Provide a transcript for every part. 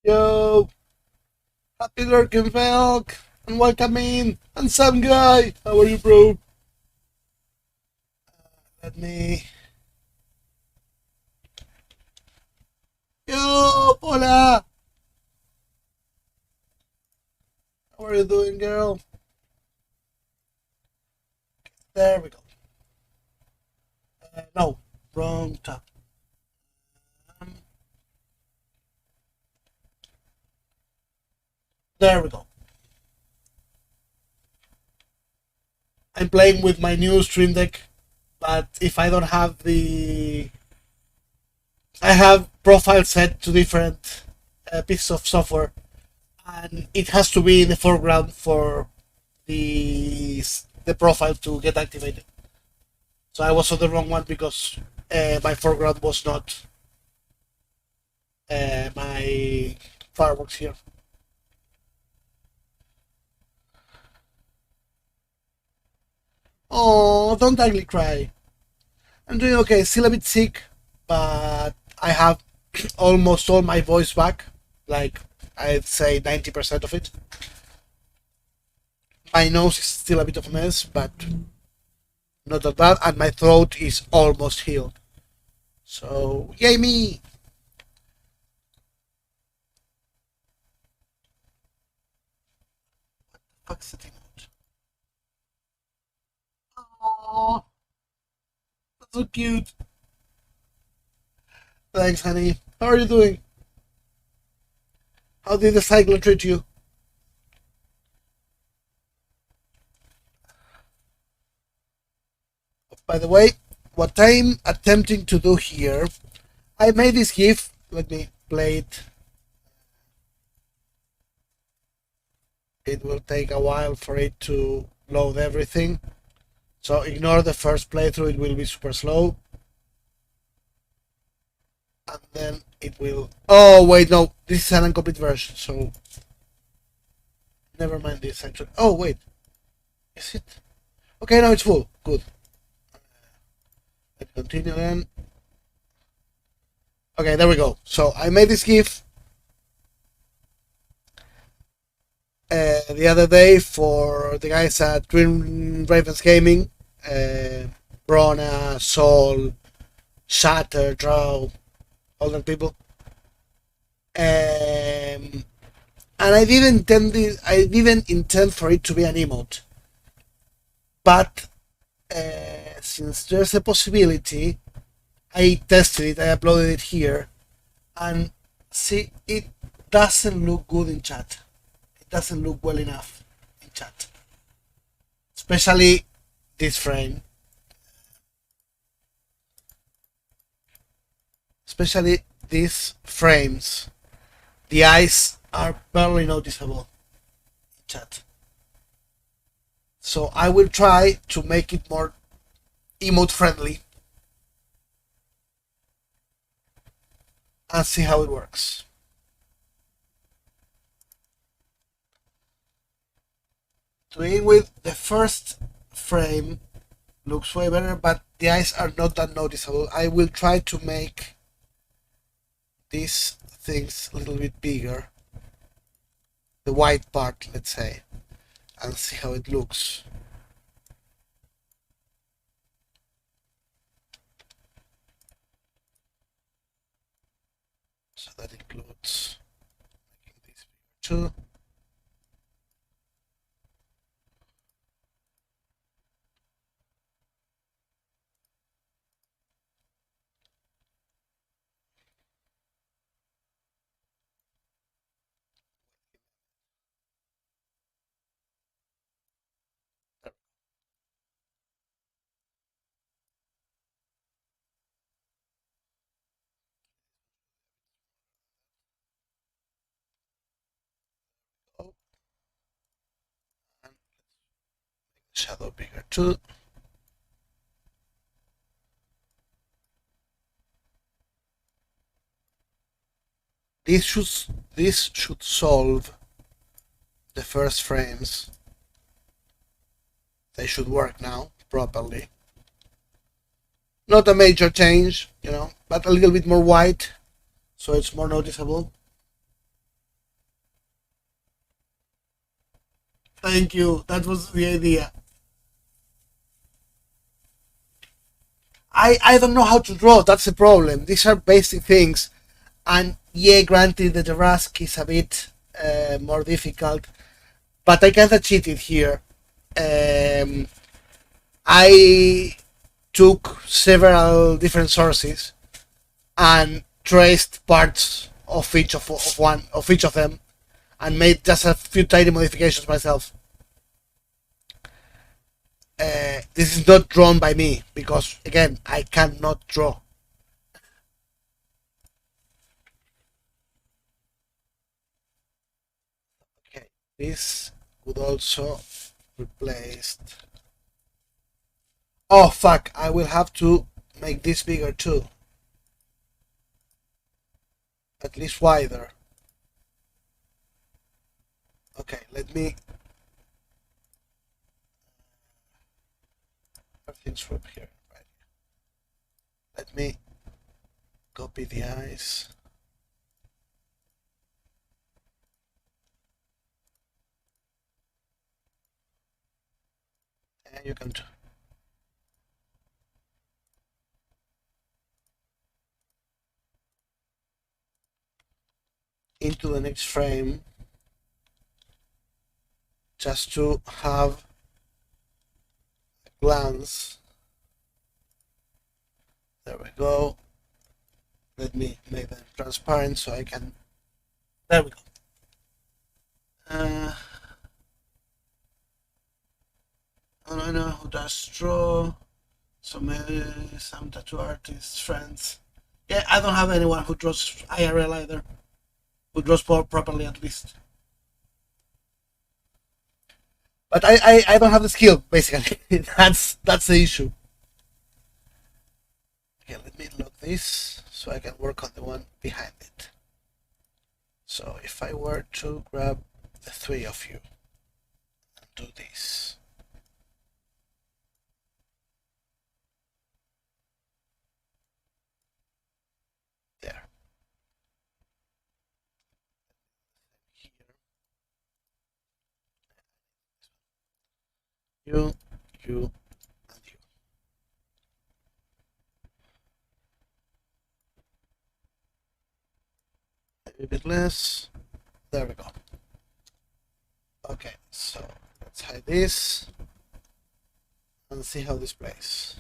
Yo, happy lurking Felk, and welcome in, and some guy. How are you, bro? Let me. Yo, hola. How are you doing, girl? There we go. No, wrong tab. Um, there we go. I'm playing with my new Stream Deck, but if I don't have I have profile set to different pieces of software, and it has to be in the foreground for the profile to get activated. So I was on the wrong one because my foreground was not my fireworks here. Oh, don't ugly cry. I'm doing okay, still a bit sick, but I have almost all my voice back. Like, I'd say 90% of it. My nose is still a bit of a mess, but not that bad, and my throat is almost healed. So, yay me! Fuck's the thing out. Oh, that's so cute. Thanks, honey. How are you doing? How did the cyclone treat you? By the way, what I'm attempting to do here, I made this GIF. Let me play it. It will take a while for it to load everything. So ignore the first playthrough, it will be super slow. And then it will... Oh, wait, no. This is an incomplete version, so... Never mind this, actually. Oh, wait. Is it? Okay, now it's full. Good. Let's continue then. Okay, there we go. So I made this GIF the other day for the guys at Twin Ravens Gaming. Brona, Sol, Shatter, Draw, all the people. And I didn't intend for it to be an emote. But since there's a possibility, I tested it, I uploaded it here, and see, it doesn't look good in chat. It doesn't look well enough in chat. Especially this frame. Especially these frames. The eyes are barely noticeable in chat. So I will try to make it more emote friendly and see how it works. To begin with, the first frame looks way better, but the eyes are not that noticeable. I will try to make these things a little bit bigger, the white part, let's say, and see how it looks. So that includes making this bigger too. Oh, and shadow bigger too. This should solve the first frames. They should work now properly. Not a major change, but a little bit more white, so it's more noticeable. Thank you. That was the idea. I don't know how to draw. That's the problem. These are basic things, and yeah, granted that the Rask is a bit more difficult, but I kinda cheated here. Um, I took several different sources and traced parts of each of them, and made just a few tiny modifications myself. This is not drawn by me because again I cannot draw. Okay, this could also replaced. Oh fuck! I will have to make this bigger too, at least wider. Okay, let me. Everything's from here. Right. Let me copy the eyes. And you can. Into the next frame just to have a glance. There we go. Let me make them transparent so I can. There we go. I don't know who does draw. So maybe some tattoo artists, friends. Yeah, I don't have anyone who draws IRL either. Who draws properly at least. But I don't have the skill, basically. that's the issue. Okay, let me lock this so I can work on the one behind it. So if I were to grab the three of you and do this. There. Here. You, you, and you. Maybe a bit less. There we go. Okay, so let's hide this and see how this plays.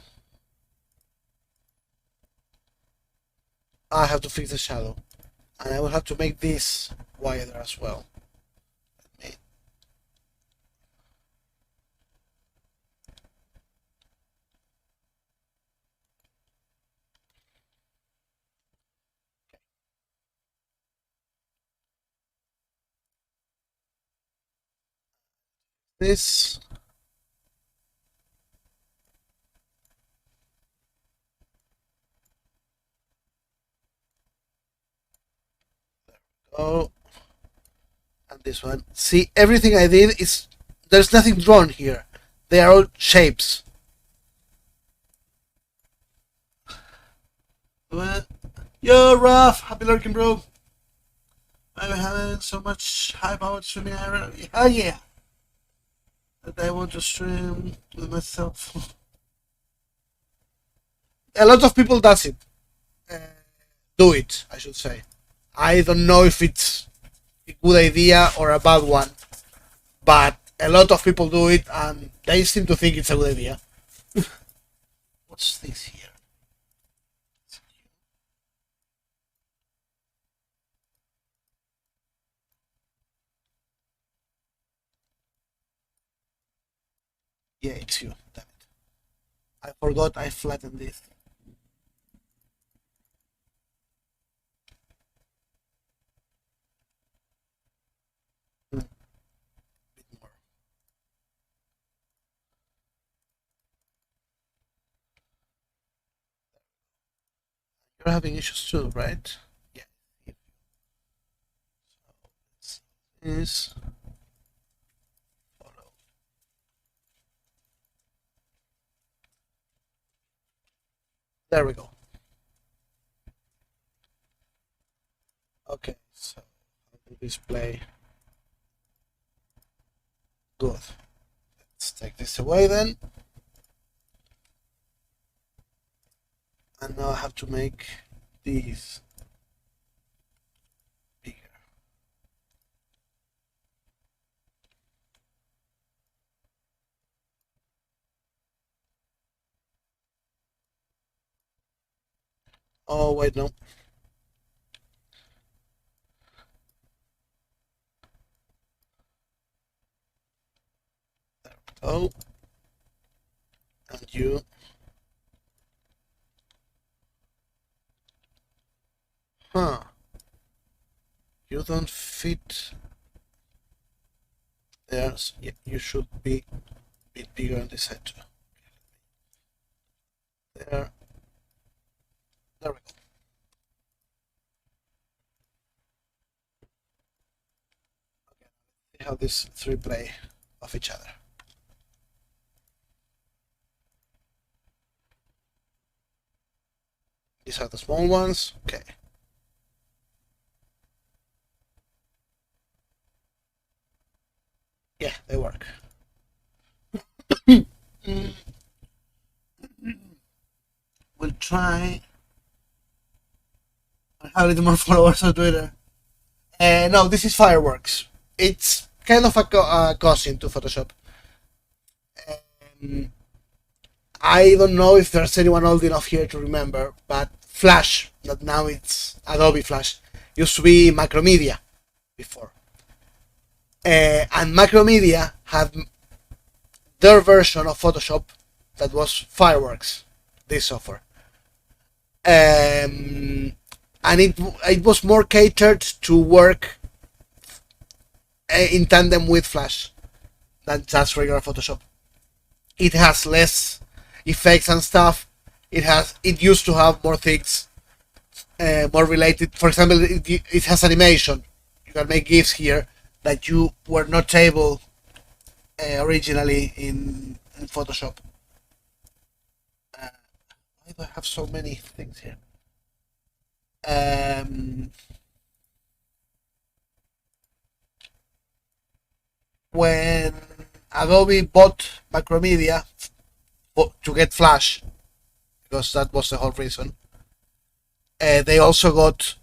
I have to fix the shadow, and I will have to make this wider as well. Let me. This. Oh, and this one. See, everything I did is there's nothing drawn here. They are all shapes. Yo, Raf, happy lurking, bro. I'm having so much high powered streaming. Oh yeah, that I want to stream with myself. A lot of people does it. Uh, do it, I should say. I don't know if it's a good idea or a bad one, but a lot of people do it and they seem to think it's a good idea. What's this here? Yeah, it's you. Damn it. I forgot I flattened this. Bit more. You're having issues too, right? Yeah. So this follow. There we go. Okay, so how to display Good. Let's take this away then. And now I have to make these bigger. Oh, wait, no. There we go. And you. Huh. You don't fit there. So yeah, you should be a bit bigger on this side too. There. There we go. Okay. See how these three play off each other. These are the small ones. Okay. Yeah, they work. We'll try. I have a little more followers on Twitter. No, this is Fireworks. It's kind of a cousin to Photoshop. I don't know if there's anyone old enough here to remember, but Flash, that now it's Adobe Flash, used to be Macromedia before. And Macromedia had their version of Photoshop that was Fireworks, this software. And it was more catered to work in tandem with Flash than just regular Photoshop. It has less effects and stuff. It used to have more things, more related. For example, it has animation. You can make GIFs here that you were not able originally in Photoshop. Why do I have so many things here? When Adobe bought Macromedia to get Flash, because that was the whole reason, they also got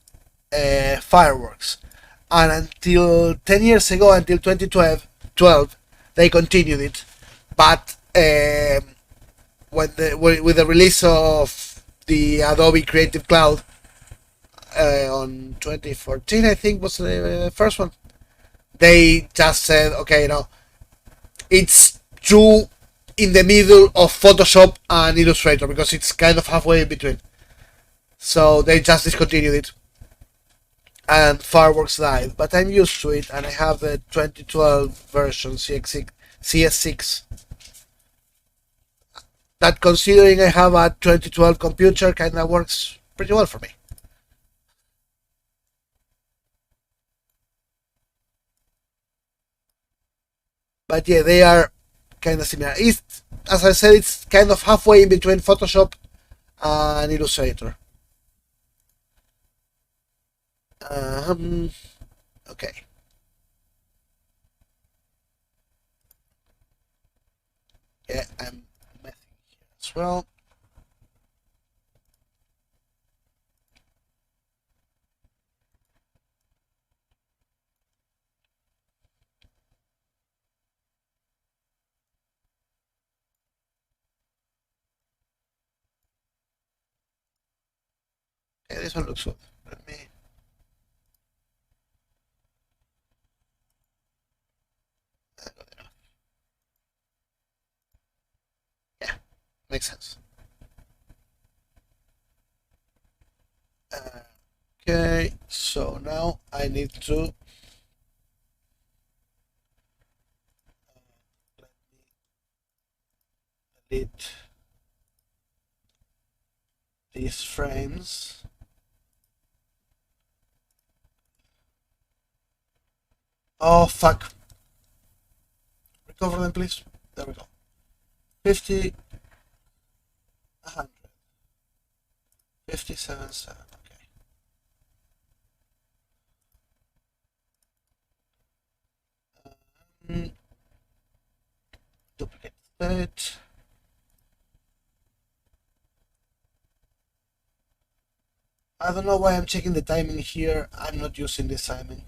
Fireworks. And until 10 years ago, until 2012, they continued it. But with the release of the Adobe Creative Cloud on 2014, I think was the first one, they just said, okay, it's too in the middle of Photoshop and Illustrator because it's kind of halfway in between. So they just discontinued it. And Fireworks died, but I'm used to it, and I have the 2012 version CS6. That, considering I have a 2012 computer, kind of works pretty well for me. But yeah, they are kind of similar. As I said, it's kind of halfway in between Photoshop and Illustrator. Okay. Yeah, I'm messing here as well. Okay, this one looks good. Let me. Yeah, makes sense. Okay, so now I need to delete these frames. Oh fuck. Recover them, please. There we go. 50, 100, 57, 7. Okay. That. I don't know why I'm checking the timing here. I'm not using this timing.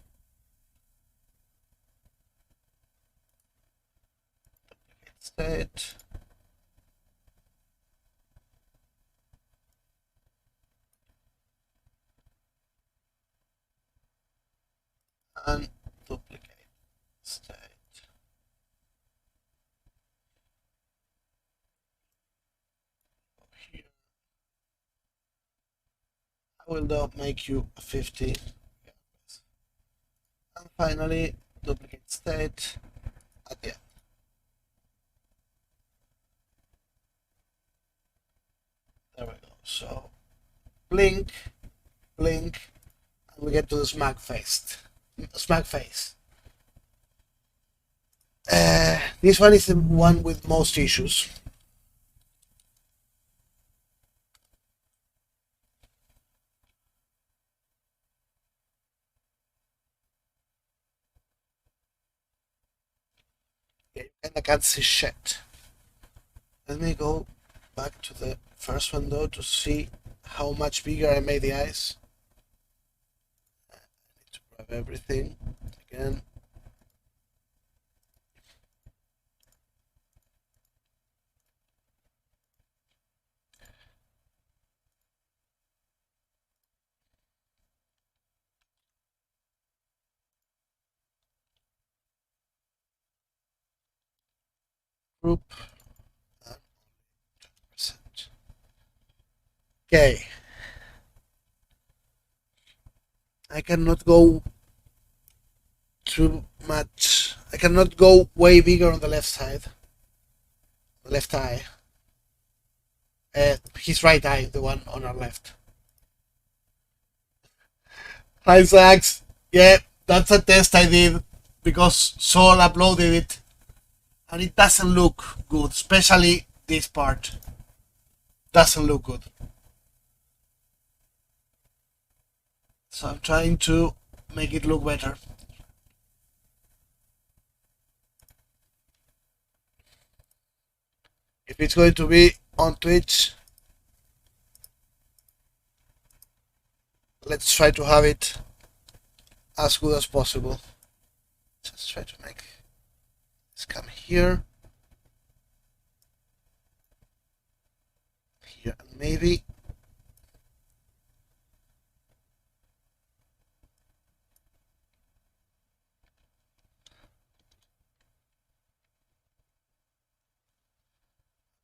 State. And duplicate state. Here. I will now make you 50. And finally, duplicate state at the end. There we go. So blink, blink, and we get to the smack face. Smack face. This one is the one with most issues. And I can't see shit. Let me go back to the first one though to see how much bigger I made the eyes. I need to grab everything again. Group and 10%. Okay. I cannot go too much. I cannot go way bigger on the left side. The left eye. His right eye, the one on our left. Hi, Zax. Yeah, that's a test I did because Sol uploaded it and it doesn't look good, especially this part. Doesn't look good. So I'm trying to make it look better. If it's going to be on Twitch, let's try to have it as good as possible. Just try to make this come here. Here, and maybe.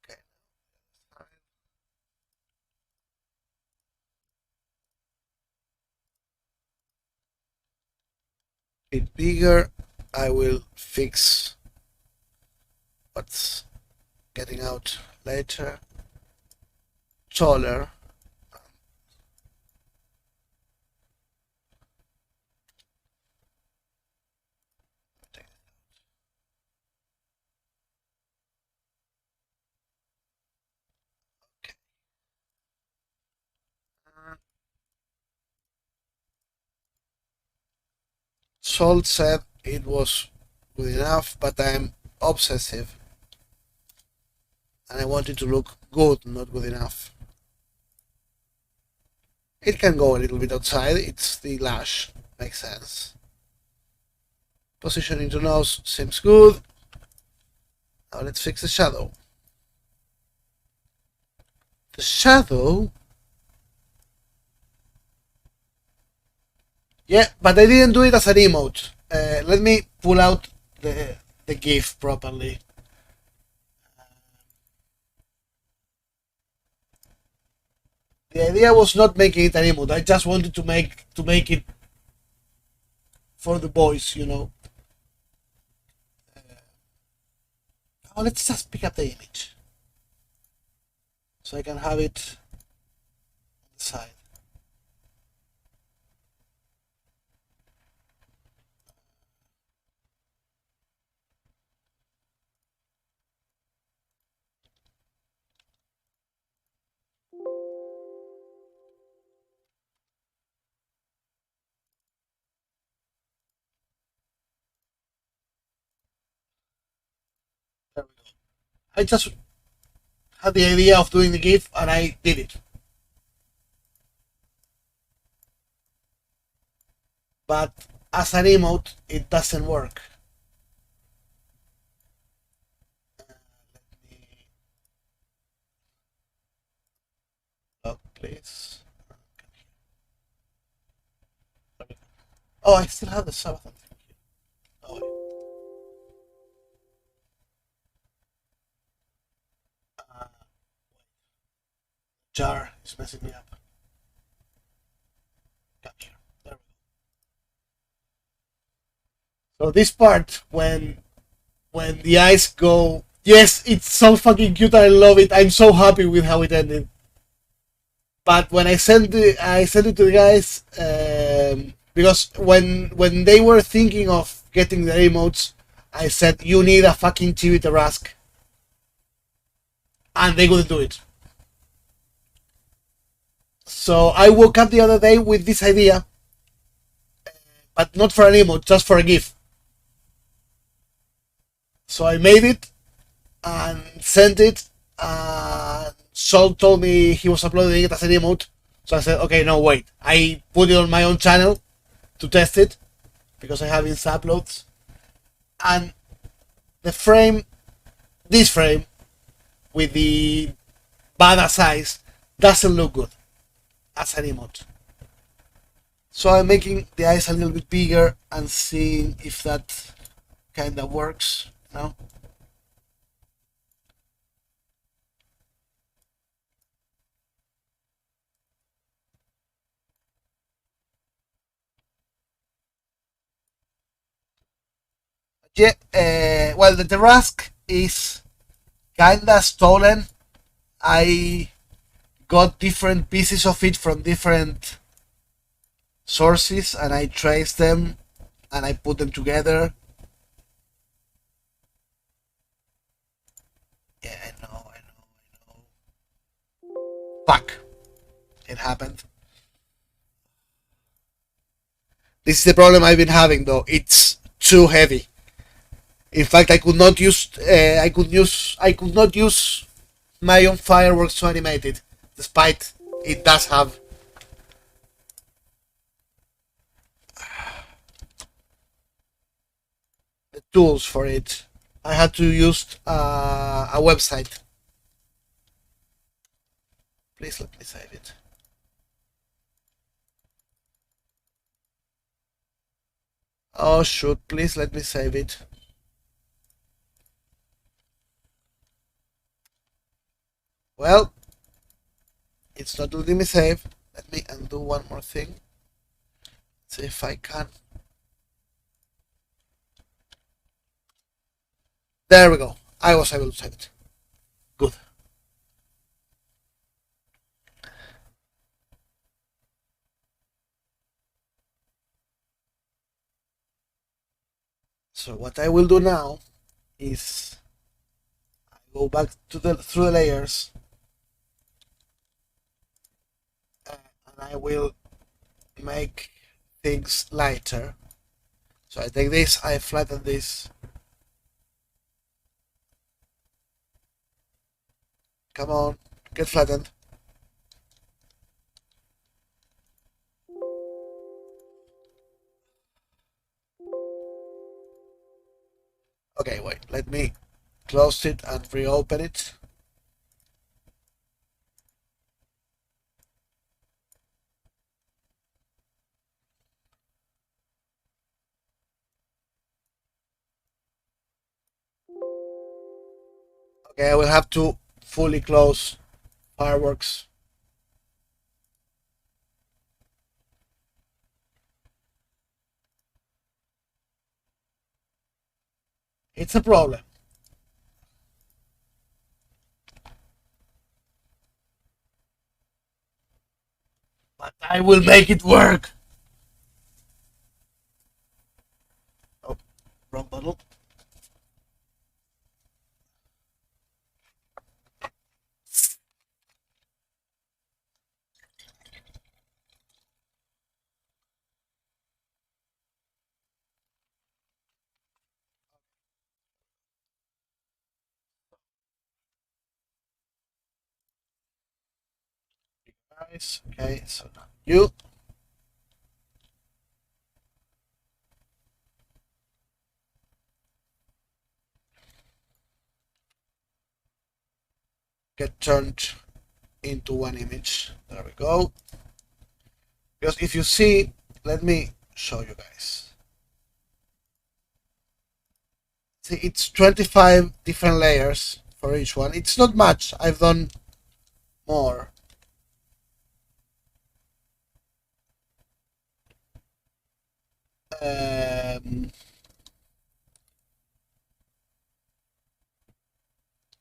Okay. It bigger. I will fix what's getting out later. Taller. Salt said it was good enough, but I'm obsessive and I want it to look good, not good enough. It can go a little bit outside, it's the lash, makes sense. Positioning the nose seems good. Now let's fix the shadow. The shadow? Yeah, but I didn't do it as an emote. Let me pull out the GIF properly. The idea was not making it an emote. I just wanted to make it for the boys, you know. Now let's just pick up the image so I can have it on the side. There we go. I just had the idea of doing the GIF and I did it. But as an emote, it doesn't work. Let me look, please. Oh, I still have the Sabbath. Oh, jar is messing me up. Capture. There we go. So this part, when the eyes go, yes, it's so fucking cute. I love it. I'm so happy with how it ended. But when I sent it to the guys, because when they were thinking of getting the emotes, I said you need a fucking TV to Rask, and they couldn't do it. So I woke up the other day with this idea, but not for an emote, just for a GIF. So I made it and sent it. Sol told me he was uploading it as an emote. So I said, okay, no, wait. I put it on my own channel to test it because I have Insta uploads. And the frame, this frame, with the badass eyes, doesn't look good as an emote. So I'm making the eyes a little bit bigger and seeing if that kind of works now. Yeah, well, the Rask is kinda stolen. I got different pieces of it from different sources and I traced them and I put them together. Yeah, I know. Fuck. It happened. This is the problem I've been having though. It's too heavy. In fact, I could not use my own fireworks to animate it, despite it does have the tools for it. I had to use a website. Please let me save it. Oh shoot, please let me save it. Well, it's not letting me save. Let me undo one more thing. See if I can. There we go. I was able to save it. Good. So what I will do now is I go back to through the layers and I will make things lighter. So I take this, I flatten this. Come on, get flattened. Okay, wait, let me close it and reopen it. Okay, I will have to fully close fireworks. It's a problem. But I will make it work. Oh, wrong bottle. Nice. Okay, so now you get turned into one image. There we go. Because if you see, let me show you guys. See, it's 25 different layers for each one. It's not much. I've done more.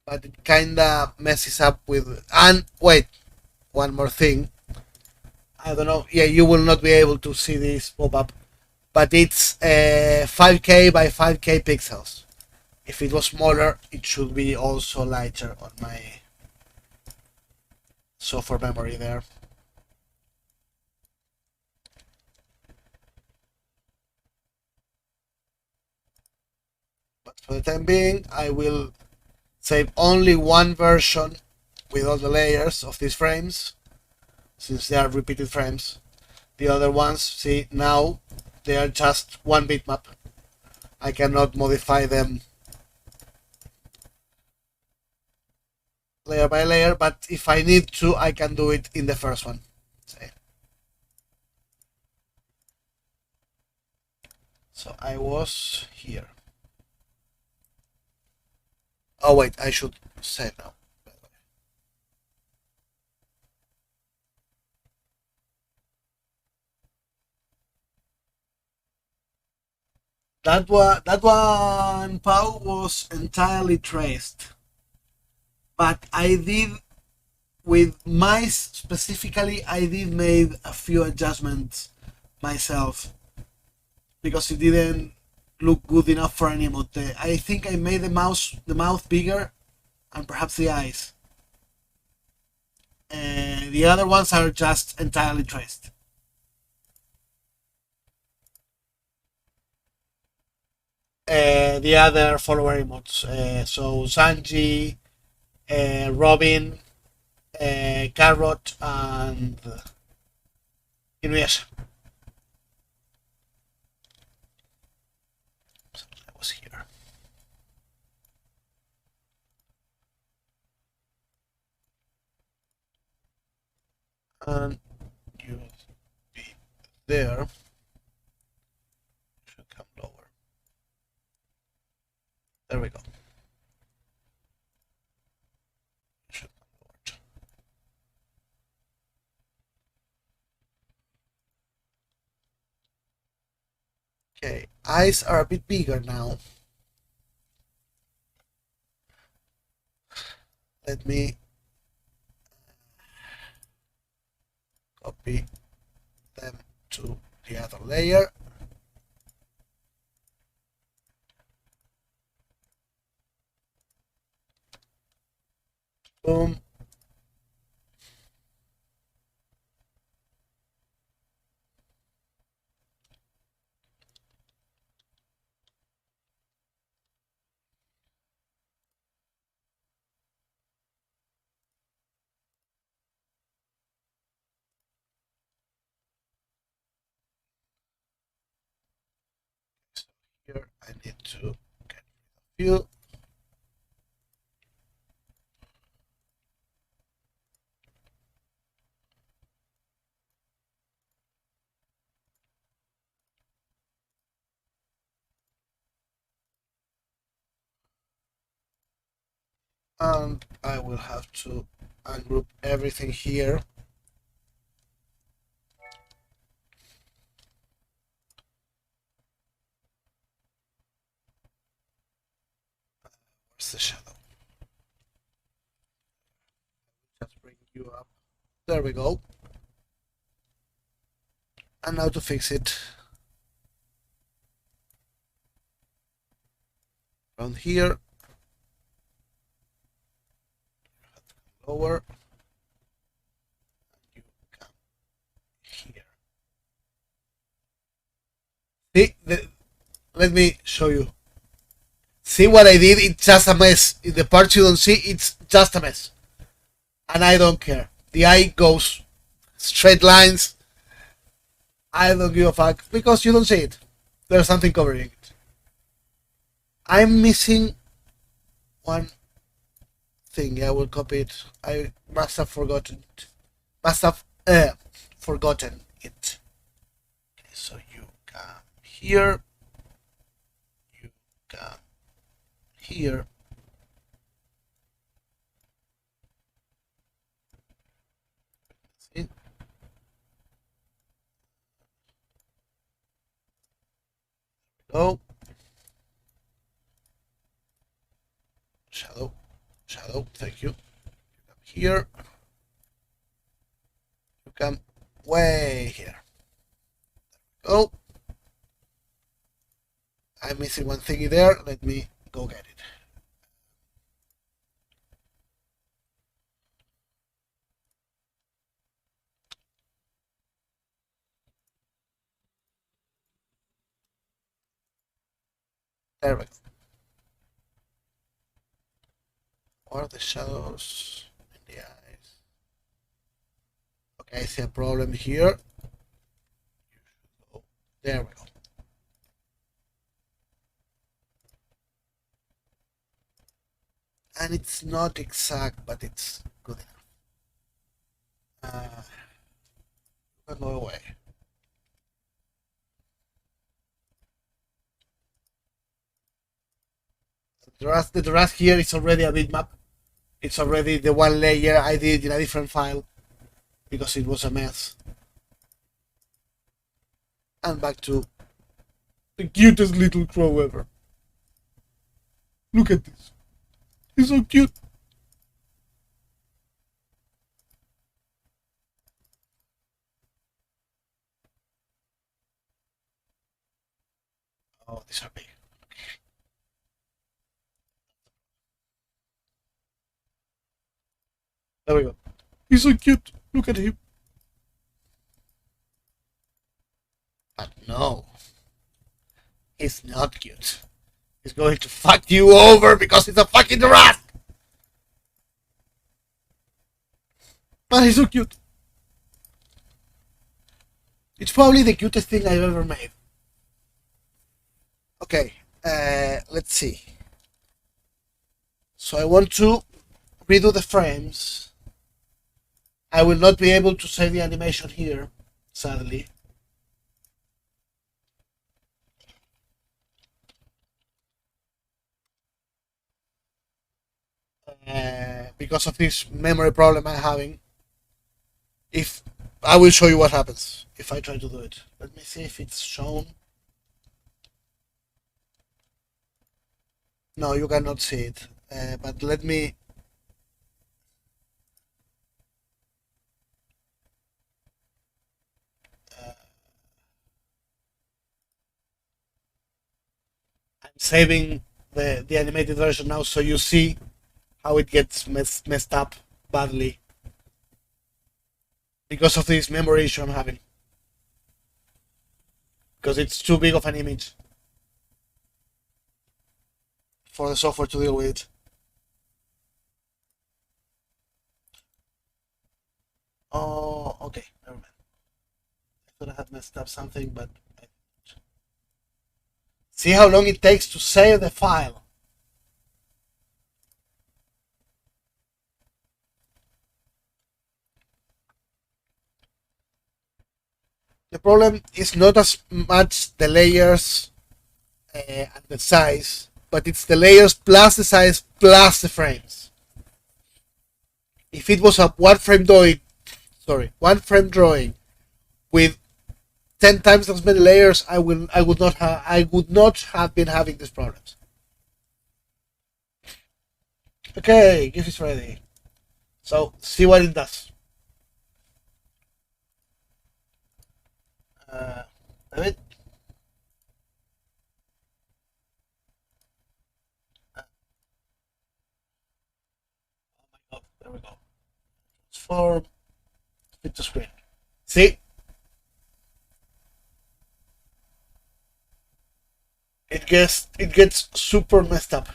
But it kinda messes up with. And wait, one more thing. I don't know. Yeah, you will not be able to see this pop up, but it's 5K by 5K pixels. If it was smaller, it should be also lighter on my software memory there. But for the time being, I will save only one version with all the layers of these frames, since they are repeated frames. The other ones, see, now they are just one bitmap. I cannot modify them layer by layer, but if I need to, I can do it in the first one. So I was here. Oh wait, I should save now. That one, Pau, was entirely traced, but I did with mice specifically. I did made a few adjustments myself because it didn't look good enough for AnyMEmdq. I think I made the mouth bigger and perhaps the eyes. The other ones are just entirely traced. The other follower emotes, so Sanji, Robin, Carrot, and Inuyasha. So I was here. And you'll be there. Should come lower. There we go. Should come lower. Okay, eyes are a bit bigger now. Let me copy them to the other layer. Boom. So here I need to get rid of you. And I will have to ungroup everything here. Where's the shadow? Just bring you up. There we go. And now to fix it. Around here. Lower. And you come here. See, let me show you. See what I did? It's just a mess. In the parts you don't see, it's just a mess. And I don't care. The eye goes straight lines. I don't give a fuck because you don't see it. There's something covering it. I'm missing one thing. I will copy it. I must have forgotten it. Must have forgotten it. Okay, so you come here. You come here. See? Go. Shadow. Shadow. Thank you. You come here. You come way here. Go. I'm missing one thingy there. Let me go get it. There we go. What are the shadows in the eyes? Okay, I see a problem here. There we go. And it's not exact, but it's good enough. Go away. The rest here is already a bitmap. It's already the one layer I did in a different file because it was a mess. And back to the cutest little crow ever. Look at this. He's so cute. Oh, these are big. There we go. He's so cute. Look at him. But no. He's not cute. He's going to fuck you over because he's a fucking rat. But he's so cute. It's probably the cutest thing I've ever made. Okay, let's see. So I want to redo the frames. I will not be able to save the animation here, sadly. Because of this memory problem I'm having. If I will show you what happens if I try to do it. Let me see if it's shown. No, you cannot see it. But let me. I'm saving the animated version now so you see how it gets messed up badly because of this memory issue I'm having. Because it's too big of an image for the software to deal with it. Oh, okay, never mind. I thought I had messed up something, but I didn't. See how long it takes to save the file. The problem is not as much the layers and the size, but it's the layers plus the size plus the frames. If it was a one frame drawing with 10 times as many layers, I would not have been having these problems. Okay, GIF is ready. So see what it does. David? Oh my god, there we go. Transform, fit to screen. See? It gets super messed up.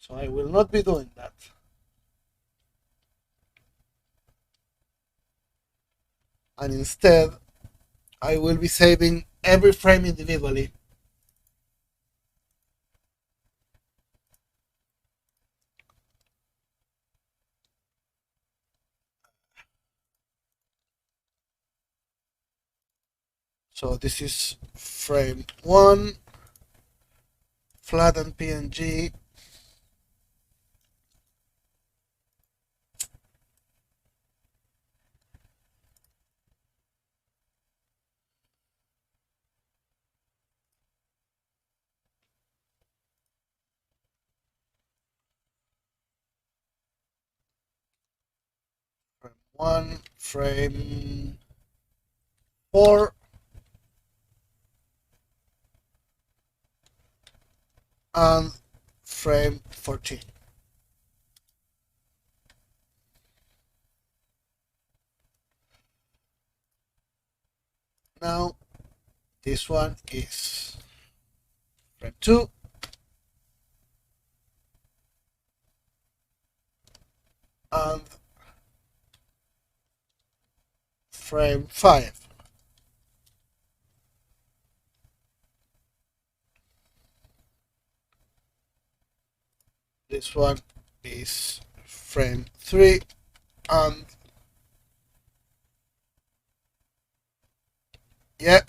So I will not be doing that. And instead, I will be saving every frame individually. So this is frame 1, flatten PNG. Frame 1, frame 4, and frame 14. Now this one is frame 2, and frame 5. This one is frame 3, and yeah.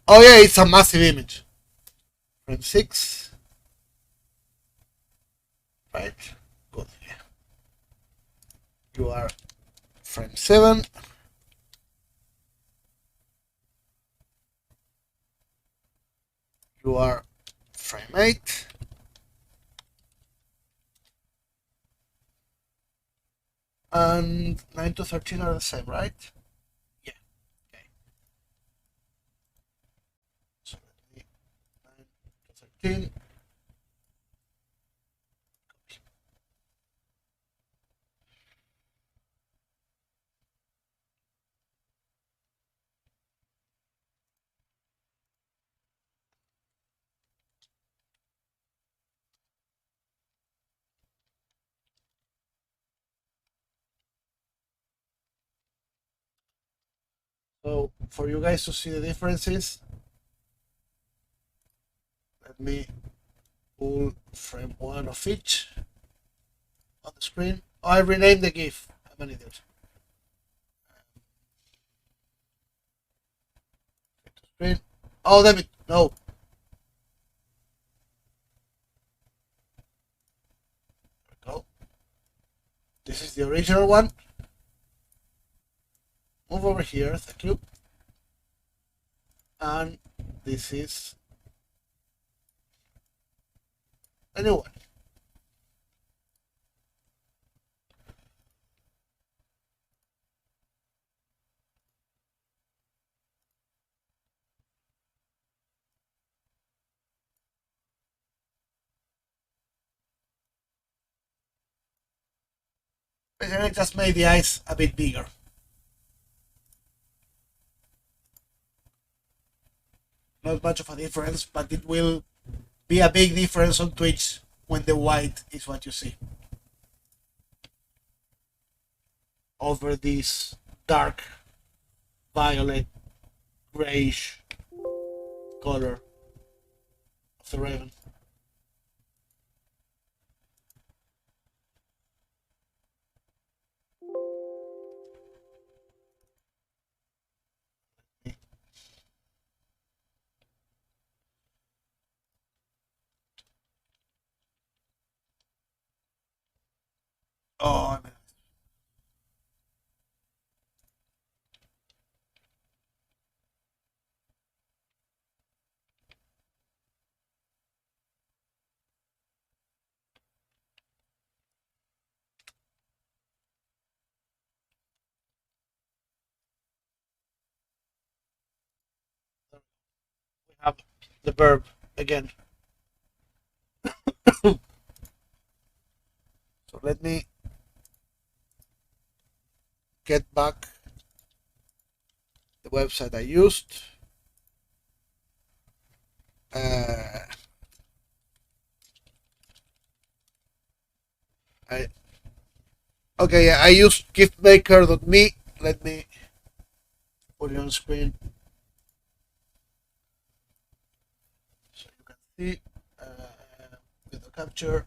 Oh yeah, it's a massive image. Frame 6. Right. Good. Yeah. You are frame 7. You are frame 8. And 9 to 13 are the same, right? Yeah. Okay. So let me 9 to 13. So for you guys to see the differences, let me pull frame 1 of each on the screen. Oh, I renamed the GIF. I'm an idiot. Screen. Oh, damn it. No. There we go. This is the original one. Move over here. Thank you. And this is a new one. I just made the eyes a bit bigger. Not much of a difference, but it will be a big difference on Twitch when the white is what you see over this dark violet grayish color of the raven. Oh, we have the verb again. So let me get back the website I used. Okay, I use giftmaker.me. Let me put it on screen so you can see with the capture.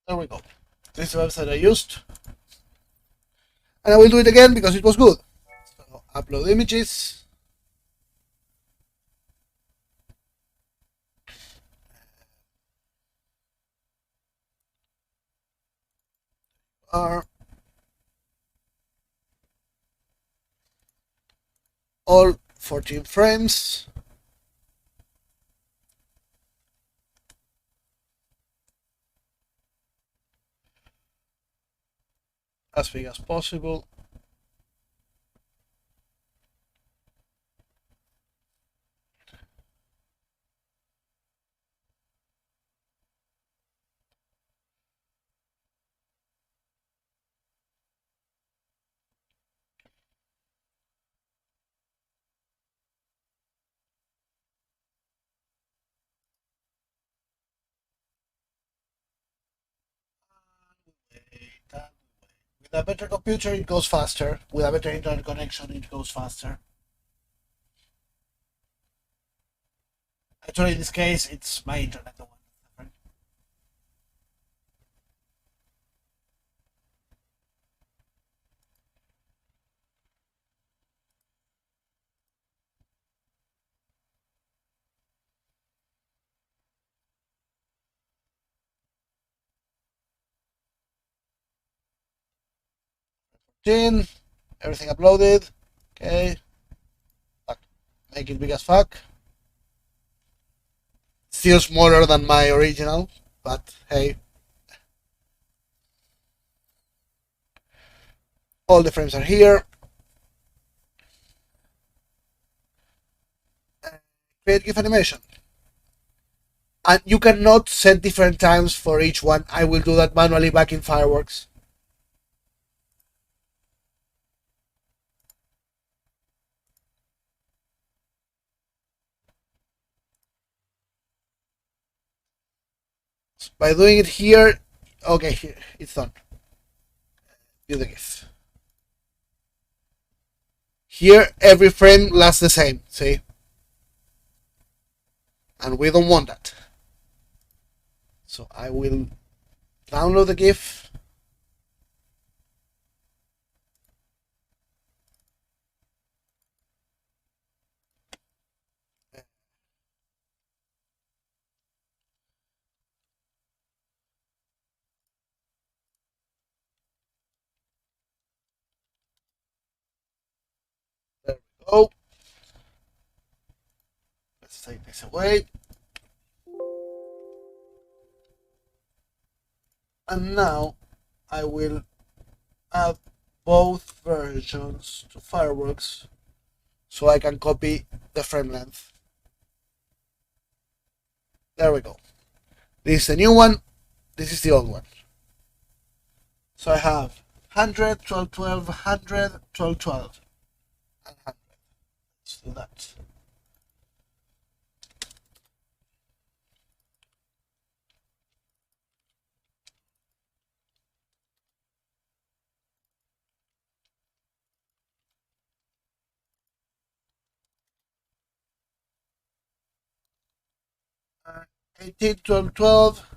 There we go. This is the website I used. And I will do it again because it was good. So upload images. Are all 14 frames. As big as possible. With a better computer, it goes faster. With a better internet connection, it goes faster. Actually, in this case, it's my internet. The one. 14, everything uploaded. Okay. Make it big as fuck. Still smaller than my original, but hey. All the frames are here. Create GIF animation. And you cannot set different times for each one. I will do that manually back in Fireworks. By doing it here, okay, here, it's done. View the GIF. Here, every frame lasts the same, see? And we don't want that. So I will download the GIF. There we go. Let's take this away. And now I will add both versions to Fireworks so I can copy the frame length. There we go. This is the new one. This is the old one. So I have 100, 12, 12, 100, 12, 12, and 100. Let's do that. Uh, 18, 12, 12.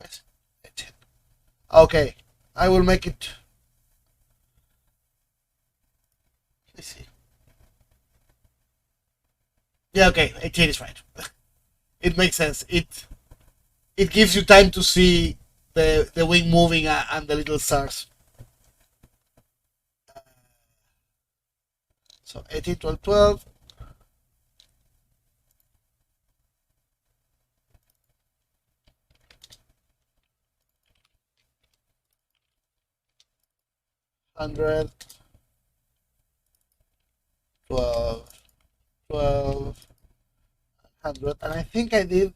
Yes, 18. Okay, I will make it. Let's see. Yeah, okay, 18 is right. It makes sense. It gives you time to see the wing moving and the little stars. So 18, 12, 12. Hundred, 12, 12, 100, and I think I did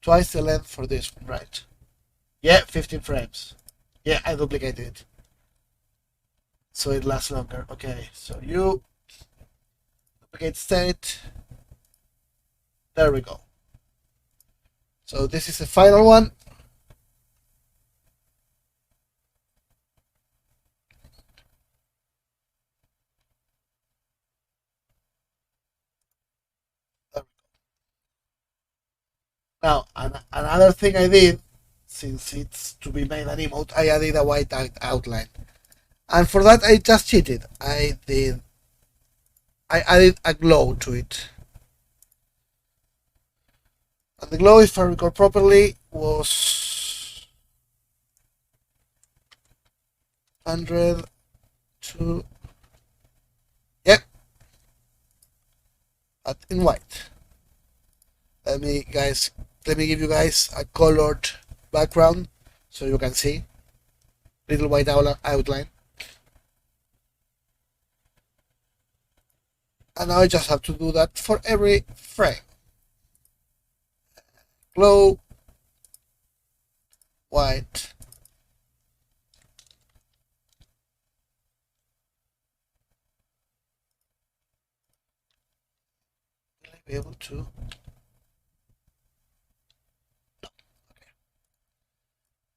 twice the length for this one, right? Yeah, 15 frames. Yeah, I duplicated it. So it lasts longer. Okay, so you duplicate state. There we go. So this is the final one. Now, another thing I did, since it's to be made an emote, I added a white outline. And for that, I just cheated. I added a glow to it. And the glow, if I recall properly, was 100 to, yeah, but in white. Let me give you guys a colored background so you can see little white outline. And now I just have to do that for every frame. Glow, white, will I be able to?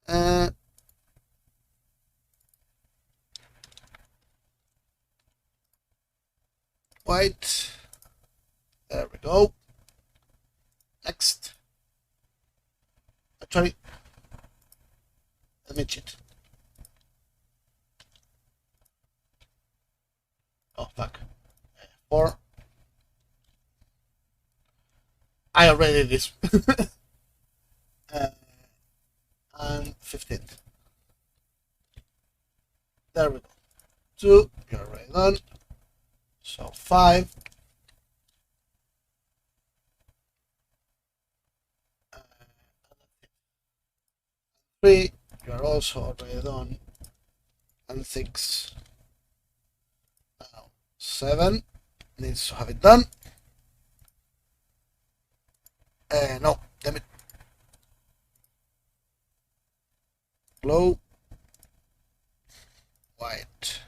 Okay. White. There we go. Next. Actually, let me cheat. Oh, fuck. 4. I already did this. And 15. There we go. 2, you're already done. So 5. 3, you're also already done. And 6. Now 7 needs to have it done. No, damn it. Glow, white,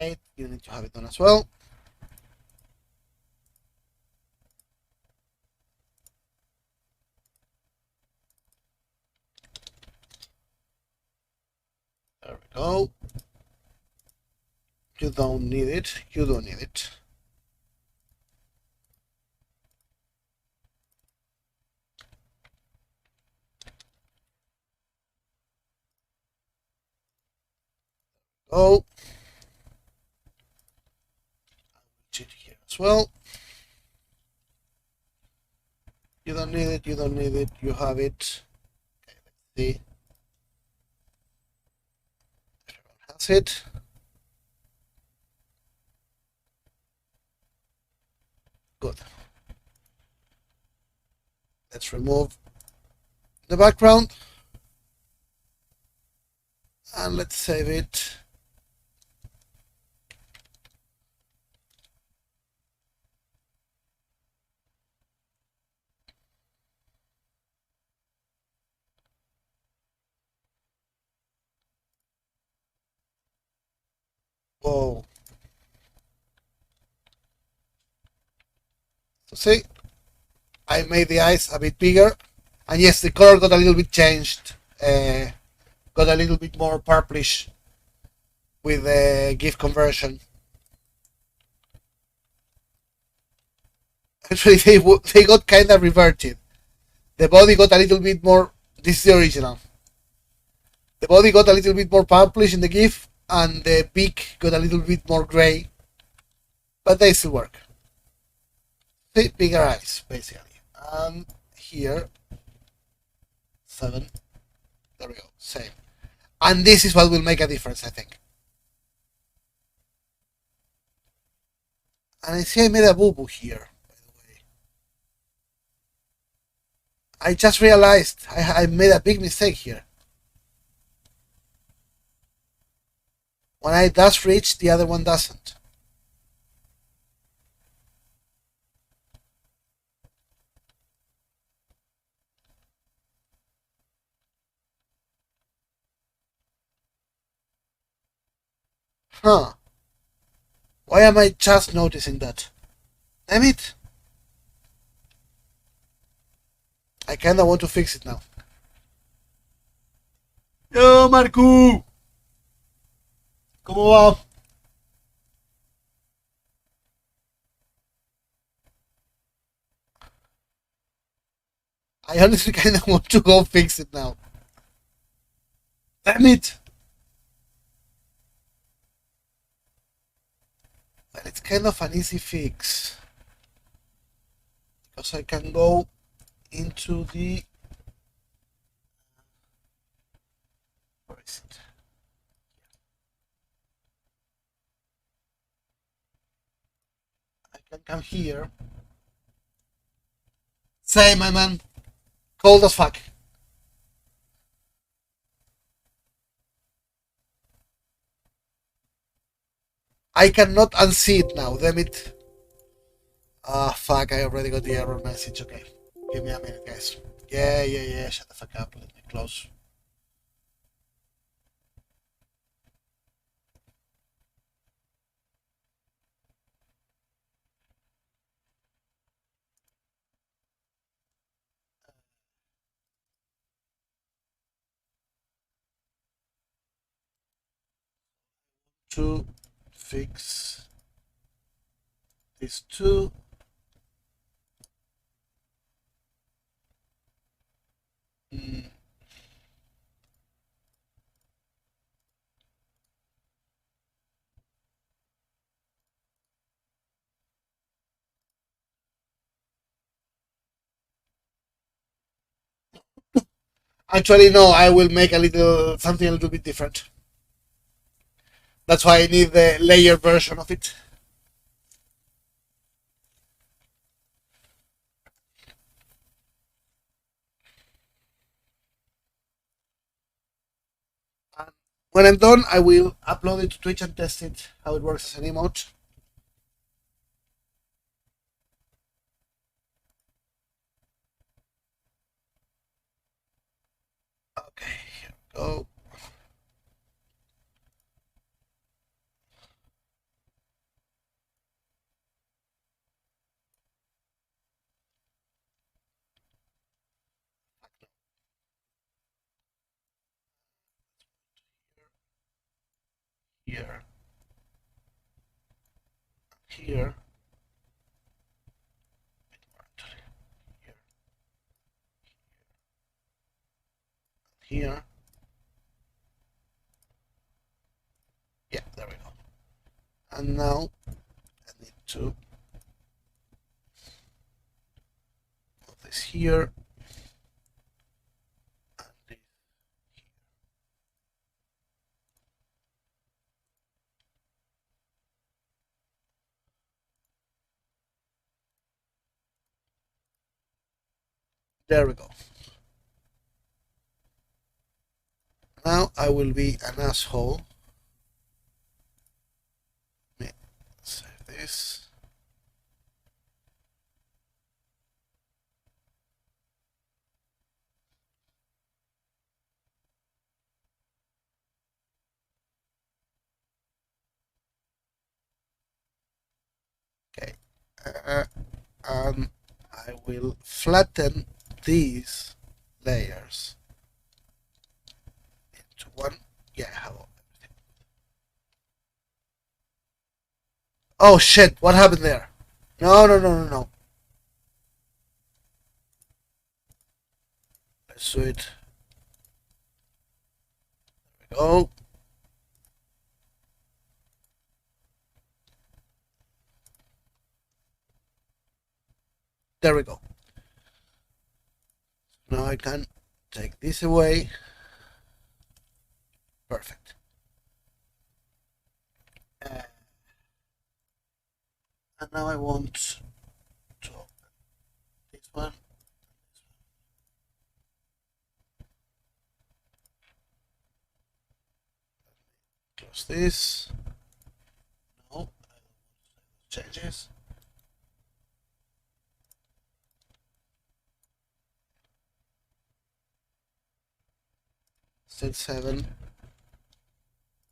8, you need to have it done as well. There we go. You don't need it, you don't need it. Oh, cheat here as well. You don't need it, you don't need it, you have it. Okay, let's see. Everyone has it. Good. Let's remove the background. And let's save it. Whoa. So see, I made the eyes a bit bigger. And yes, the color got a little bit changed. Got a little bit more purplish with the GIF conversion. Actually, they got kind of reverted. The body got a little bit more. This is the original. The body got a little bit more purplish in the GIF, and the beak got a little bit more gray, but they still work. See, bigger eyes, basically. And here, 7. There we go, same. And this is what will make a difference, I think. And I see I made a boo-boo here, by the way. I just realized I made a big mistake here. When I dash reach, the other one doesn't. Huh. Why am I just noticing that? Damn it. I kinda want to fix it now. Yo, Marco! ¿Cómo va? I honestly kinda want to go fix it now. Damn it! Well, it's kind of an easy fix. Because I can go into the... Where is it? I can come here. Say, my man. Cold as fuck. I cannot unsee it now, damn it. Ah, fuck, I already got the error message, okay. Give me a minute, guys. Yeah, shut the fuck up, let me close. To fix these two. Actually, no, I will make something a little bit different. That's why I need the layer version of it. And when I'm done, I will upload it to Twitch and test it, how it works as an emote. Okay, here we go. Here. Here. Here. Yeah, there we go. And now I need to put this here. And this here. There we go. Now I will be an asshole. Let me save this. Okay. And I will flatten these layers into one. Yeah, hello. Oh shit, what happened there? No. Let's do it. There we go. There we go. Now I can take this away. Perfect. And now I want to open this one. Close this. No, I don't want changes. State 7.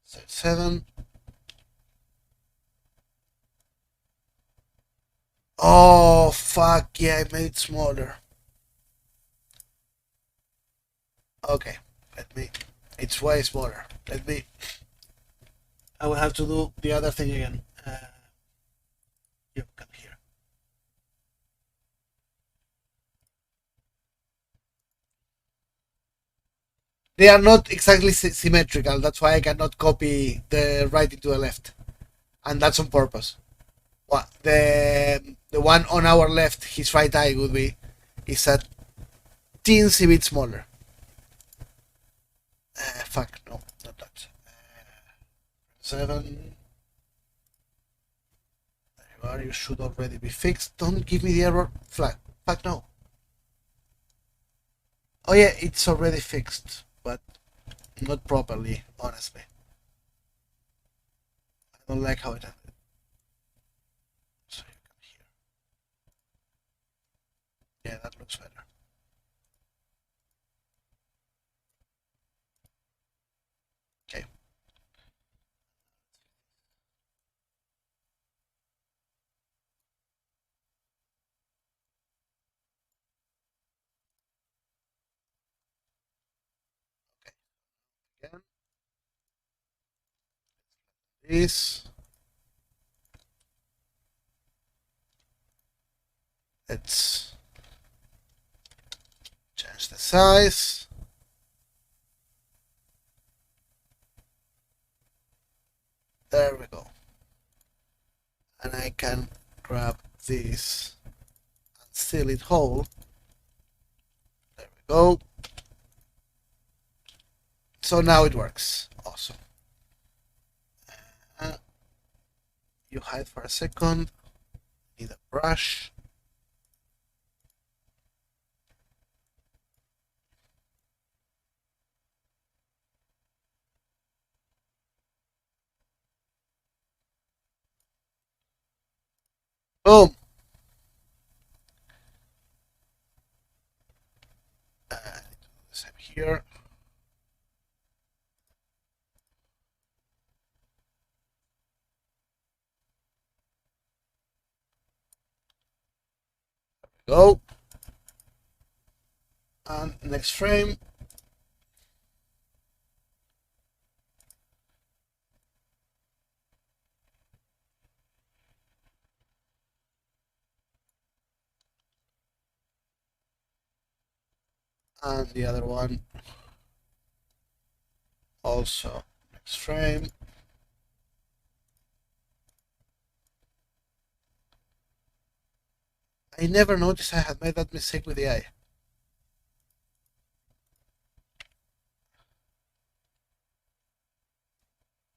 State 7. Oh, fuck, yeah, I made it smaller. Okay, it's way smaller. I will have to do the other thing again. You come here. They are not exactly symmetrical, that's why I cannot copy the right into the left. And that's on purpose. Well, the one on our left, his right eye would be, is a teensy bit smaller. Fuck, no, not that. 7. There you are, you should already be fixed. Don't give me the error flag. Fuck, no. Oh yeah, it's already fixed, but not properly, honestly. I don't like how it ended. So you come here. Yeah, that looks better. Okay. Again. This. Let's change the size. There we go. And I can grab this and seal it whole. There we go. So now it works. Awesome. You hide for a second. Need a brush. Boom. I need to do the same here. Go. And next frame. And the other one also next frame. I never noticed I had made that mistake with the eye.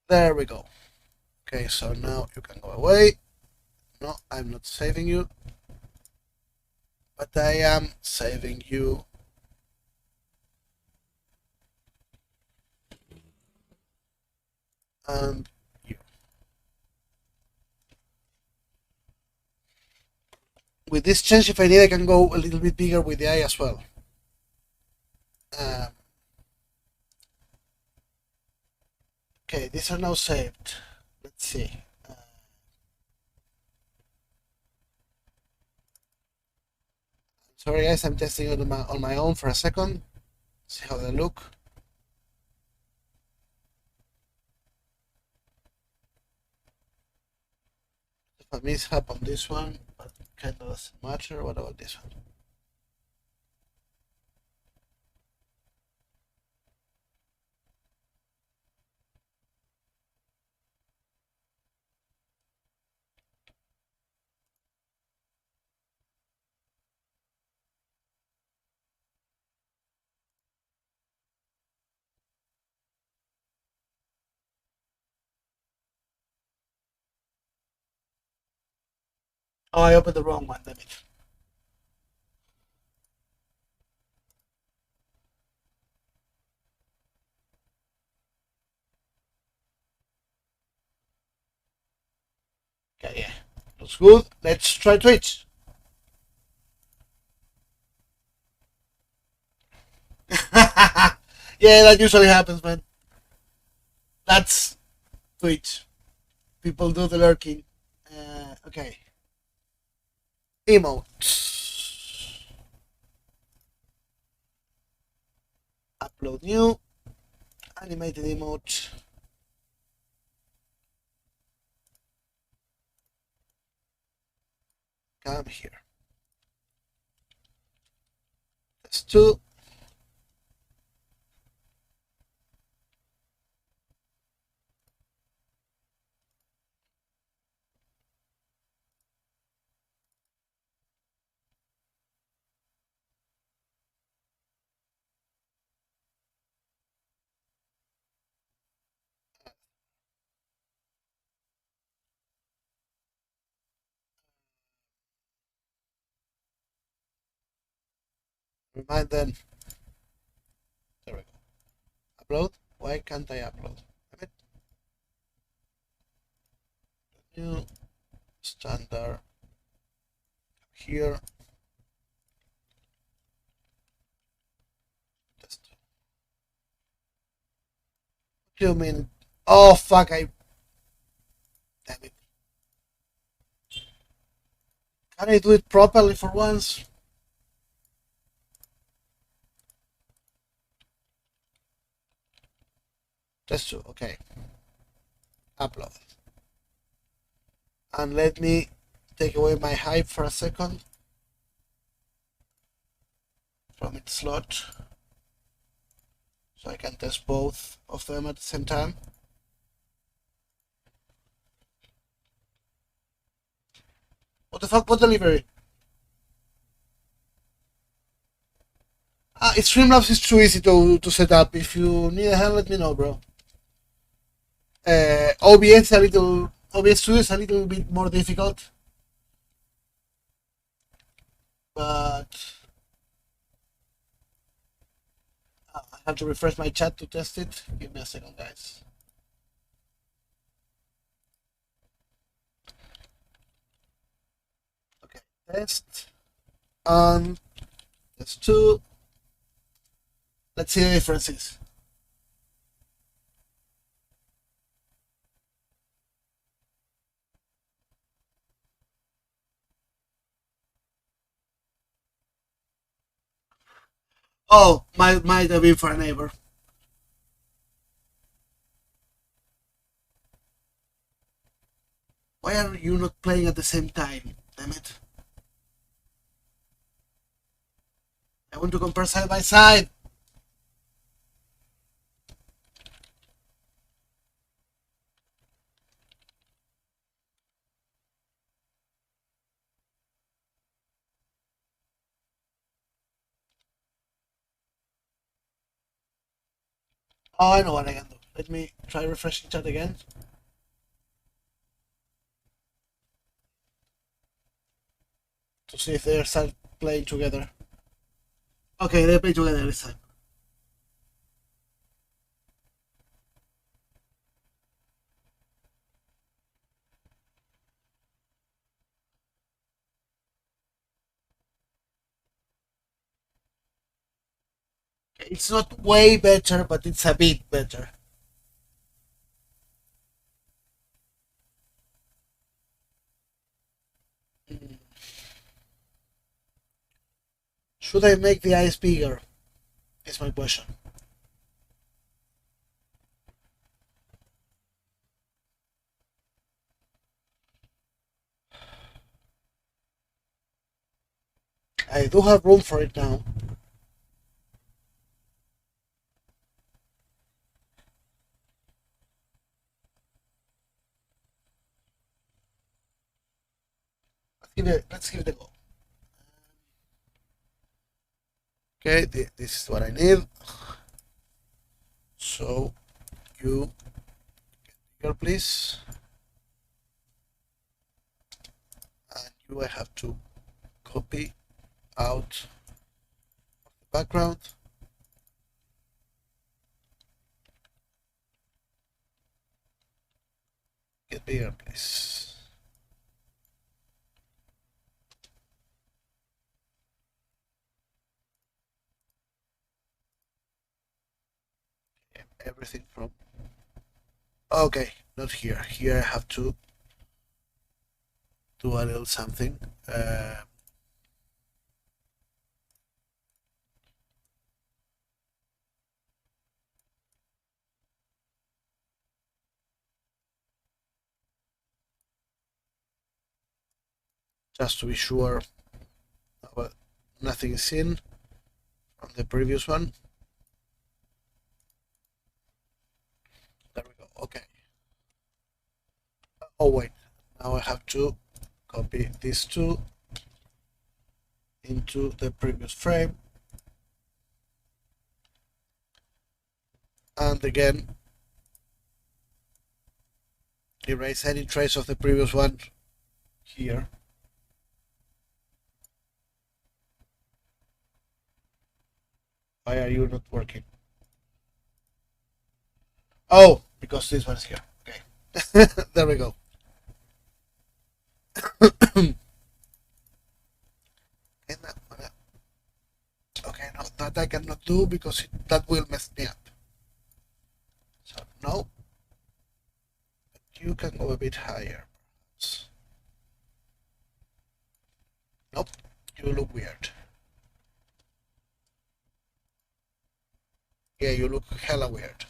There we go. Okay, so now you can go away. No, I'm not saving you. But I am saving you. And you. With this change, if I need, I can go a little bit bigger with the eye as well. Okay, these are now saved. Let's see. Sorry guys, I'm testing it on my own for a second. See how they look. A mishap on this one, but kind of doesn't matter. What about this one? Oh, I opened the wrong one, damn it. Okay, yeah. Looks good. Let's try Twitch. Yeah, that usually happens, man. That's Twitch. People do the lurking. Okay. Emote. Upload new. Animated emote. Come here. That's two. Remind them. There we go. Upload. Why can't I upload? New standard here. Test. What do you mean? Oh fuck! Damn it! Can I do it properly for once? Test two. Okay. Upload. And let me take away my hype for a second from its slot, so I can test both of them at the same time. What the fuck? What delivery? Streamlabs is too easy to set up. If you need a hand, let me know, bro. OBS Studio is a little bit more difficult, but I have to refresh my chat to test it. Give me a second, guys. Okay, test and test two. Let's see the differences. Oh, might have been for a neighbor. Why are you not playing at the same time? Damn it. I want to compare side by side. Oh, I know what I can do. Let me try refreshing chat again. To see if they start playing together. Okay, they play together this time. It's not way better, but it's a bit better. Should I make the eyes bigger? Is my question. I do have room for it now. Let's give it a go. Okay, this is what I need. So you get here, please, and do I have to copy out the background? Get bigger, please. Everything from, okay, not here. Here I have to do a little something. Just to be sure nothing is in from the previous one. There we go. Okay. Oh wait, now I have to copy these two into the previous frame, and again erase any trace of the previous one here. Why are you not working? Oh, because this one's here. Okay. There we go. Okay, no, that I cannot do because that will mess me up. So no, you can go a bit higher. Nope, you look weird. Yeah, you look hella weird.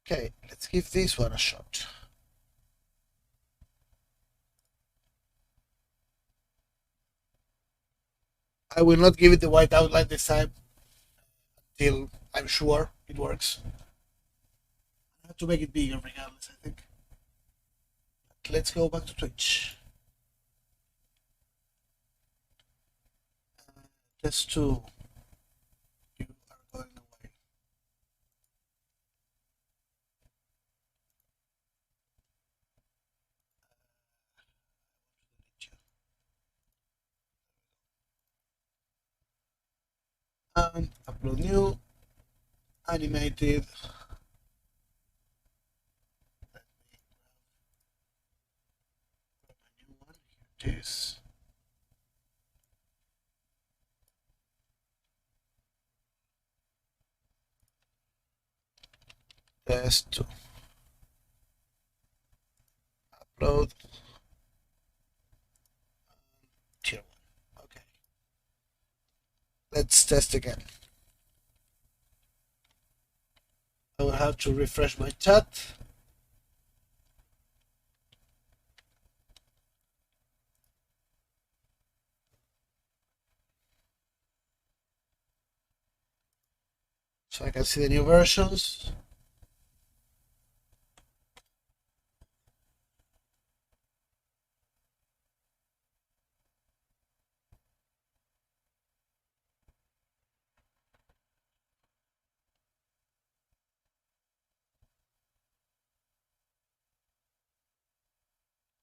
Okay, let's give this one a shot. I will not give it the white outline this time until I'm sure it works. I have to make it bigger regardless, I think. But let's go back to Twitch. Test 2. You are going away. And upload new, animated. Let me grab a new one. Here it is. Test 2. Upload. Tier 1. Okay. Let's test again. I will have to refresh my chat. So I can see the new versions.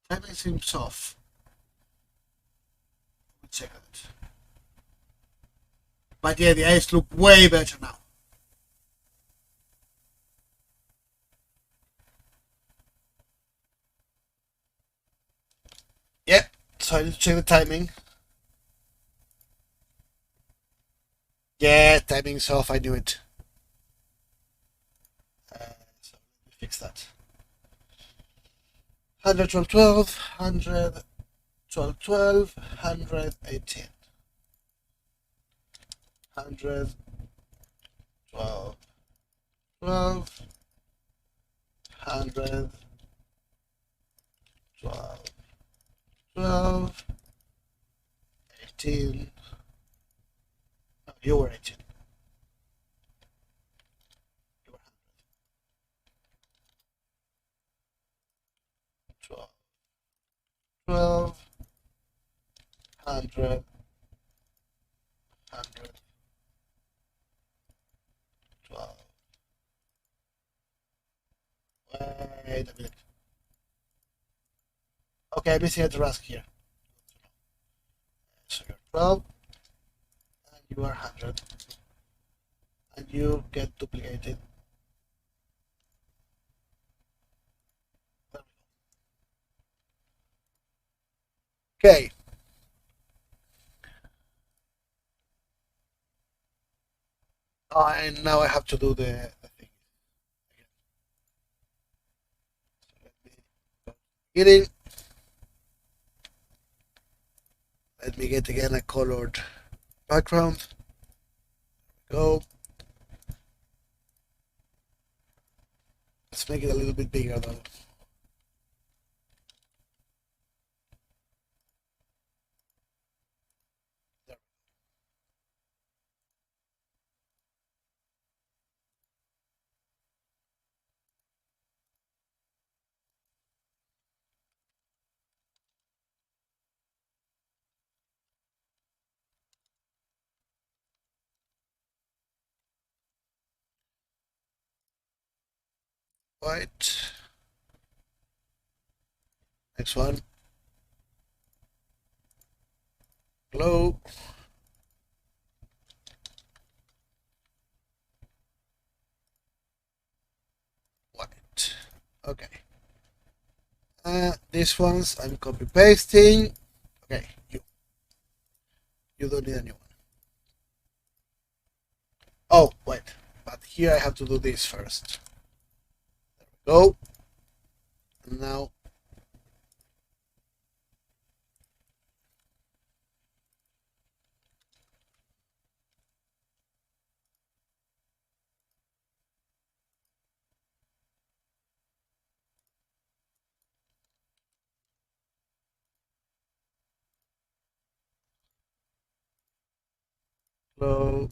Timing seems off. Let's check it. But yeah, the eyes look way better now. Yep, so I need to check the timing. Yeah, timing's off, I knew it. So let me fix that. 100, 12, 12, 100, 12, 12, 118. 100, 12, 12, 100, 12, 12, 18. No, you were 18. You were 100. 12, 100, 100, 12, Wait a minute. Okay, I'm missing a task here. So you're 12, and you are 100, and you get duplicated. Okay. And now I have to do the thing. So let me go beginning. Let me get again a colored background. Go. Let's make it a little bit bigger though. There. White. Next one. Glow. White. Okay. These ones I'm copy pasting. Okay, you don't need a new one. Oh, wait, but here I have to do this first. There we go. And now glow.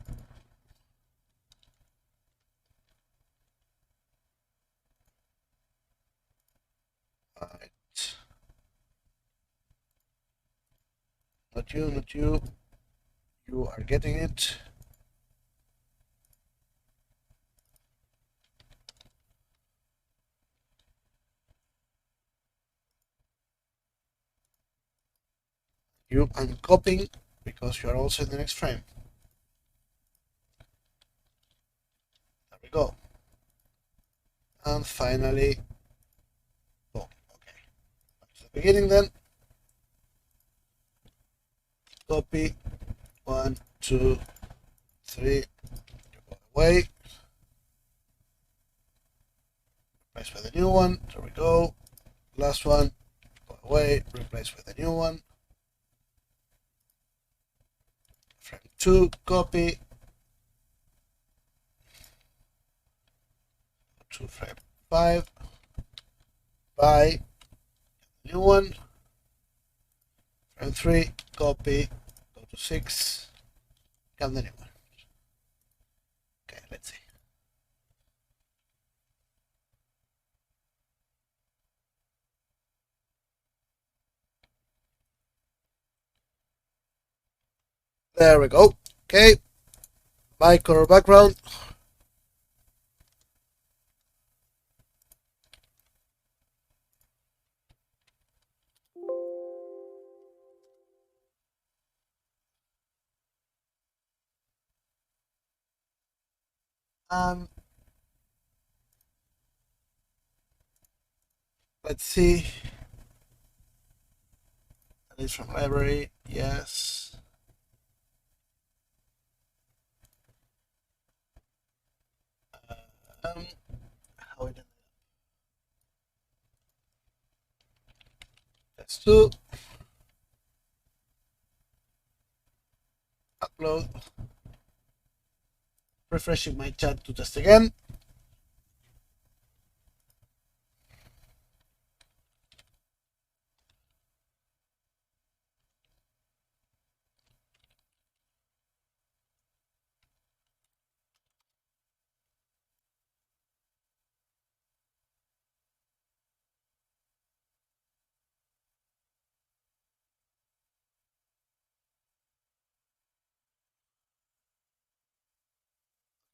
Right. Not you, not you. You are getting it. You I'm copying because you are also in the next frame. There we go. And finally, oh, okay. Back to the beginning then. Copy 1, 2, 3. You go away. Replace with a new one. There we go. Last one. Go away. Replace with a new one. Frame 2. Copy. To frame 5. Buy. New one. Frame 3. Copy. Go to 6. Come the new one. Okay, let's see. There we go. Okay. My color background. Let's see. That is from library. Yes. How it That's 2. Upload. Refreshing my chat to test again.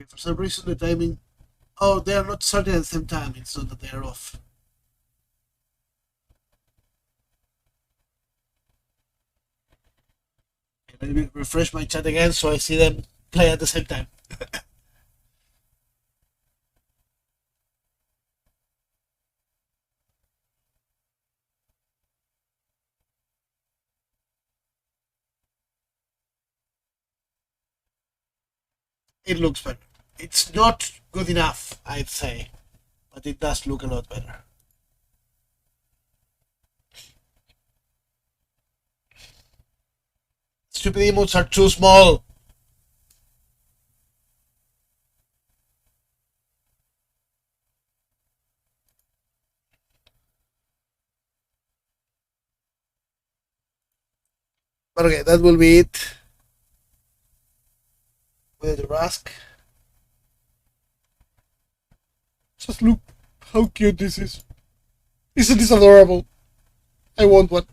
For some reason the timing Oh, they are not starting at the same time. It's not that they are off. Let me refresh my chat again so I see them play at the same time. It looks better. It's not good enough, I'd say, but it does look a lot better. Stupid emotes are too small. But okay, that will be it with the Rask. Just look how cute this is. Isn't this adorable? I want one.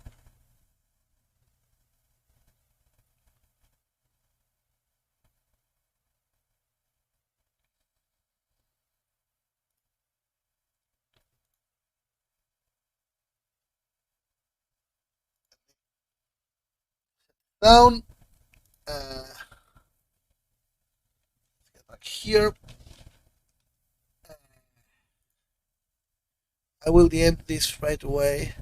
Down. Get back here. I will DM this right away.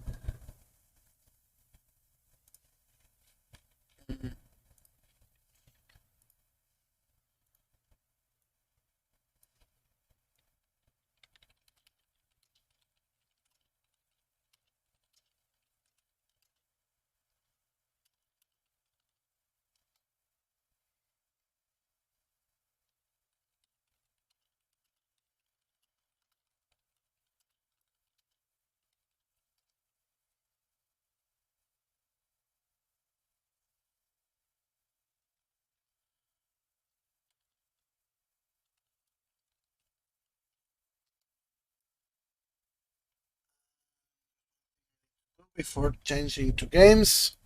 Before changing to games.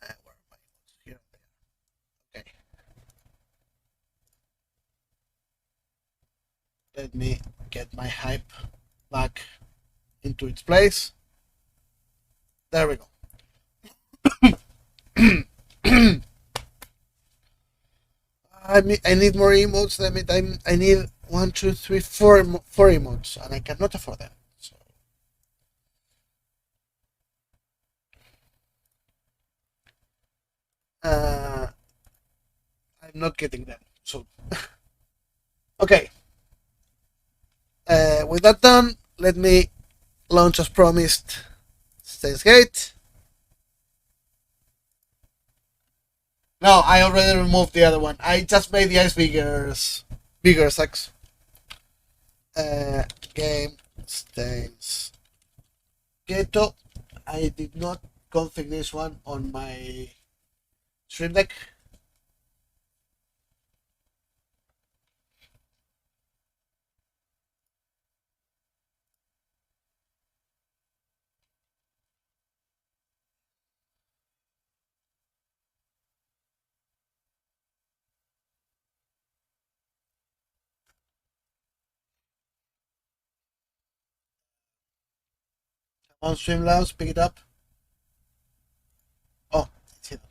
Where am I? Here. Okay. Let me get my hype back into its place. There we go. I need more emotes. I need 1, 2, 3, 4 emotes, and I cannot afford them. So. I'm not getting them. So, okay. With that done, let me launch as promised Steins Gate. No, I already removed the other one. I just made the ice bigger, sucks. Game Steins Ghetto. I did not config this one on my Stream Deck. On Streamlabs, pick it up. Oh, it's hidden.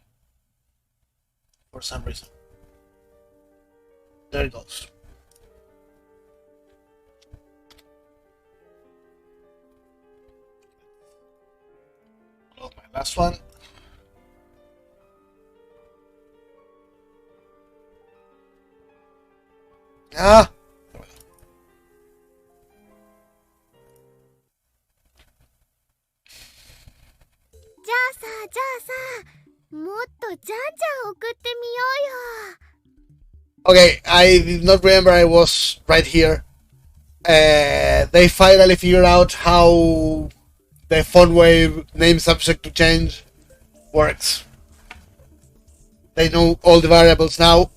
For some reason. There it goes. Close my last one. Ah! Okay, I did not remember I was right here. They finally figured out how the font wave name subject to change works. They know all the variables now,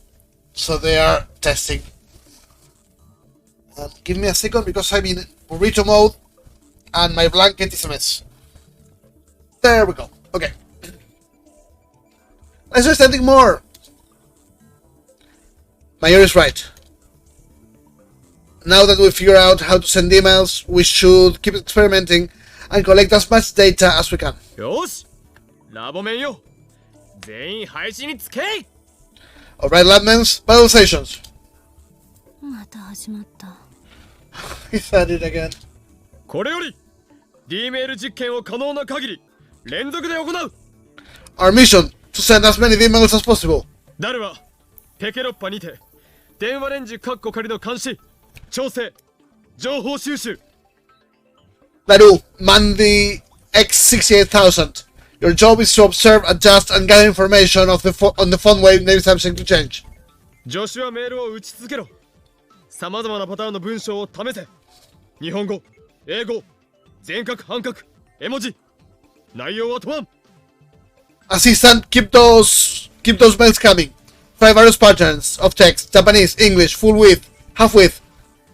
so they are testing. Give me a second because I'm in burrito mode and my blanket is a mess. There we go. Okay. Let's do something more. Mayor is right. Now that we figure out how to send emails, we should keep experimenting and collect as much data as we can. よし、ラボメンよ、全員配信につけ。Alright, Labmans, battle stations. また始まった。He said it again. これより D メール実験を可能な限り連続で行う。Our mission to send as many emails as possible. ダルはペケロッパにて電話レンジカッコ仮の監視、調整、情報収集。Daru, man the X68000. Your job is to observe, adjust, and gather information on the phone wave names something to change. 助手はメールを打ち続けろ。さまざまなパターンの文章を試せ。日本語、英語、全角半角、絵文字。内容は問わん。Assistant, keep those mails coming. Try various patterns of text: Japanese, English, full width, half width,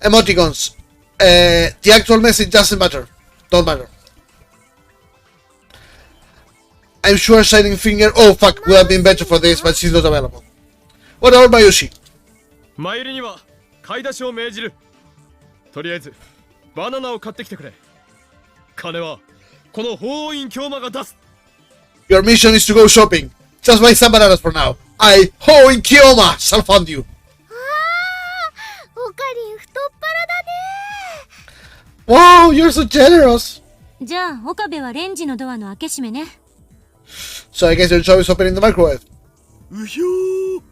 emoticons. The actual message doesn't matter. Don't matter. I'm sure Shining Finger. Oh fuck, would have been better for this, but she's not available. What about Mayushi? マユリには買い出しを命じる。とりあえずバナナを買ってきてくれ。金はこの法院京馬が出す。Your mission is to go shopping. Just buy some bananas for now. I, Ho in Kioma, shall fund you. オカリン太っ腹だね。 Wow, you're so generous. じゃあ岡部はレンジのドアの開け閉めね。 So I guess your job is opening the microwave. うひょー、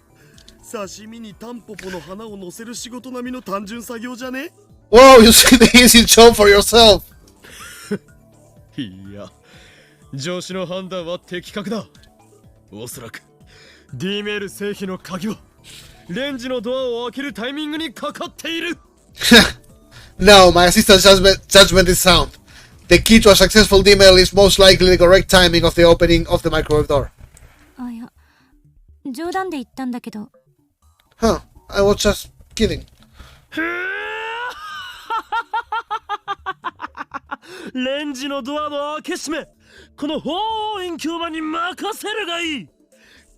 刺身にタンポポの花を乗せる仕事並みの単純作業じゃね。 Wow, you see the easy job for yourself. いや、上司の判断は的確だ。おそらく D メール製品の鍵はレンジのドアを開けるタイミングにかかっている。No, my assistant's judgment is sound. The key to a successful D-mail is most likely the correct timing of the opening of the microwave door. あ、いや、冗談で言ったんだけど。Huh, I was just kidding. レンジのドアの開け閉め、この法院京馬に任せるがいい。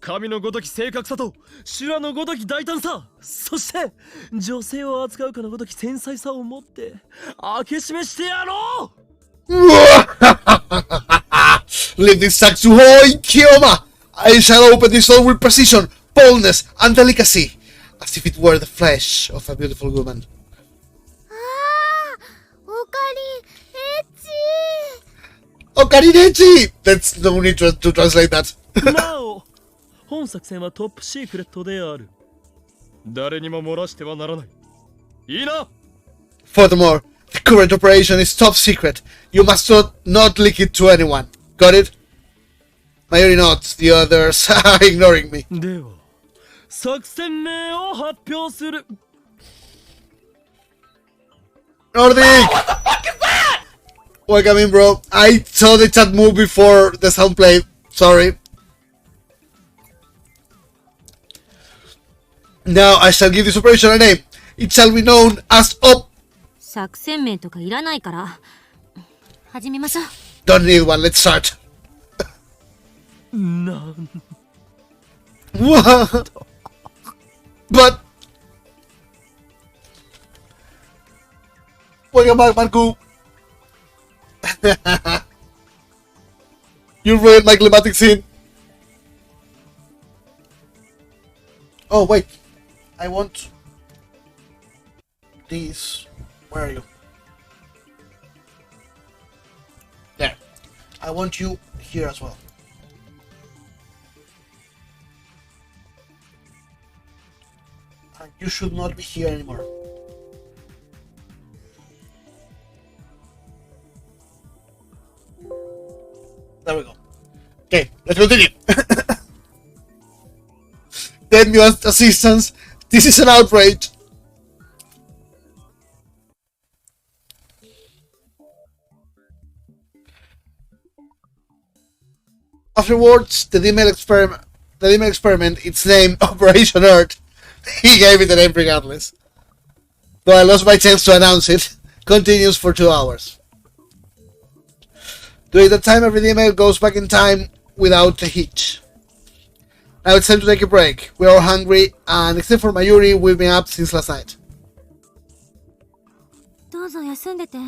神のごとき正確さと修羅のごとき大胆さ、そして女性を扱うかのごとき繊細さを持って開け閉めしてやろう。Leave this sack to Ho in Kioma. I shall open this door with precision, boldness, and delicacy, as if it were the flesh of a beautiful woman. オカリンエッチ。 Okarinechi! There's no need to translate that. なお、本作戦はトップシークレットである。誰にも漏らしてはならない。いいな。 Furthermore, the current operation is top secret. You must not leak it to anyone. Got it? Mayuri nods. The others are ignoring me. では、作戦名を発表する。Nordic! What the fuck is that? Welcome in, bro. I saw the chat move before the sound played. Sorry. Now I shall give this operation a name. It shall be known as Op. 作戦名とかいらないから。始めましょう。 Don't need one. Let's start. なん。 What? But. Welcome back, Marco. You ruined my climatic scene. Oh, wait. I want these. Where are you? There. I want you here as well. And you should not be here anymore. There we go. Okay, let's continue. Then you asked assistance. This is an outrage. Afterwards, the email experiment, its name, Operation Earth. He gave it a name regardless. Though I lost my chance to announce it, continues for 2 hours. During that time, every email goes back in time without a hitch. Now it's time to take a break. We're all hungry, and except for Mayuri, we've been up since last night. どうぞ休んでて。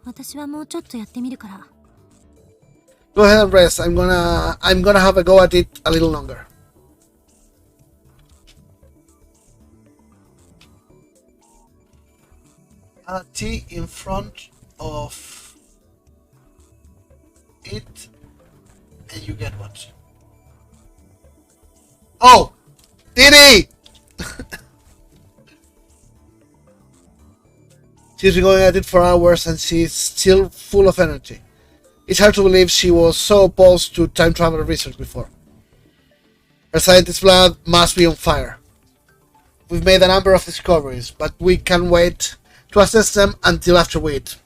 私はもうちょっとやってみるから。Go ahead and rest. I'm gonna have a go at it a little longer. A T in front of it, and you get what? Oh! Diddy! She's been going at it for hours and she's still full of energy. It's hard to believe she was so opposed to time travel research before. Her scientist blood must be on fire. We've made a number of discoveries, but we can't wait to assess them until after we eat.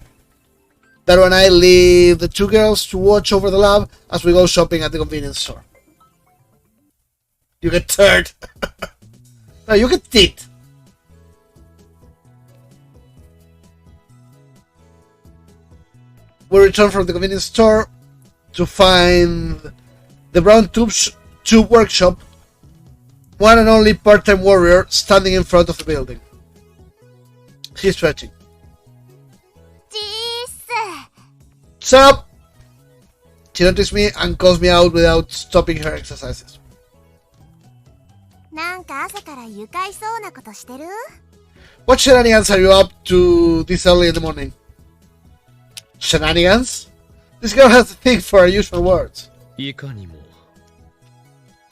Daru and I leave the two girls to watch over the lab as we go shopping at the convenience store. You get third. No, you get tit. We return from the convenience store to find the brown tube workshop, one and only part-time warrior standing in front of the building. She's stretching. What's up? She noticed me and calls me out without stopping her exercises. What shenanigans are you up to this early in the morning? Shenanigans? This girl has a thing for unusual words. いかにも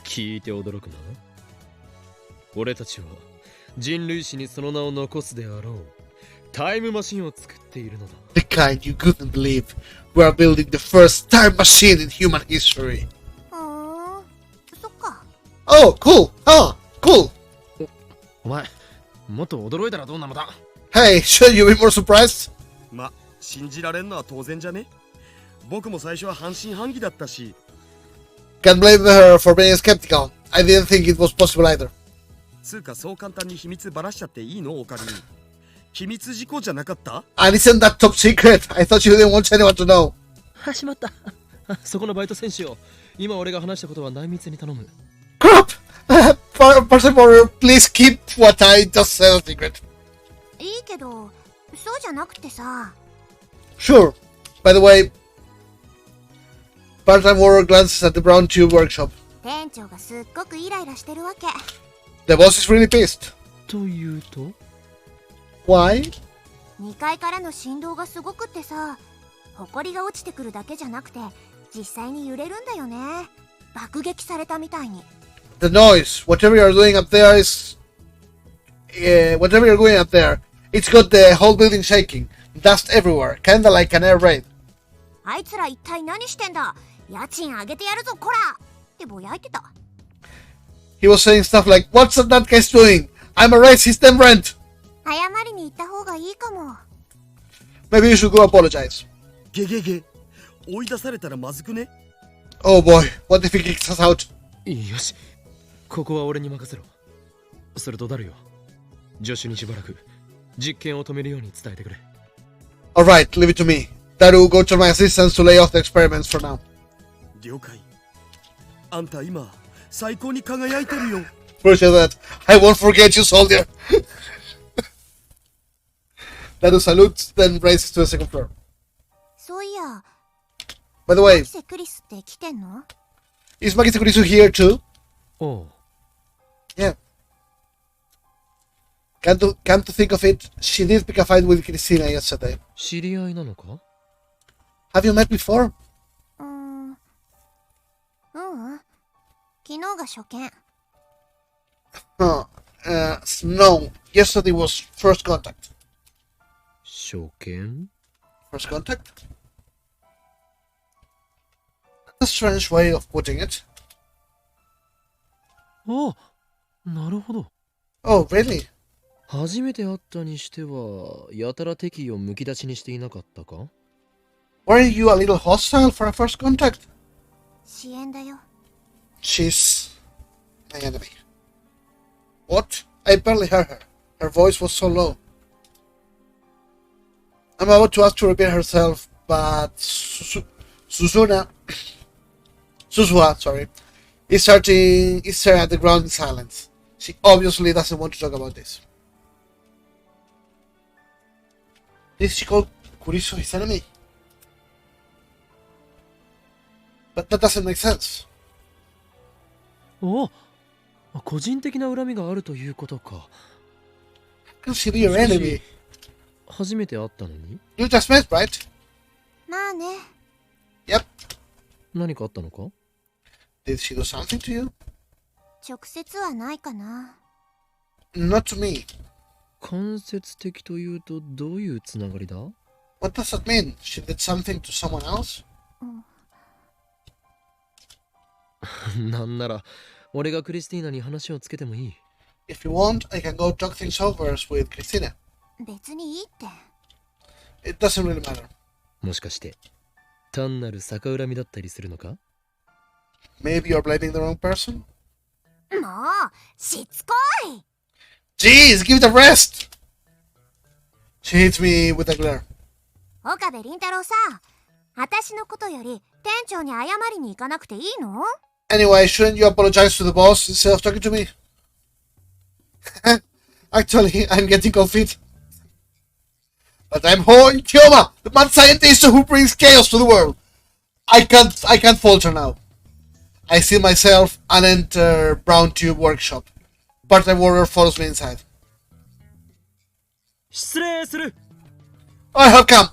聞いて驚くな。俺たちは人類史にその名を残すであろうタイムマシンを作っているのだ。The kind you couldn't believe. We are building the first time machine in human history. Oh, cool. Oh, cool. お前、もっと驚いたらどうなのだ。Hey, should you be more surprised? ま、信じられんのは当然じゃね。僕も最初は半信半疑だったし。Can't blame her for being skeptical. I didn't think it was possible either. つうかそう簡単に秘密ばらしちゃっていいの？おかりに。秘密事項じゃなかった？ And isn't that top secret? I thought you didn't want anyone to know. 始まった。そこのバイト選手よ。今俺が話したことは内密に頼む。Crap! Person warrior, please keep what I just said a secret. いいけど、そうじゃなくてさ。Sure. By the way, part-time warrior glances at the brown tube workshop. 店長がすっごくイライラしてるわけ。The boss is really pissed. というと Why? 2階からの振動がすごくってさ、埃が落ちてくるだけじゃなくて、実際に揺れるんだよね。爆撃されたみたいに。The noise, whatever you're doing up there is... whatever you're doing up there, it's got the whole building shaking. Dust everywhere, kinda like an air raid. あいつら一体何してんだ？家賃上げてやるぞこら！ってぼやいてた。He was saying stuff like, what's that guy's doing? I'm a racist and rent! 謝りに行った方がいいかも。Maybe you should go apologize. ゲゲゲ。追い出されたらまずくね？ Oh boy, what if he kicks us out? よし、ここは俺に任せろ。それとダルよ、助手にしばらく実験を止めるように伝えてくれ。Alright, leave it to me. Daru, go to my assistants to lay off the experiments for now. 了解。あんた今最高に輝いてるよ。Appreciate that. I won't forget you, soldier. Daru salutes, then races to the second floor. そういや、By the way, セクリスって来てんの？ is Maki Sakurisu here too? おう。Yeah. Come to think of it, she did pick a fight with Christina yesterday. 知り合いなのか？ Have you met before? うん。昨日が初見。No. No. Yesterday was first contact. 初見？ First contact? A strange way of putting it. あ、なるほど。Oh, really? 初めて会ったにしてはやたら敵意をむき出しにしていなかったか？ Weren't you a little hostile for a first contact? 支援だよ。 She's my enemy. What? I barely heard her. Her voice was so low. I'm about to ask to repeat herself, but Susua, is staring at the ground in silence. She obviously doesn't want to talk about this. This she called Kurisu his enemy. But that doesn't make sense. お、個人的な恨みがあるということか。How can she be your enemy? 初めて会ったのに You just met, right? まあね。 Yep. 何かあったのか Did she do something to you? 直接はないかな。Not to me. 間接的というとどういうつながりだ What does that mean? She did something to someone else? なんなら俺がクリスティーナに話をつけてもいい。 If you want, I can go talk things over with Christina. 別にいいって。It doesn't really matter. もしかして単なる逆恨みだったりするのか Maybe you're blaming the wrong person? もう、しつこい。 Jeez, give it a rest! She hits me with a glare. 岡部倫太郎さ、私のことより店長に謝りに行かなくていいの？ Anyway, shouldn't you apologize to the boss instead of talking to me? Actually, I'm getting cold feet. But I'm Ho Kyoma, the mad scientist who brings chaos to the world. I can't falter now. I see myself and enter Brown Tube workshop. Part-time warrior follows me inside. 失礼する。 I have come.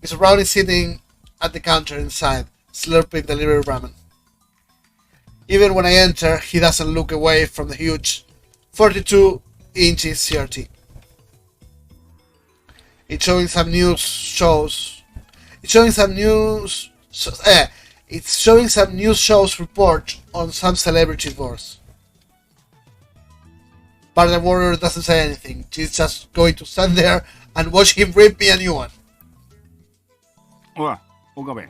Mr. Brown is sitting at the counter inside, slurping delivery ramen. Even when I enter, he doesn't look away from the huge 42-inch CRT. It's showing some news shows. It's showing some news. It's showing some news shows report on some celebrity wars. But the warrior doesn't say anything. She's just going to stand there and watch him rip me a new one. おい、岡部。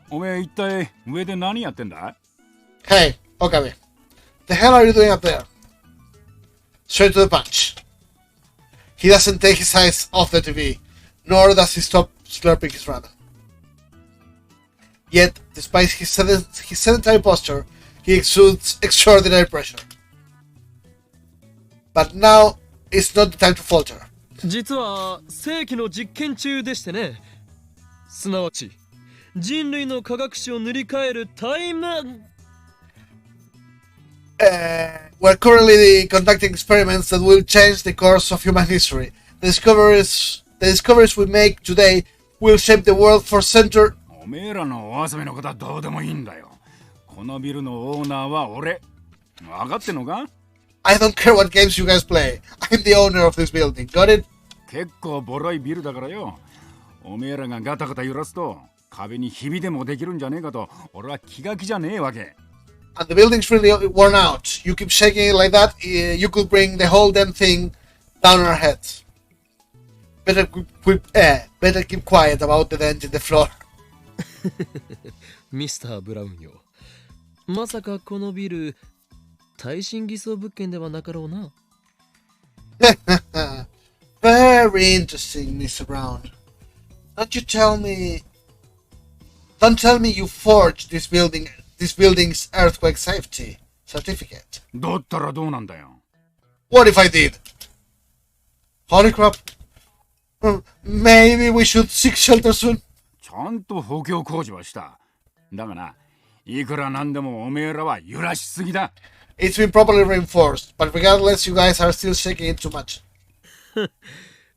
おめえ一体上で何やってんだ Hey, Okabe. The hell are you doing up there? Straight to the punch. He doesn't take his eyes off the TV, nor does he stop slurping his ramen. Yet, despite his sedentary posture, he exudes extraordinary pressure. But now is not the time to falter. 実は世紀の実験中でしてね。すなわち人類の科学史を塗り替えるタイムWe're currently conducting experiments that will change the course of human history. The discoveries we make today will shape the world for centuries. おめえらのお遊びのことはどうでもいいんだよ。このビルのオーナーは俺。分かってんのか I don't care what games you guys play. I'm the owner of this building. Got it? 結構ボロいビルだからよ。おめえらがガタガタ揺らすと壁にひびでもできるんじゃねえかと俺は気が気じゃねえわけ。And the building's really worn out. You keep shaking it like that, you could bring the whole damn thing down on our heads. Better keep quiet about the dent in the floor. ミスター・ブラウンよ。まさかこのビル耐震偽装物件ではなかろうな。Very interesting, Mr. Brown. Don't tell me you forged this building's earthquake safety certificate. だったらどうなんだよ。What if I did? Holy crap. Maybe we should seek shelter soon. ちゃんと補強工事はした。だがな、いくらなんでもおめえらは揺らしすぎだ。It's been properly reinforced, but regardless, you guys are still shaking it too much.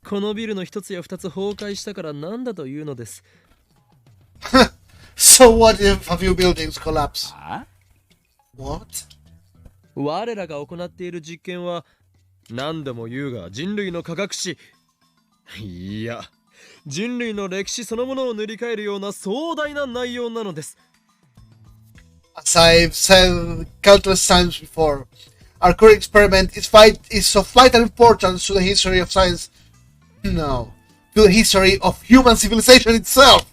このビルの一つや二つ崩壊したからなんだというのです。So what if a few buildings collapse? あ What? 我らが行っている実験は何度も言うが人類の科学史、いや人類の歴史そのものを塗り替えるような壮大な内容なのです。As I've said countless times before, our current experiment is of vital importance to the history of science. No, to the history of human civilization itself.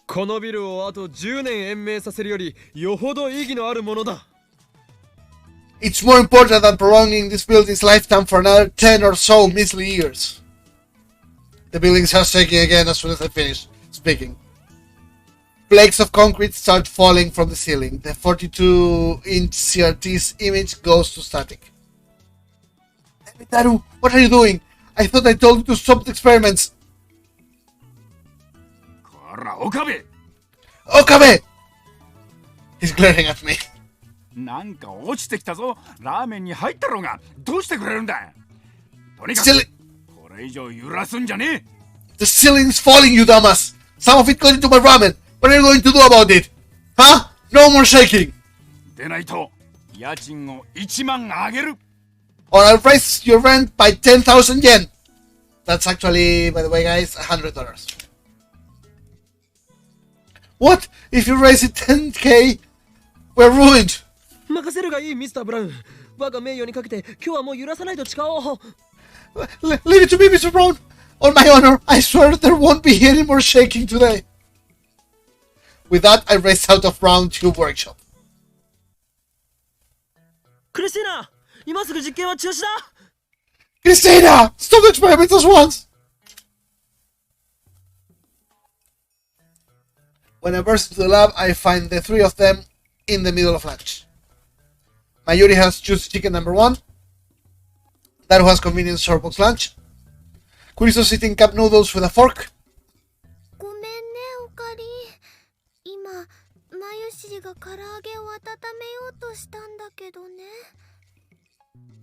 このビルをあと10年延命させるよりよほど意義のあるものだ。It's more important than prolonging this building's lifetime for another 10 or so measly years. The building starts shaking again as soon as I finish speaking. Flakes of concrete start falling from the ceiling. The 42-inch CRT's image goes to static. Daru, what are you doing? I thought I told you to stop the experiments. こら岡部 Okabe! He's glaring at me. なんか落ちてきたぞ。ラーメンに入ったろうがどうしてくれるんだ。とにかく Still, これ以上揺らすんじゃねえ。 the ceiling's falling, you dumbass. Some of it got into my ramen. What are you going to do about it? Huh? No more shaking. でないと家賃を1万上げる。 Or I'll raise your rent by 10,000 yen. That's actually, by the way, guys, $100. What? If you raise it 10k, we're ruined. 任せるがいいミスター・ブラウン。我が名誉にかけて今日はもう揺らさないと誓おう。 Leave it to me, Mr. Brown. On my honor, I swear there won't be any more shaking today. With that, I raced out of Brown Tube Workshop. クリスティーナ、今すぐ実験は中止だ。 Christina! Stop the experiments at once! When I burst into the lab, I find the three of them in the middle of lunch. Mayuri has juicy chicken number 1. Daru has convenience short box lunch. Kuriso's eating cup noodles with a fork. ごめんねおかり。今まゆしが唐揚げを温めようとしたんだけどね。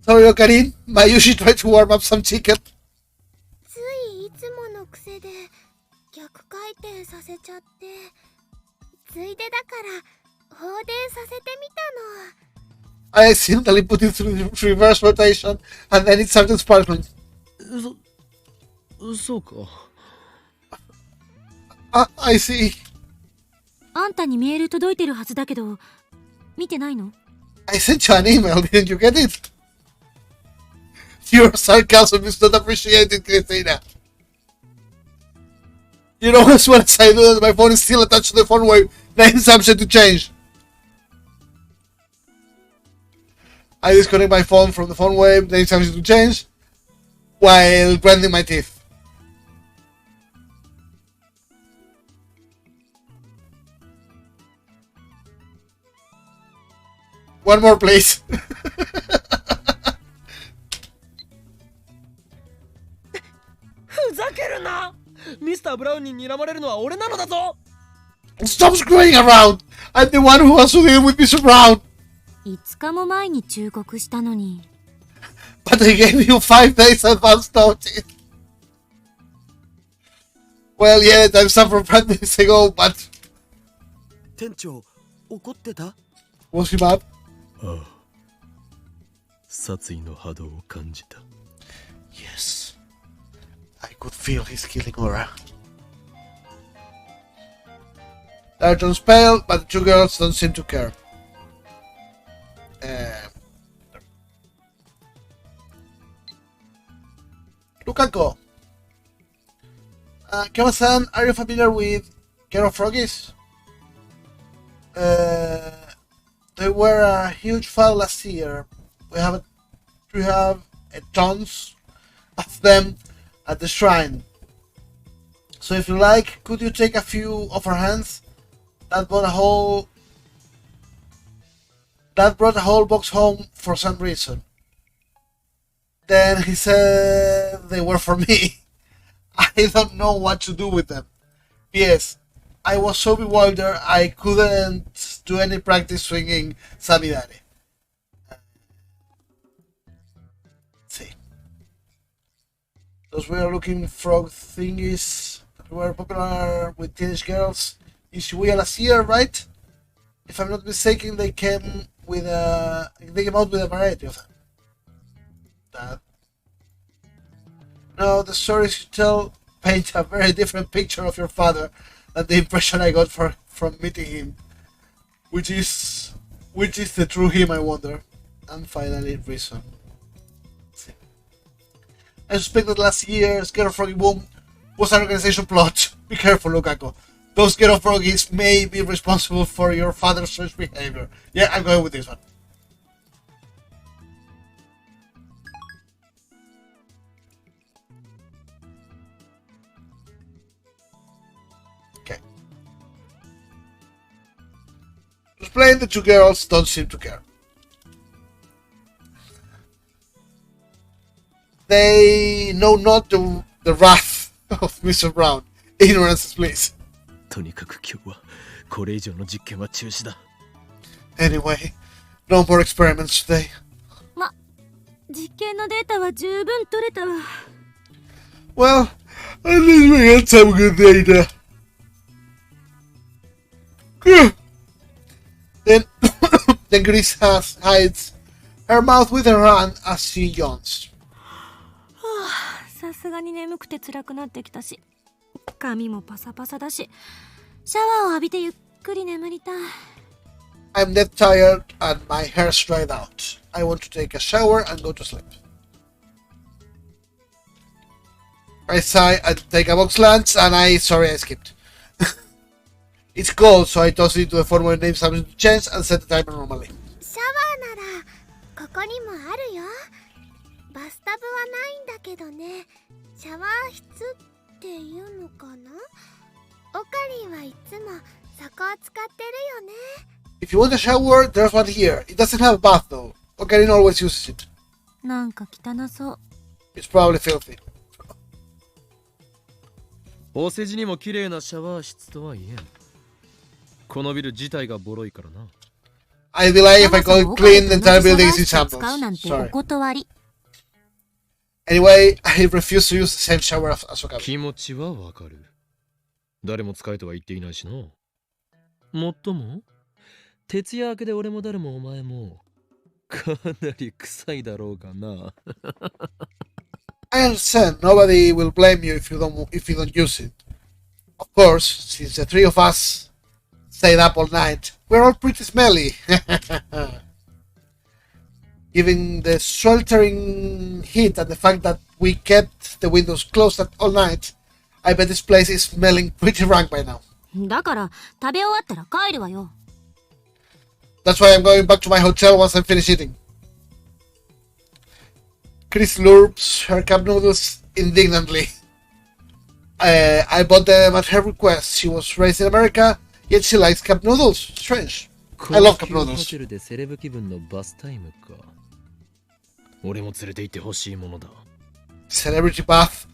Sorry, Okarin. Mayushi tried to warm up some chicken. ついいつもの癖で逆回転させちゃって、ついでだから放電させてみたの。 I accidentally put it through reverse rotation and then it started sparkling. そうか。I see. あんたにメール届いてるはずだけど、見てないの？ I sent you an email, didn't you get it? Your sarcasm is not appreciated, Christina. You know, as well as I do that my phone is still attached to the phone wave, name subject to change. I disconnect my phone from the phone wave, name subject to change, while grinding my teeth. One more, please. ふざけるな。ミスター・ブラウンに睨まれるのは俺なのだぞ。 Stop screwing around! I'm the one who has to deal with Mr. Brown! 5日も前に忠告したのに。But I gave you 5 days advance notice. Well, yeah, time stopped from 5 days ago, but 店長怒ってた？ was he mad? ああ、殺意の波動を感じた。 Yes. I could feel his killing aura. There turns pale, but the two girls don't seem to care. Lukako. Kama-san, are you familiar with Gero Froggies? They were a huge file last year. We have tons of them at the shrine. So if you like, could you take a few off our hands? That brought a whole box home for some reason. Then he said they were for me. I don't know what to do with them. Yes, I was so bewildered I couldn't do any practice swinging Samidare. See. Those weird looking frog thingies that were popular with teenage girls in Shibuya last year, right? If I'm not mistaken, they came out with a variety of them. That. No, the stories you tell paint a very different picture of your father than the impression I got from meeting him. Which is the true him, I wonder. And finally, reason. I suspect that last year's Get Off Froggy Boom was an organization plot. Be careful, Lukako. Those Get Off Froggies may be responsible for your father's strange behavior. Yeah, I'm going with this one. Okay. Explain the two girls don't seem to care. they know not the wrath of Mr. Brown. Ignorance is bliss. とにかく今日はこれ以上の実験は中止だ。 Anyway, no more experiments today. 実験のデータは十分取れたわ。 Well, at least we got some good data. Then, then Grace hides her mouth with her hand as she yawns. さすがに眠くて辛くなってきたし、髪もパサパサだし、シャワーを浴びてゆっくり眠りたい。 I'm dead tired and my hair's dried out. I want to take a shower and go to sleep. I sigh and take a box lunch and sorry I skipped. It's cold, so I toss it to the former name something to change and set the timer normally. シャワーならここにもあるよ。バスタブはないんだけどね。シャワー室っていうのかな。オカリンはいつもそこを使ってるよね。 If you want a shower, there's one here. It doesn't have a bath though. Ocarina always uses it. なんか汚そう。 It's probably filthy. お世辞にも綺麗なシャワー室とは言えん。このビル自体がボロいからな。I'd be lying if I could clean the entire building in shambles. 使うなんてお Sorry. 断り。 Anyway, I refuse to use the same shower as Okami. 気持ちはわかる。誰も使えとは言っていないしな。もっとも徹夜明けで俺も誰もお前もかなり臭いだろうがな。I understand. Nobody will blame you if you don't use it. Of course, since the three of us stayed up all night, we're all pretty smelly. Given the sweltering heat and the fact that we kept the windows closed all night, I bet this place is smelling pretty rank by now. だから食べ終わったら帰るわよ。 That's why I'm going back to my hotel once I'm finished eating. Chris slurps her cup noodles indignantly. I bought them at her request. She was raised in America, yet she likes cup noodles. Strange. I love cup ホ noodles. テルでセレブ気分のバスタイムか。俺も連れて行ってほしいものだ。Celebrity bath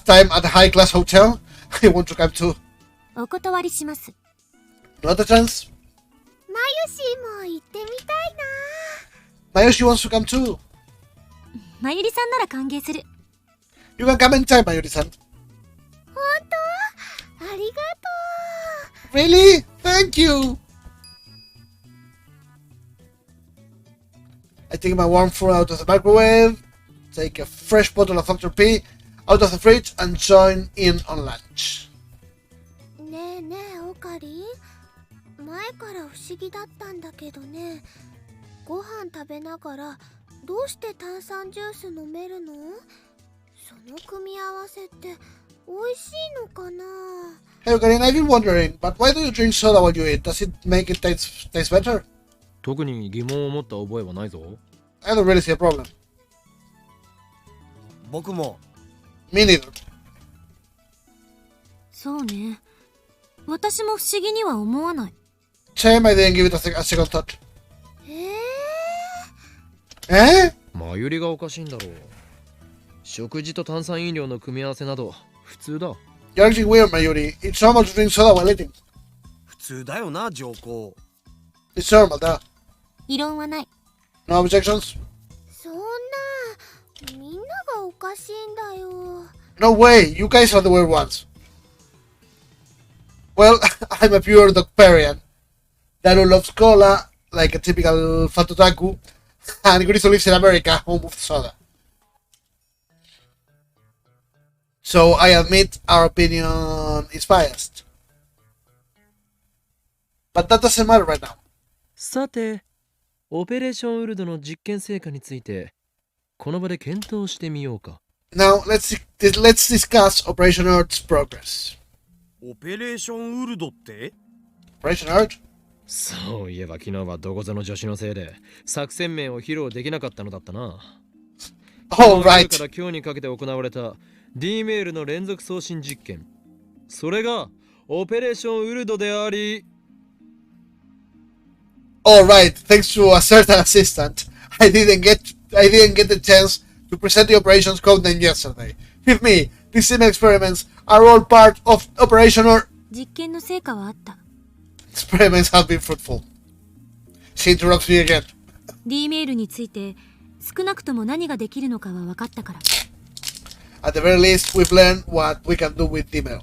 time at a high-class hotel. I want to come too. お断りします。 Not a chance. マユシーも行ってみたいな。 Mayushi wants to come too. まゆりさんなら歓迎する。 You can come anytime, Mayuri-san. 本当？ありがとう。 Really? Thank you. I take my warm food out of the microwave, take a fresh bottle of Dr. P out of the fridge, and join in on lunch. ねえねえオカリン、前から不思議だったんだけどね、ご飯食べながらどうして炭酸ジュース飲めるの？その組み合わせって美味しいのかな？ Hey, Ocarina, I've been wondering, but why do you drink soda while you eat? Does it make it taste better? 特に疑問を持った覚えはないぞ。I don't really see a problem. 僕も Me neither. そうね。私も不思議には思わない。 Shame I didn't give it a second thought. え Eh? まゆりがおかしいんだろう。食事と炭酸飲料の組み合わせなど普通だ。 You're acting weird, Mayuri. It's normal to drink soda while eating. 普通だよな上皇。 It's normal, duh. 異論はない。 No objections? そんな、みんながおかしいんだよ。 No way, you guys are the weird ones. Well, I'm a pure Dogparian. Daru loves cola, like a typical fat otaku, and Griso lives in America, home of soda. So I admit our opinion is biased. But that doesn't matter right now. さて、オペレーションウルドの実験成果についてこの場で検討してみようか。Now let's discuss Operation Earth's progress. オペレーションウルドって？ Operation Earth? そういえば昨日はどこぞの女子のせいで作戦面を披露できなかったのだったな。 Oh, 昨 right. 日から今日にかけて行われた D メールの連続送信実験。それがオペレーションウルドであり。 All right. Thanks to a certain assistant, I didn't get the chance to present the operations codename yesterday. With me, these email experiments are all part of Operation or 実験の成果はあった。 experiments have been fruitful. She interrupts me again. D メールについて少なくとも何ができるのかは分かったから。 At the very least, we've learned what we can do with email.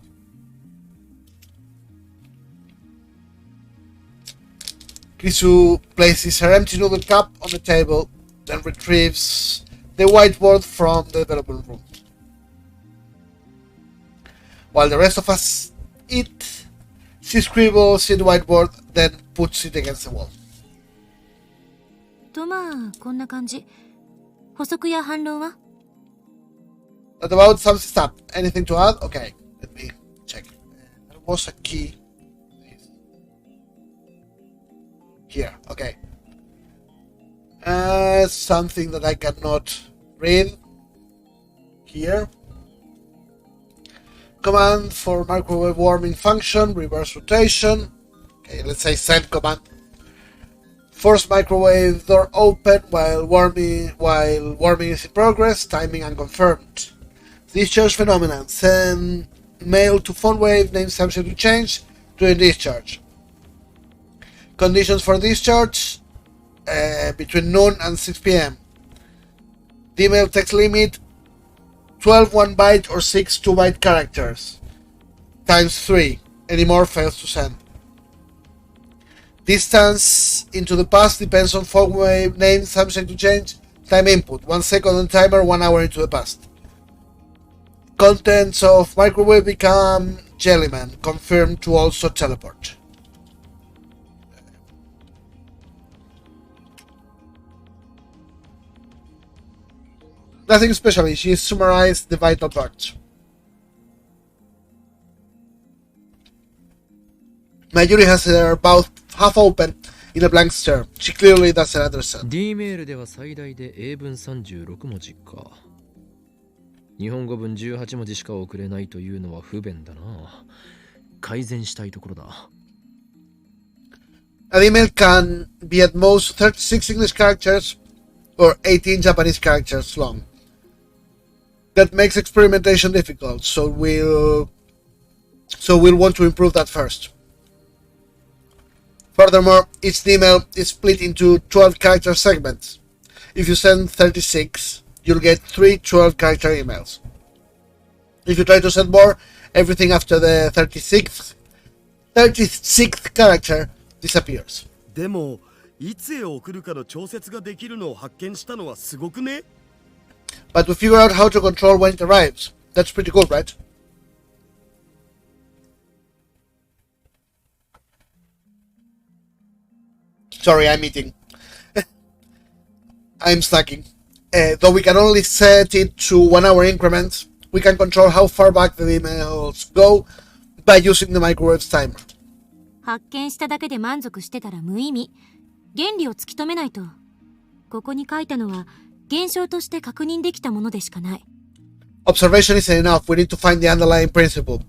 Krisu places her empty noodle cup on the table, then retrieves the whiteboard from the development room. While the rest of us eat, she scribbles in the whiteboard, then puts it against the wall. とまあこんな感じ。補足や反論は？ What about some stuff? Anything to add? Okay, let me check. There was a key. Here, okay. Something that I cannot read. Here. Command for microwave warming function, reverse rotation. Okay, let's say send command. Force microwave door open while warming is in progress, timing unconfirmed. Discharge phenomenon. Send mail to phone wave, name subject to change during discharge. Conditions for discharge between noon and 6 p.m. The email text limit 12 1-byte or 6 2-byte characters times 3. Any more fails to send. Distance into the past depends on phone wave, name subject to change, time input 1 second on timer, 1 hour into the past. Contents of microwave become Jellyman, confirmed to also teleport. Nothing special, she summarized the vital parts. Mayuri has her mouth half open in a blank stare. She clearly doesn't understand. D メールでは最大で英文36文字か。日本語文18文字しか送れないというのは不便だな。改善したいところだ。An email can be at most 36 English characters or 18 Japanese characters long. That makes experimentation difficult, so we'll want to improve that first. Furthermore, each email is split into 12 character segments. If you send 36, you'll get 3 12-character emails. If you try to send more, everything after the 36th character disappears. でもいつへ送るかの調節ができるのを発見したのはすごくね。 But we figure out how to control when it arrives. That's pretty cool, right? Sorry, I'm eating. I'm snacking. Though we can only set it to 1 hour increments, we can control how far back the emails go by using the microwave's timer. 発見しただけで満足してたら無意味。原理を突き止めないと。ここに書いたのは現象として確認できたものでしかない。Observation isn't enough. We need to find the underlying principle.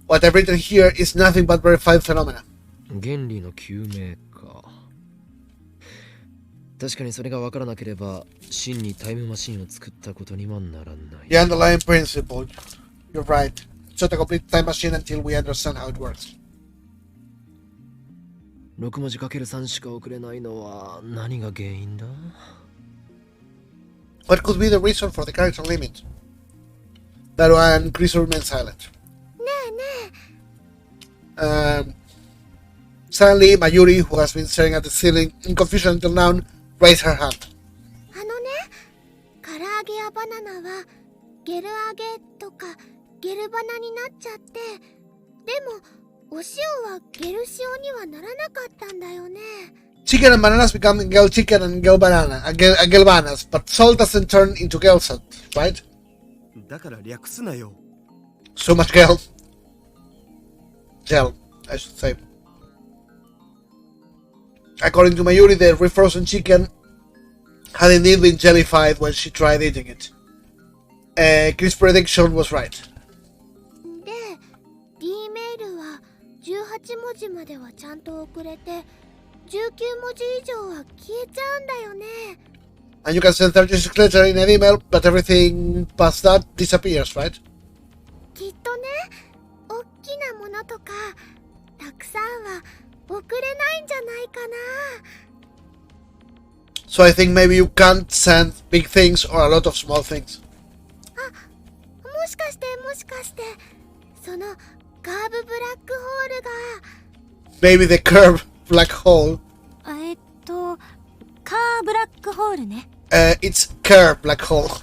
What I've written here is nothing but verified phenomena. 原理の究明か。確かにそれが分からなければ真にタイムマシンを作ったことにはならない。 The underlying principle. You're right. It's not a complete time machine until we understand how it works. 6文字 ×3 しか送れないのは何が原因だ？ What could be the reason for the character limit? That one, Chris remains silent. Suddenly, Mayuri, who has been staring at the ceiling in confusion until now, raised her hand. あのね、唐揚げやバナナはゲル揚げとかゲルバナになっちゃって、でもお塩はゲル塩にはならなかったんだよね。 Chicken and bananas become gel chicken and gel bananas, but salt doesn't turn into gel salt, right? だから略すなよ。 So much gel. Gel, I should say. According to Mayuri, the refrozen chicken had indeed been jellified when she tried eating it. Chris' prediction was right. で、D メールは18文字まではちゃんと送れて、19文字以上は消えちゃうんだよね。And you can send 36 letters in an email, but everything past that disappears, right? きっとね、大きなものとかたくさんは送れないんじゃないかな。 So I think maybe you can't send big things or a lot of small things. もしかしてそのカーブブラックホールが Maybe the curved black hole. カーブラックホールね。It's curved black hole. カー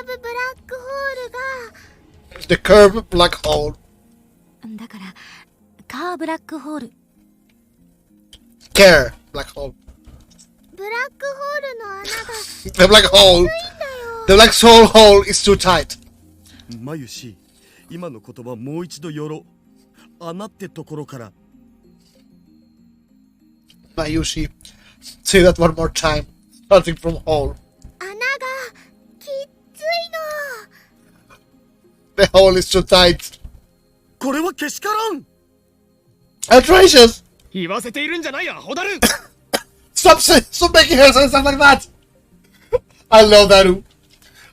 ブブラックホールが The curved black hole. だからカーブラックホール。Care black hole. ブラックホールの穴が The black hole. いいんだよ。 The black hole is too tight. まゆし、今の言葉もう一度よろ。穴ってところから。Mayushi, say that one more time. Starting from hole. 穴がきっついの。 The hole is too tight. これはけしからん。 Outrageous! 言わせているんじゃないや、ホダル Stop making her say stuff like that! I love Daru.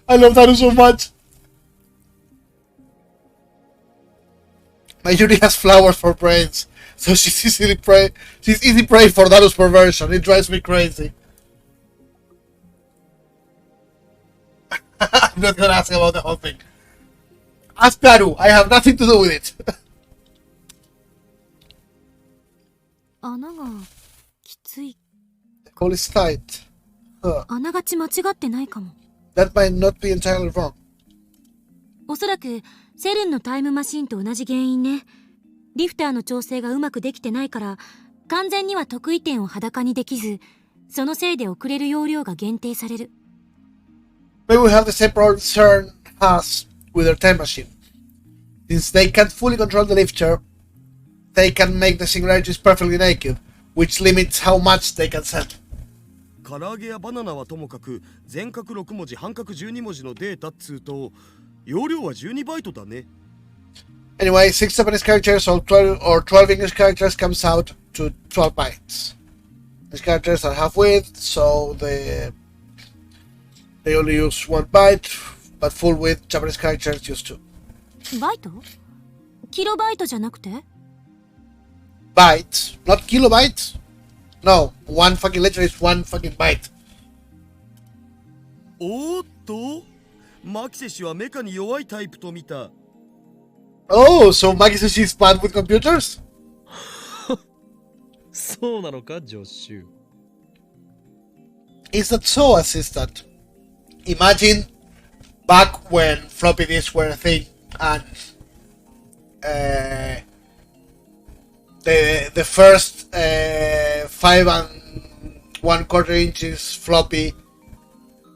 I love Daru so much. Mayuri has flowers for brains, so she's easy prey for Daru's perversion. It drives me crazy. I'm not gonna ask about the whole thing. Ask Daru. I have nothing to do with it. 穴がきつい。 The hole is tight. あながち間違ってないかも。 That might not be entirely wrong. おそらくセルンのタイムマシンと同じ原因ね。リフターの調整がうまくできてないから完全には得意点を裸にできず、そのせいで送れる容量が限定される。 Maybe we have the same problem CERN has with their time machine. Since they can't fully control the lifter, they can make the singularities perfectly naked, which limits how much they can send. 唐揚げやバナナはともかく全角6文字半角12文字のデータっつうと容量は12バイトだね。 Anyway, 6 Japanese characters or 12 English characters comes out to 12 bytes. These characters are half width, so they only use 1 byte, but full width Japanese characters use 2. バイト？キロバイトじゃなくて？ Bytes, not kilobytes. No, one fucking letter is 1 fucking byte. おーっとマキセ氏はメカに弱いタイプと見た。 Oh, so Magisushi is bad with computers? そうなのか、ジョッシュ。 Is that so, assistant? Imagine back when floppy disks were a thing and the first 5 1/4 inches floppy,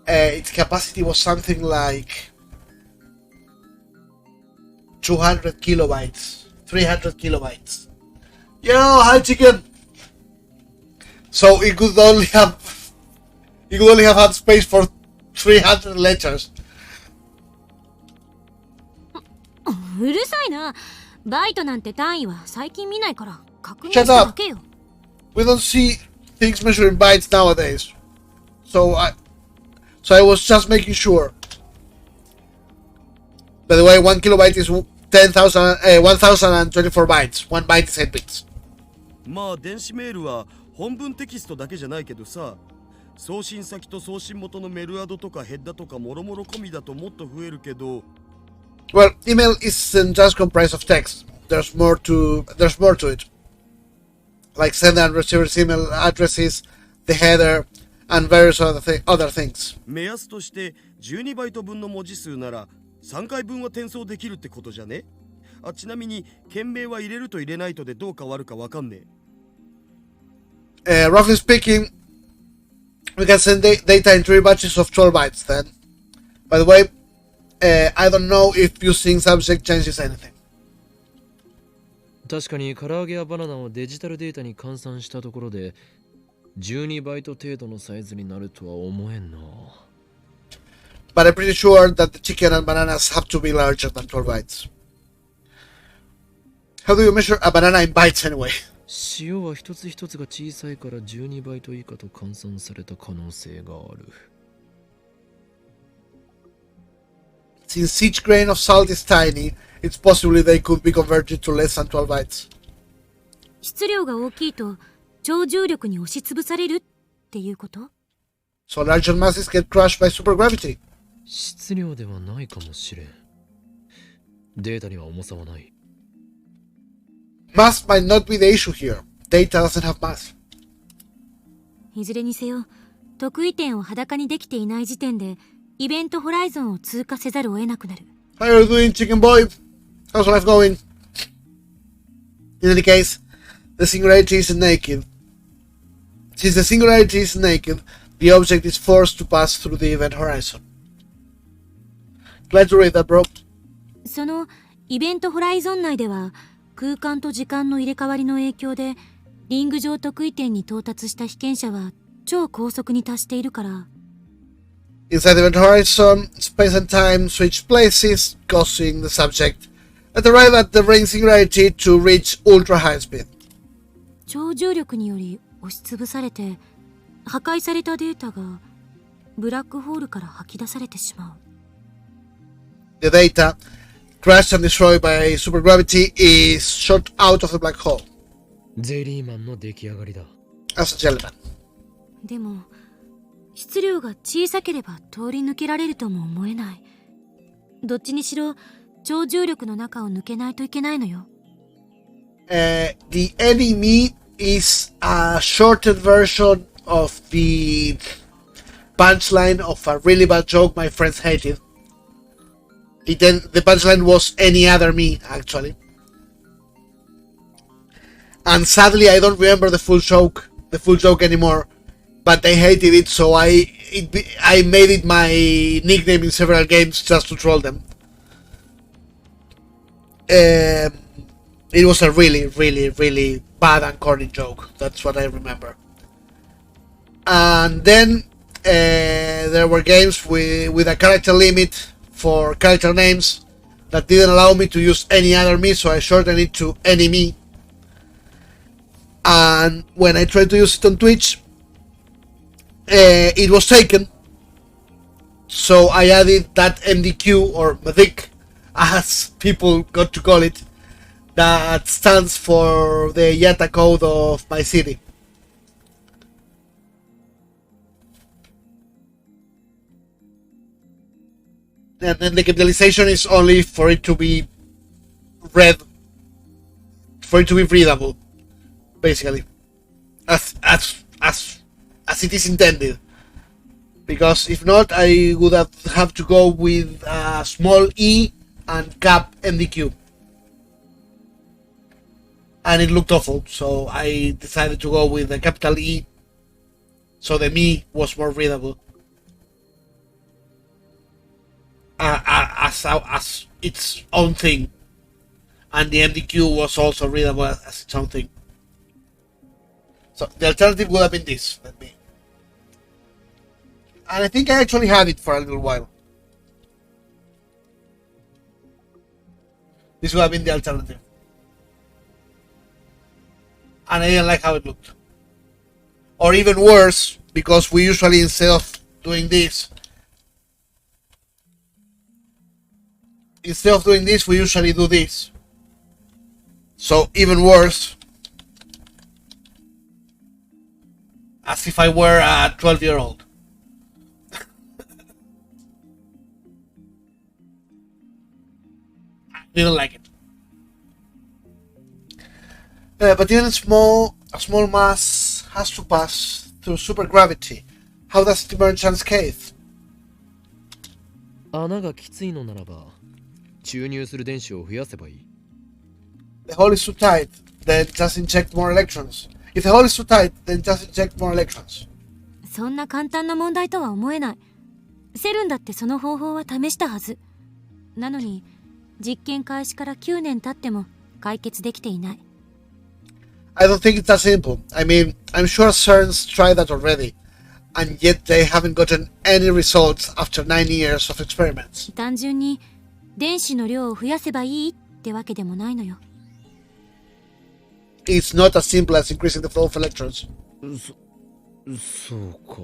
its capacity was something like 200 kilobytes, 300 kilobytes. Yo, hi chicken! So it could only have had space for 300 letters. うるさいな。バイトなんて単位は最近見ないから確認し Shut た up! だけよ。 We don't see things measured in bytes nowadays. So I was just making sure. By the way, 1 kilobyte is 1024 bytes. 1 byte is 8 bits. まあ電子メールは本文テキストだけじゃないけどさ、送信先と送信元のメルアドとかヘッダとかもろもろ込みだともっと増えるけど。 Well, email isn't just comprised of text. There's more to it. Like sender and receiver's email addresses, the header, and various other things. 目安として12バイト分の文字数なら3回分は転送できるってことじゃね。あ、ちなみに件名は入れると入れないとでどう変わるかわかんねえ。Roughly speaking, we can send data in 3 batches of 12 bytes then. By the way, I don't know if using subject changes anything. 確かに唐揚げやバナナをデジタルデータに換算したところで12バイト程度のサイズになるとは思えんな。 But I'm pretty sure that the chicken and bananas have to be larger than 12 bytes. How do you measure a banana in bytes anyway? 塩は一つ一つが小さいから12バイト以下と換算された可能性がある。Since each grain of salt is tiny, it's possible they could be converted to less than 12 bytes. 質量が大きいと超重力に押しつぶされるっていうこと？ So larger masses get crushed by supergravity. 質量ではないかもしれん。データには重さはない。Mass might not be the issue here. Data doesn't have mass. いずれにせよ、得意点を裸にできていない時点でイベントホライゾンを通過せざるを得なくなる。How are you doing, chicken boy? How's life going? In any case, the singularity is naked. Since the singularity is naked, the object is forced to pass through the event horizon. Glad to read that, bro. そのイベントホライゾン内では空間と時間の入れ替わりの影響でリング上得意点に到達した被験者は超高速に達しているから。Inside the event horizon, space and time switch places, causing the subject at arrive at the ring singularity to reach ultra high speed. 超重力により押しつぶされて破壊されたデータがブラックホールから吐き出されてしまう。The data, crushed and destroyed by supergravity, is shot out of the black hole. ゼリーマンの出来上がりだ。As a gentleman. でも質量が小さければ通り抜けられるとも思えない。どっちにしろ超重力の中を抜けないといけないのよ。The AnyMEmdq is a shortened version of the punchline of a really bad joke my friends hated. The punchline was any other me, actually. And sadly, I don't remember the full joke anymore. But they hated it, so I made it my nickname in several games just to troll them. It was a really, really, really bad and corny joke. That's what I remember. And then there were games with a character limit for character names that didn't allow me to use any other me, so I shortened it to any me. And when I tried to use it on Twitch, it was taken, so I added that MDQ or MADScientistic, as people got to call it, that stands for the Yata code of my city. And then the capitalization is only for it to be read, for it to be readable, basically, as it is intended. Because if not, I would have to go with a small e and cap MDQ. And it looked awful, so I decided to go with a capital E, so the me was more readable. As its own thing. And the MDQ was also readable as its own thing. So the alternative would have been this. And I think I actually had it for a little while. This would have been the alternative. And I didn't like how it looked. Or even worse, because we usually, instead of doing this, we usually do this. So even worse, as if I were a 12-year-old. I didn't like it. But even a small mass has to pass through supergravity. How does it emerge unscathed? 穴がきついのならば注入する電子を増やせばいい。 The hole is too tight, then just inject more electrons. If the hole is too tight, then just inject more electrons. そんな簡単な問題とは思えない。セルンだってその方法は試したはず。なのに実験開始から9年経っても解決できていない。I don't think it's that simple. I mean, I'm sure CERN's tried that already, and yet they haven't gotten any results after 9 years of experiments. 単純に電子の量を増やせばいいってわけでもないのよ。It's not as simple as increasing the flow of electrons. そうか。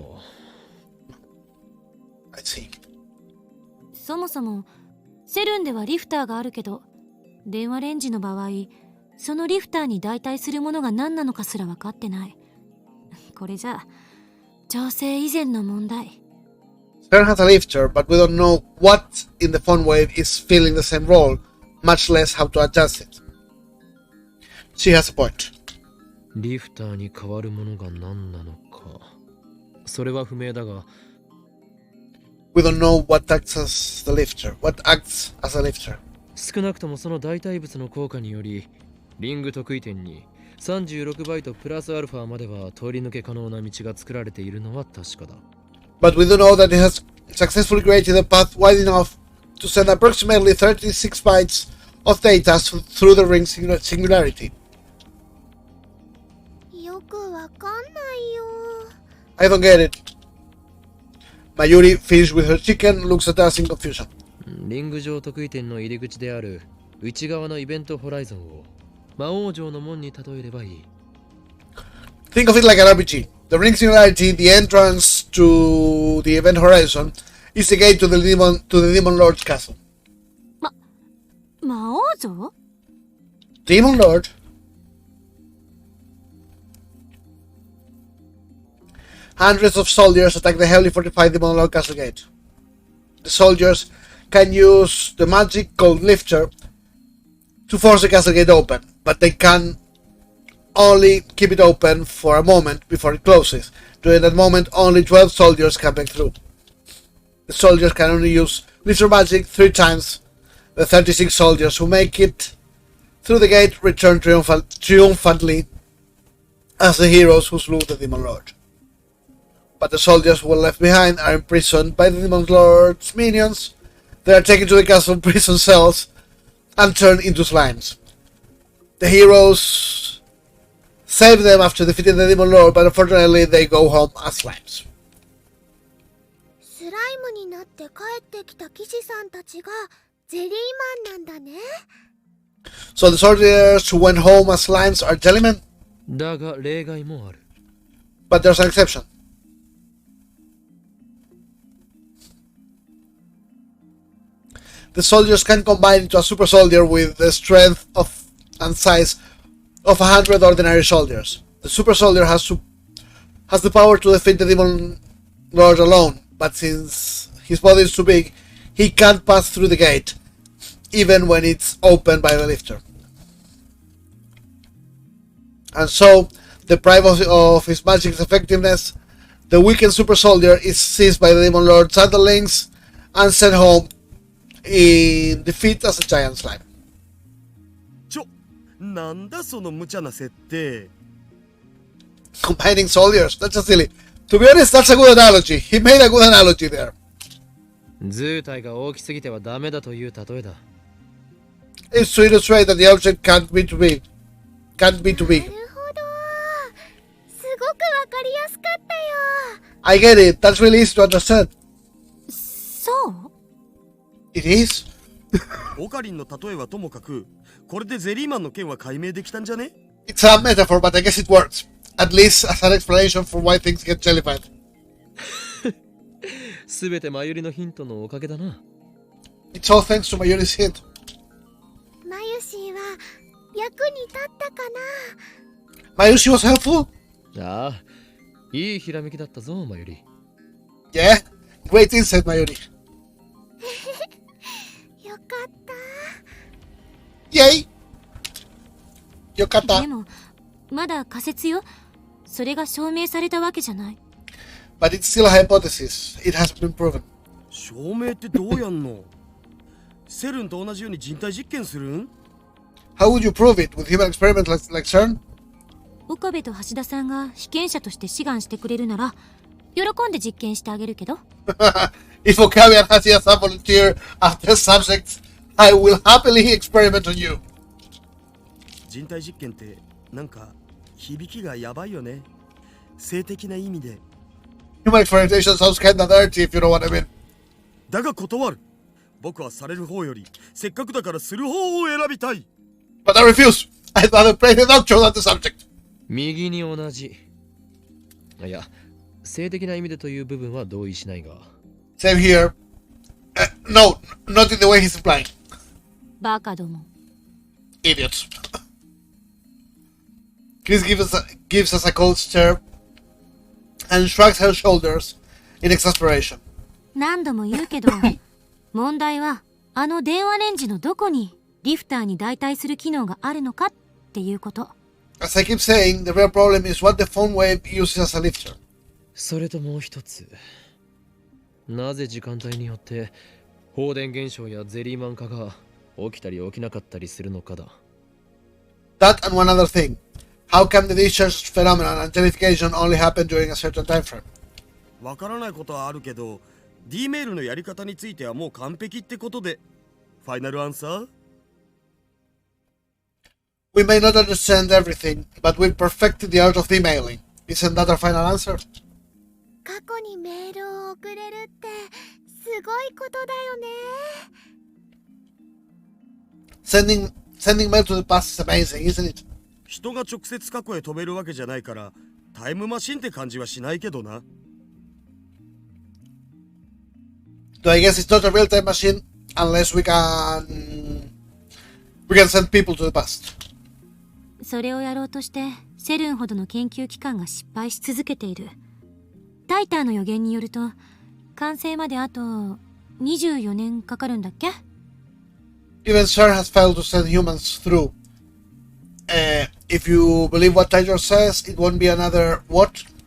I see. そもそもセルンではリフターがあるけど、電話レンジの場合そのリフターに代替するものが何なのかすら分かってない。これじゃ調整以前の問題。 CERN has a lifter, but we don't know what in the phone wave is filling the same role, much less how to adjust it. She has a point. リフターに変わるものが何なのか。それは不明だが、 We don't know what acts as the lifter. What acts as a lifter? 少なくともその代替物の効果により、リング特異点に36バイトプラスアルファまでは通り抜け可能な道が作られているのは確かだ。 But we do know that it has successfully created a path wide enough to send approximately 36 bytes of data through the ring singularity. よくわかんないよ。 I don't get it. Mayuri, finished with her chicken, looks at us in confusion. リング上特異点の入り口である内側のイベントホライゾンを魔王城の門に例えればいい。 Think of it like an RPG. The ring singularity, the entrance to the event horizon, is the gate to the demon lord's castle. 魔王城？ Demon Lord? Hundreds of soldiers attack the heavily fortified Demon Lord castle gate. The soldiers can use the magic called Lifter to force the castle gate open, but they can only keep it open for a moment before it closes. During that moment, only 12 soldiers can break through. The soldiers can only use Lifter magic 3 times. The 36 soldiers who make it through the gate return triumphantly as the heroes who slew the Demon Lord. But the soldiers who were left behind are imprisoned by the Demon Lord's minions. They are taken to the castle prison cells and turned into slimes. The heroes save them after defeating the Demon Lord, but unfortunately they go home as slimes. スライムになって帰ってきた騎士さんたちがゼリーマンなんだね。 So the soldiers who went home as slimes are jellymen, だが例外もある。 but there's an exception. The soldiers can combine into a super soldier with the strength of and size of 100 ordinary soldiers. The super soldier has the power to defeat the Demon Lord alone, but since his body is too big, he can't pass through the gate, even when it's opened by the lifter. And so, deprived of his magic's effectiveness, the weakened super soldier is seized by the Demon Lord's underlings and sent home in defeat as a giant slime. なんだその無茶な設定。 Combining soldiers, that's just silly. To be honest, that's a good analogy. He made a good analogy there. 図体が大きすぎてはダメだという例えだ。 It's to illustrate that the object can't be too big. Can't be too な big. るほど。すごくわかりやすかったよ。 I get it. That's really easy to understand. そう？ It is. オカリンの例えはともかく、これでゼリーマンの件は解明できたんじゃね？ It's a metaphor, but I guess it works. At least as an explanation for why things get jellified. すべてマユリのヒントのおかげだな。It's all thanks to Mayuri's hint. マユシーは役に立ったかな？ Mayushi was helpful? ああ、いいひらめきだったぞ、マユリ。Yeah. Great insight, Mayuri. よかった。 Yay! Yokata. でもまだ仮説よ。それが証明されたわけじゃない。 But it's still a hypothesis. It hasn't been proven. 証明ってどうやんの？セルンと同じように人体実験するん？ How would you prove it? With human experiments like CERN? 岡部と橋田さんが被験者として志願してくれるなら喜んで実験してあげるけど。If Okabe and Hachiya-san volunteer as test subjects, I will happily experiment on you. 人体実験ってなんか響きがやばいよね。性的な意味で。 Human experimentation sounds kinda dirty if you know what I mean. だが断る。僕はされる方よりせっかくだからする方を選びたい。 But I refuse. I'd rather play the doctor than the subject. 右に同じ。いや、性的な意味でという部分は同意しないが。Same here. No, not in the way he's implying. バカども。Idiots. Chris gives us a cold stare and shrugs her shoulders in exasperation. 何度も言うけど、問題はあの電話レンジのどこにリフターに代替する機能があるのかっていうこと。As I keep saying, the real problem is what the phone wave uses as a lifter. それともう一つ。なぜ時間帯によって放電現象やゼリーマン化が起きたり起きなかったりするのかだ。That and one other thing. How come the discharge phenomenon and jellification only happen during a certain time frame? わからないことはあるけど、D メールのやり方についてはもう完璧ってことで、ファイナルアンサー？ We may not understand everything, but we've perfected the art of emailing. Isn't that our final answer? 過去にメールを送れるってすごいことだよね。Sending mail to the past is amazing, isn't it? 人が直接過去へ飛べるわけじゃないからタイムマシンって感じはしないけどな。So I guess it's not a real time machine unless we can send people to the past. それをやろうとしてセルンほどの研究機関が失敗し続けている。タイターの予言によると完成まであと24年かかるんだっけ？ Even CERN has failed to send humans through. If you believe what Tiger says, it won't be another,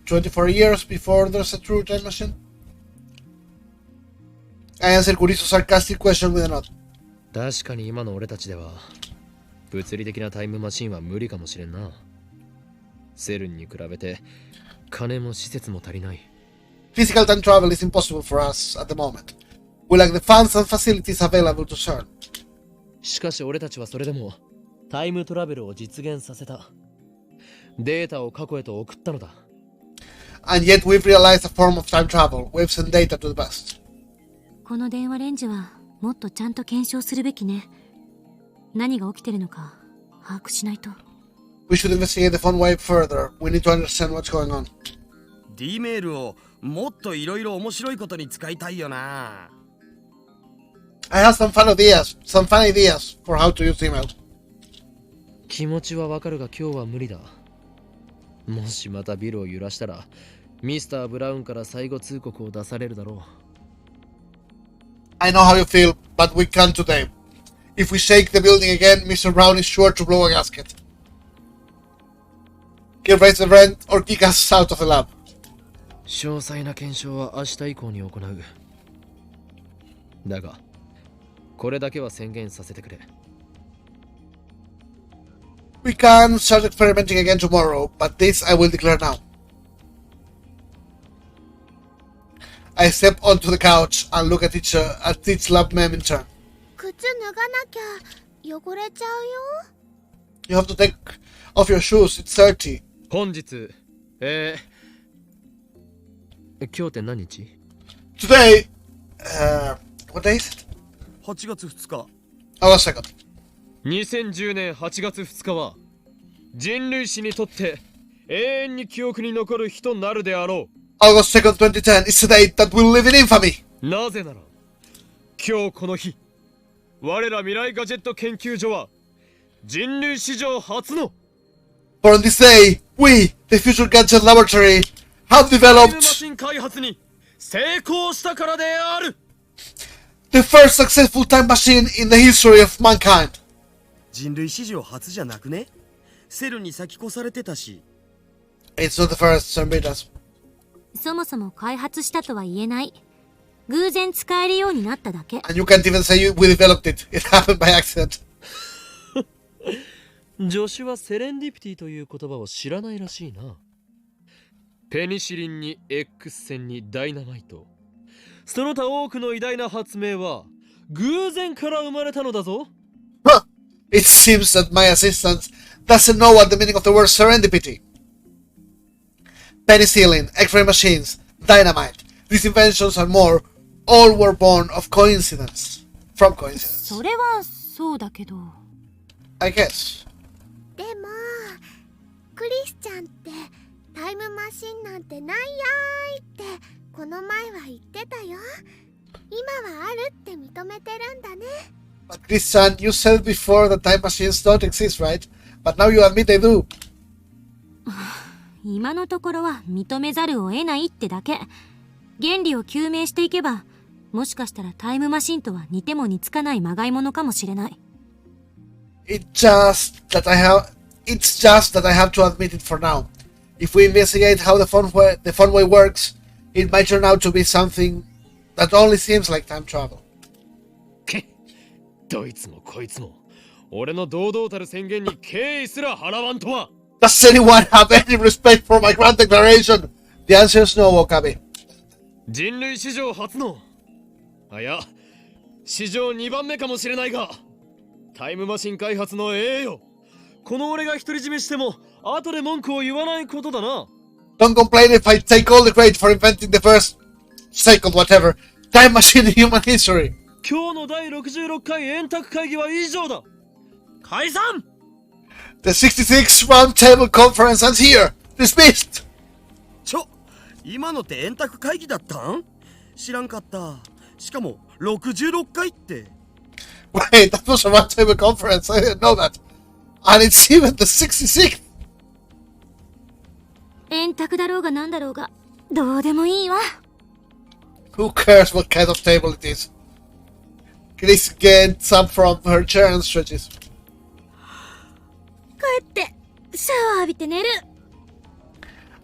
24 years before there's a true time machine? I answered Kuriso's sarcastic question with a nod. 確かに今の俺たちでは物理的なタイムマシンは無理かもしれんな。セルンに比べて金も施設も足りない。Physical time travel is impossible for us at the moment. We lack the funds and facilities available to CERN. しかし俺たちはそれでもタイムトラベルを実現させた。データを過去へと送ったのだ。And yet we've realized a form of time travel. We've sent data to the past. この電話レンジはもっとちゃんと検証するべきね。何が起きてるのか把握しないと。We should investigate the phone wave further. We need to understand what's going on. D メールをもっといろいろ面白いことに使いたいよな。I have some fun ideas for how to use email. 気持ちはわかるが今日は無理だ。もしまたビルを揺らしたらミスター・ブラウンから最後通告を出されるだろう。I know how you feel, but we can't today. If we shake the building again, Mr. Brown is sure to blow a gasket. He'll raise the rent or kick us out of the lab. 詳細な検証は明日以降に行う。だが、これだけは宣言させてくれ。We can start experimenting again tomorrow, but this I will declare now. I step onto the couch and look at each lab mem in turn. 靴脱がなきゃ汚れちゃうよ。You have to take off your shoes, it's dirty. 本日、今日って何日？ Today, what day is it? 8月2日。August 2nd. 2010年8月2日は人類史にとって永遠に記憶に残る日となるであろう。August 2nd, 2010 is the date that will live in infamy. なぜなら今日この日我ら未来ガジェット研究所は人類史上初の For on this day, we, the Future Gadget Laboratory, have タイム developed マシン開発に成功したからである。 the first successful time machine in the history of mankind. 人類史上初じゃなくね？セルに先越されてたし。It's not the first, Sarmitas. そもそも開発したとは言えない。偶然使えるようになっただけ。And you can't even say we developed it. It happened by accident. 助手はセレンディピティという言葉を知らないらしいな。ペニシリンに X 線にダイナマイト。その他多くの偉大な発明は偶然から生まれたのだぞ。Huh. It seems that my assistant doesn't know what the meaning of the word serendipity. Penicillin, X-ray machines, dynamite, these inventions and more, all were born of coincidence. From coincidence. それはそうだけど。I guess. でもクリスちゃんってタイムマシンなんてないやーいってこの前は言ってたよ。今はあるって認めてるんだね。But Christian, you said before that time machines don't exist, right? But now you admit they do. 今のところは認めざるを得ないってだけ。原理を究明していけば、もしかしたらタイムマシンとは似ても似つかないまがいものかもしれない。It's just that I have to admit it for now. If we investigate how the funway works, it might turn out to be something that only seems like time travel. どいつもこいつも俺の堂々たる宣言に敬意すら払わんとは。 Does anyone have any respect for my grand declaration? The answer is no, Okabe. 人類史上初の、いや史上2番目かもしれないが、タイムマシン開発の栄誉、この俺が独り占めしても後で文句を言わないことだな。 Don't complain if I take all the credit for inventing the first, second, whatever, time machine in human history. 今日の第66回円卓会議は以上だ。解散。 The 66th Roundtable Conference ends here. Dismissed. 今のって円卓会議だったん？知らんかった。しかも66回って。Wait, that was a Roundtable Conference. I didn't know that. And it's even the 66th. 円卓だろうがなんだろうが、どうでもいいわ。Who cares what kind of table it is? Chris gets up from her chair and stretches. 帰ってシャワー浴びて寝る。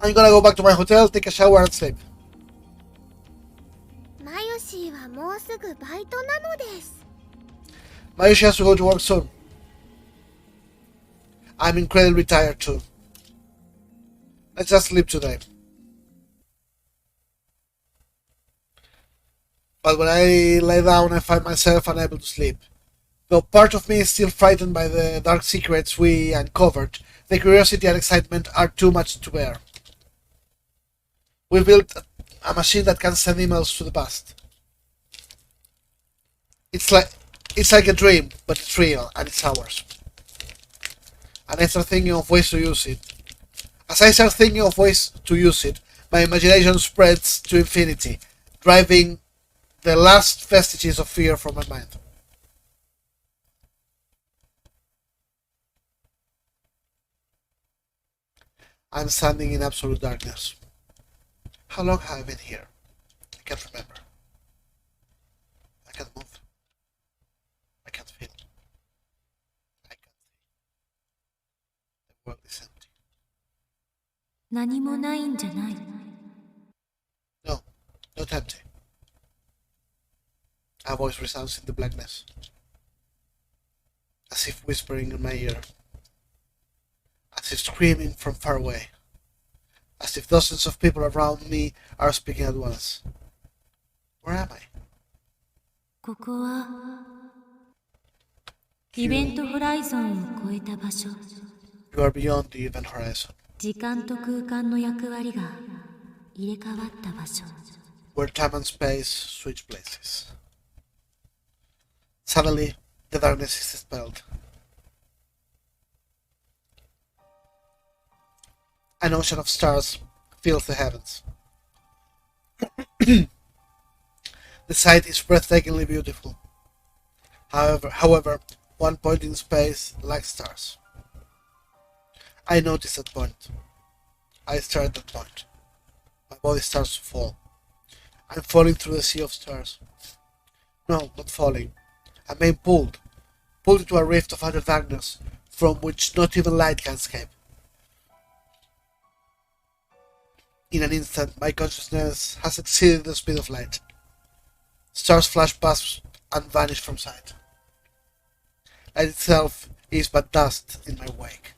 I'm gonna go back to my hotel, take a shower and sleep. マヨシーはもうすぐバイトなのです。Mayushi has to go to work soon. I'm incredibly tired too. Let's just sleep today. But when I lie down, I find myself unable to sleep. Though part of me is still frightened by the dark secrets we uncovered, the curiosity and excitement are too much to bear. We built a machine that can send emails to the past. It's like a dream, but it's real and it's ours. And I start thinking of ways to use it. As I start thinking of ways to use it, my imagination spreads to infinity, driving the last vestiges of fear from my mind. I'm standing in absolute darkness. How long have I been here? I can't remember. I can't move. I can't feel. I can't see. The world is empty. 何もないんじゃない。No, not empty. A voice resounds in the blackness, as if whispering in my ear, as if screaming from far away, as if dozens of people around me are speaking at once. Where am I? ここはイベントホライゾンを超えた場所。 You are beyond the event horizon, 時間と空間の役割が入れ替わった場所。 where time and space switch places. Suddenly, the darkness is dispelled. An ocean of stars fills the heavens. The sight is breathtakingly beautiful. However, one point in space lacks stars. I notice that point. I stare at that point. My body starts to fall. I'm falling through the sea of stars. No, not falling. I'm being pulled into a rift of utter darkness from which not even light can escape. In an instant, my consciousness has exceeded the speed of light. Stars flash past and vanish from sight. Light itself is but dust in my wake.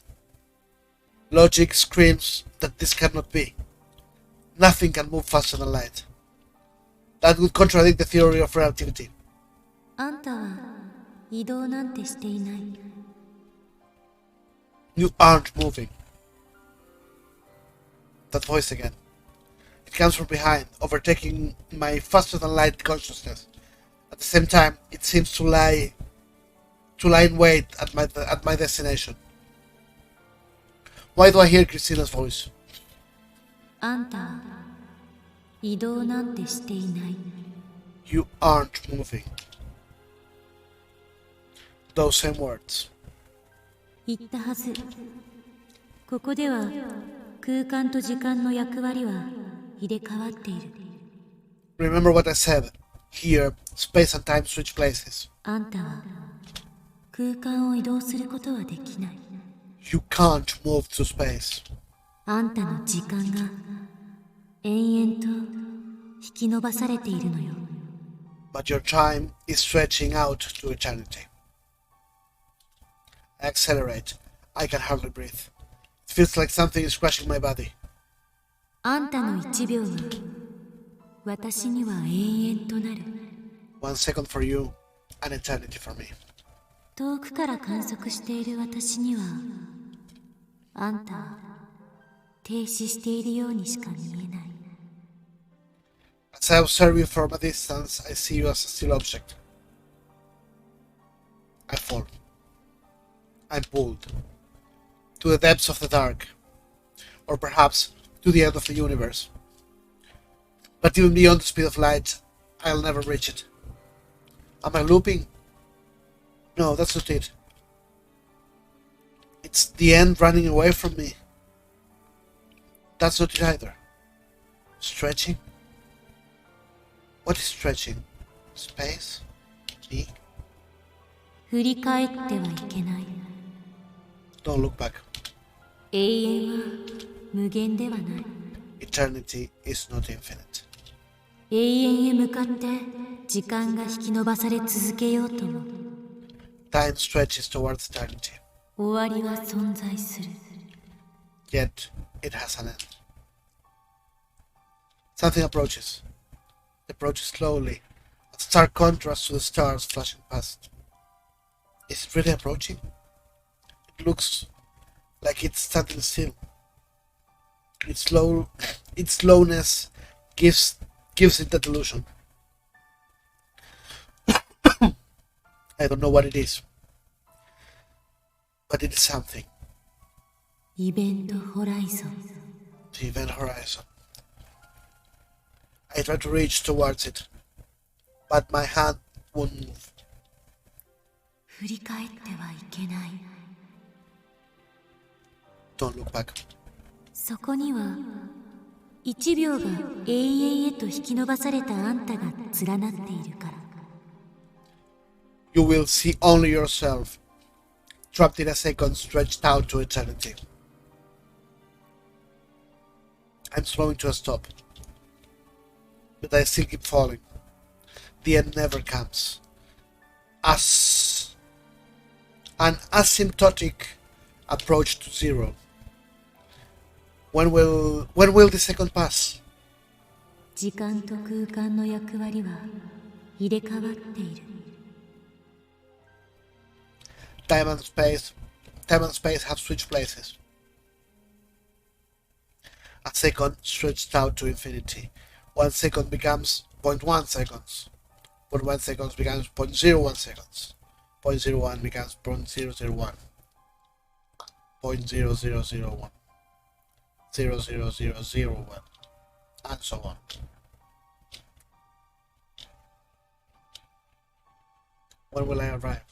Logic screams that this cannot be. Nothing can move faster than light. That would contradict the theory of relativity. あんたは移動なんてしていない。 You aren't moving. That voice again. It comes from behind, overtaking my faster-than-light consciousness. At the same time, it seems to lie in wait at my destination. Why do I hear Christina's voice? あんたは移動なんてしていない。 You aren't moving. Those same words. 言ったはず。ここでは空間と時間の役割は入れ替わっている。 Remember what I said. Here, space and time switch places. あんたは空間を移動することはできない。 You can't move through space. あんたの時間が延々と引き伸ばされているのよ。 But your time is stretching out to eternity. I accelerate. I can hardly breathe. It feels like something is crushing my body. あんたの1秒は私には永遠となる。 1 second for you, an eternity for me. 遠くから観測している私にはあんたは停止しているようにしか見えない。 As I observe you from a distance, I see you as a still object. I fall. I'm pulled to the depths of the dark, or perhaps to the end of the universe. But even beyond the speed of light, I'll never reach it. Am I looping? No, that's not it. It's the end running away from me. That's not it either. Stretching? What is stretching? Space? Me? 振り返ってはいけない。 Don't look back. 永遠は無限ではない。 Eternity is not infinite. 永遠へ向かって時間が引き伸ばされ続けようとも Time stretches towards eternity, 終わりは存在する。 yet it has an end. Something approaches. It approaches slowly, a stark contrast to the stars flashing past. Is it really approaching? It looks like it's standing still. Its slowness gives it that illusion. I don't know what it is, but it is something. イベントホライゾン。 The event horizon. I try to reach towards it, but my hand won't move. 振り返ってはいけない。 Don't look back. そこには1秒が永遠へと引き伸ばされたあんたが連なっているから。 You will see only yourself, trapped in a second stretched out to eternity. I'm slowing to a stop, but I still keep falling. The end never comes. As an asymptotic approach to zero. When will the second pass? 時間と空間の役割は入れ替わっている。 Time and space have switched places. A second stretched out to infinity. 1 second becomes 0.1 seconds. 0.1 seconds becomes 0.01 seconds. 0.01 becomes 0.001. 0.0001. 0.0001. And so on. When will I arrive?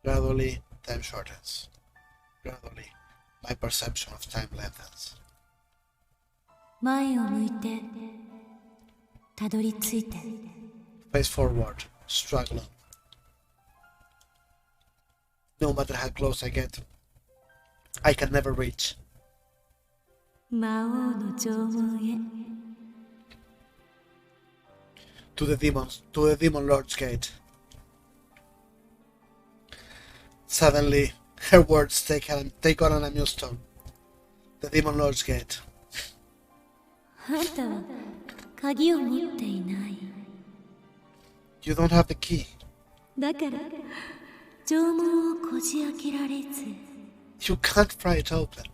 Gradually, time shortens. Gradually, my perception of time lengthens. 前を向いてたどり着いて。 Face forward, struggling. No matter how close I get, I can never reach. 魔王の縄文へ。 To the demon lord's gate. Suddenly, her words take on an amused tone. The demon lord's gate. あんたは鍵を持っていない。 You don't have the key. だから縄文をこじ開けられず。 You can't pry it open.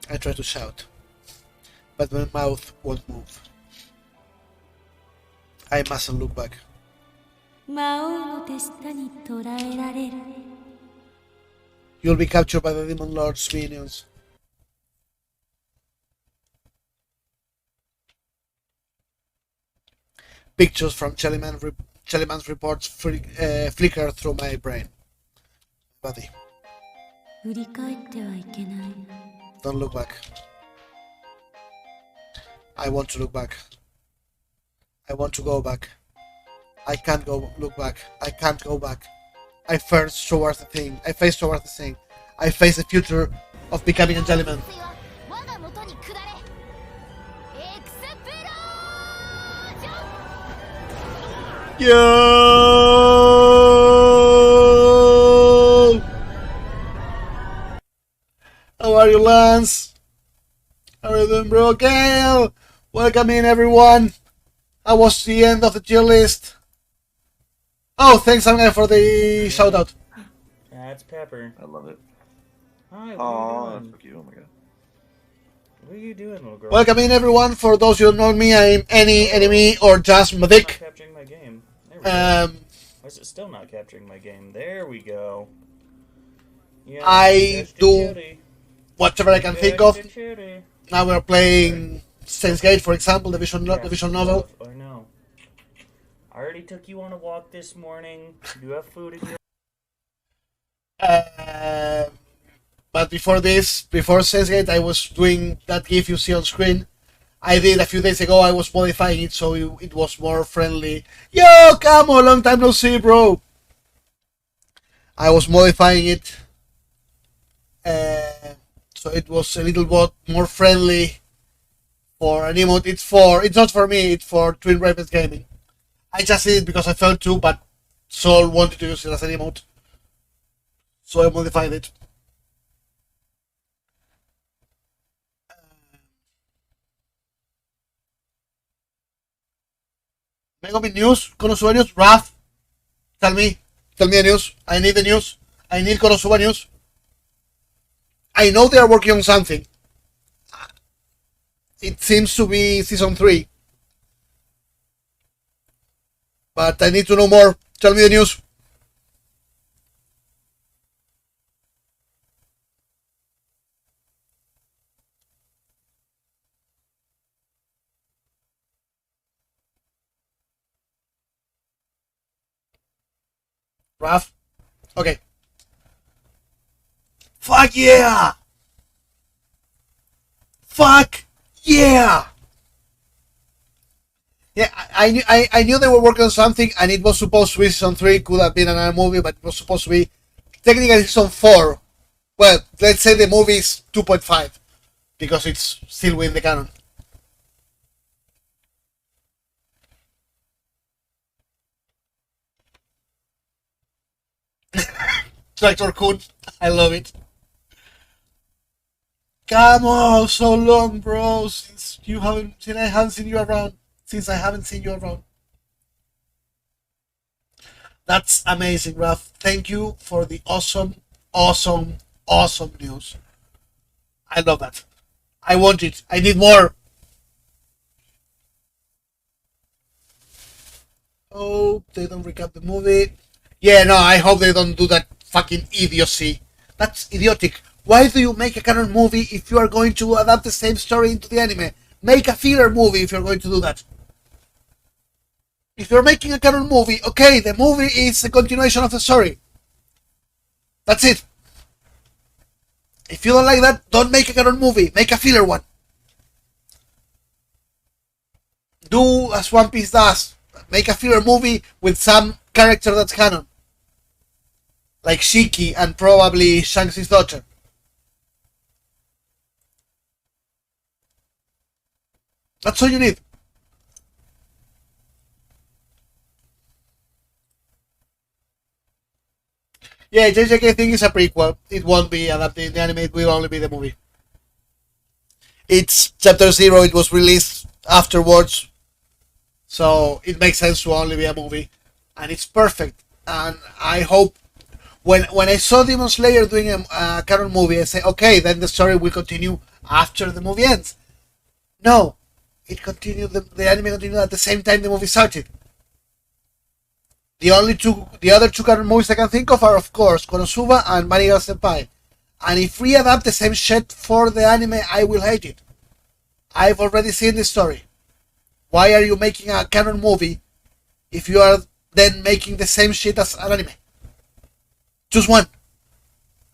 I try to shout, but my mouth won't move. I mustn't look back. 魔王の手下に捕らえられる。You'll be captured by the Demon Lord's minions. Pictures from Chellyman's reports flicker through my brain. Body. 振り返ってはいけない。 Don't look back. I want to look back. I want to go back. I can't look back. I can't go back. I face towards the thing. I face towards the thing. I face the future of becoming a gentleman. Yo! How are you, Lance? How are you doing, bro? Okay, welcome in, everyone. How was the end of the tier list? Oh, thanks, Amga, for the shout out. That's Pepper. I love it. Hi, what Oh, are you doing? fuck you. Oh my god. What are you doing, little girl? Welcome in, everyone. For those who don't know me, I'm AnyMEmdq or just It's not Mavic. capturing my game. There we go. Why is it still not capturing my game? There we go. Yeah, I that's the do cutie. whatever I can think That's of. the cutie. Now we're playing Steins Gate, for example, the visual novel. I know. I already took you on a walk this morning. You have food in your... But before Steins Gate, I was doing that GIF you see on screen. I did a few days ago. I was modifying it so it was more friendly. Yo, Camo, long time no see, bro. I was modifying it so it was a little bit more friendly for an emote. It's not for me. It's for Twin Ravens Gaming. I just did it because I felt to, but Sol wanted to use it as an emote, so I modified it. Megami news, Konosuba news, Raf, tell me the news. I need the news. I need Konosuba news. I know they are working on something. It seems to be season 3. But I need to know more. Tell me the news. Raf? Okay. Fuck yeah! Fuck yeah! Yeah, I knew they were working on something, and it was supposed to be season 3, could have been another movie, but it was supposed to be technically season 4. Well, let's say the movie is 2.5, because it's still within the canon. Tractor Kun, I love it. Come on, so long, bro, since I haven't seen you around. That's amazing, Raf. Thank you for the awesome news. I love that. I want it. I need more. Hope they don't recap the movie. Yeah, no, I hope they don't do that fucking idiocy. That's idiotic. Why do you make a canon movie if you are going to adapt the same story into the anime? Make a filler movie if you're going to do that. If you're making a canon movie, okay, the movie is a continuation of the story. That's it. If you don't like that, don't make a canon movie. Make a filler one. Do as One Piece does. Make a filler movie with some character that's canon. Like Shiki and probably Shanks' daughter. That's all you need. Yeah, JJK thing is a prequel. It won't be adapted. The anime it will only be the movie. It's chapter 0. It was released afterwards, so it makes sense to only be a movie, and it's perfect. And I hope when I saw Demon Slayer doing a canon movie, I say, okay, then the story will continue after the movie ends. No, it continued. The anime continued at the same time the movie started. The other two canon movies I can think of are, of course, Konosuba and Marigal Senpai. And if we adapt the same shit for the anime, I will hate it. I've already seen this story. Why are you making a canon movie if you are then making the same shit as an anime? Choose one.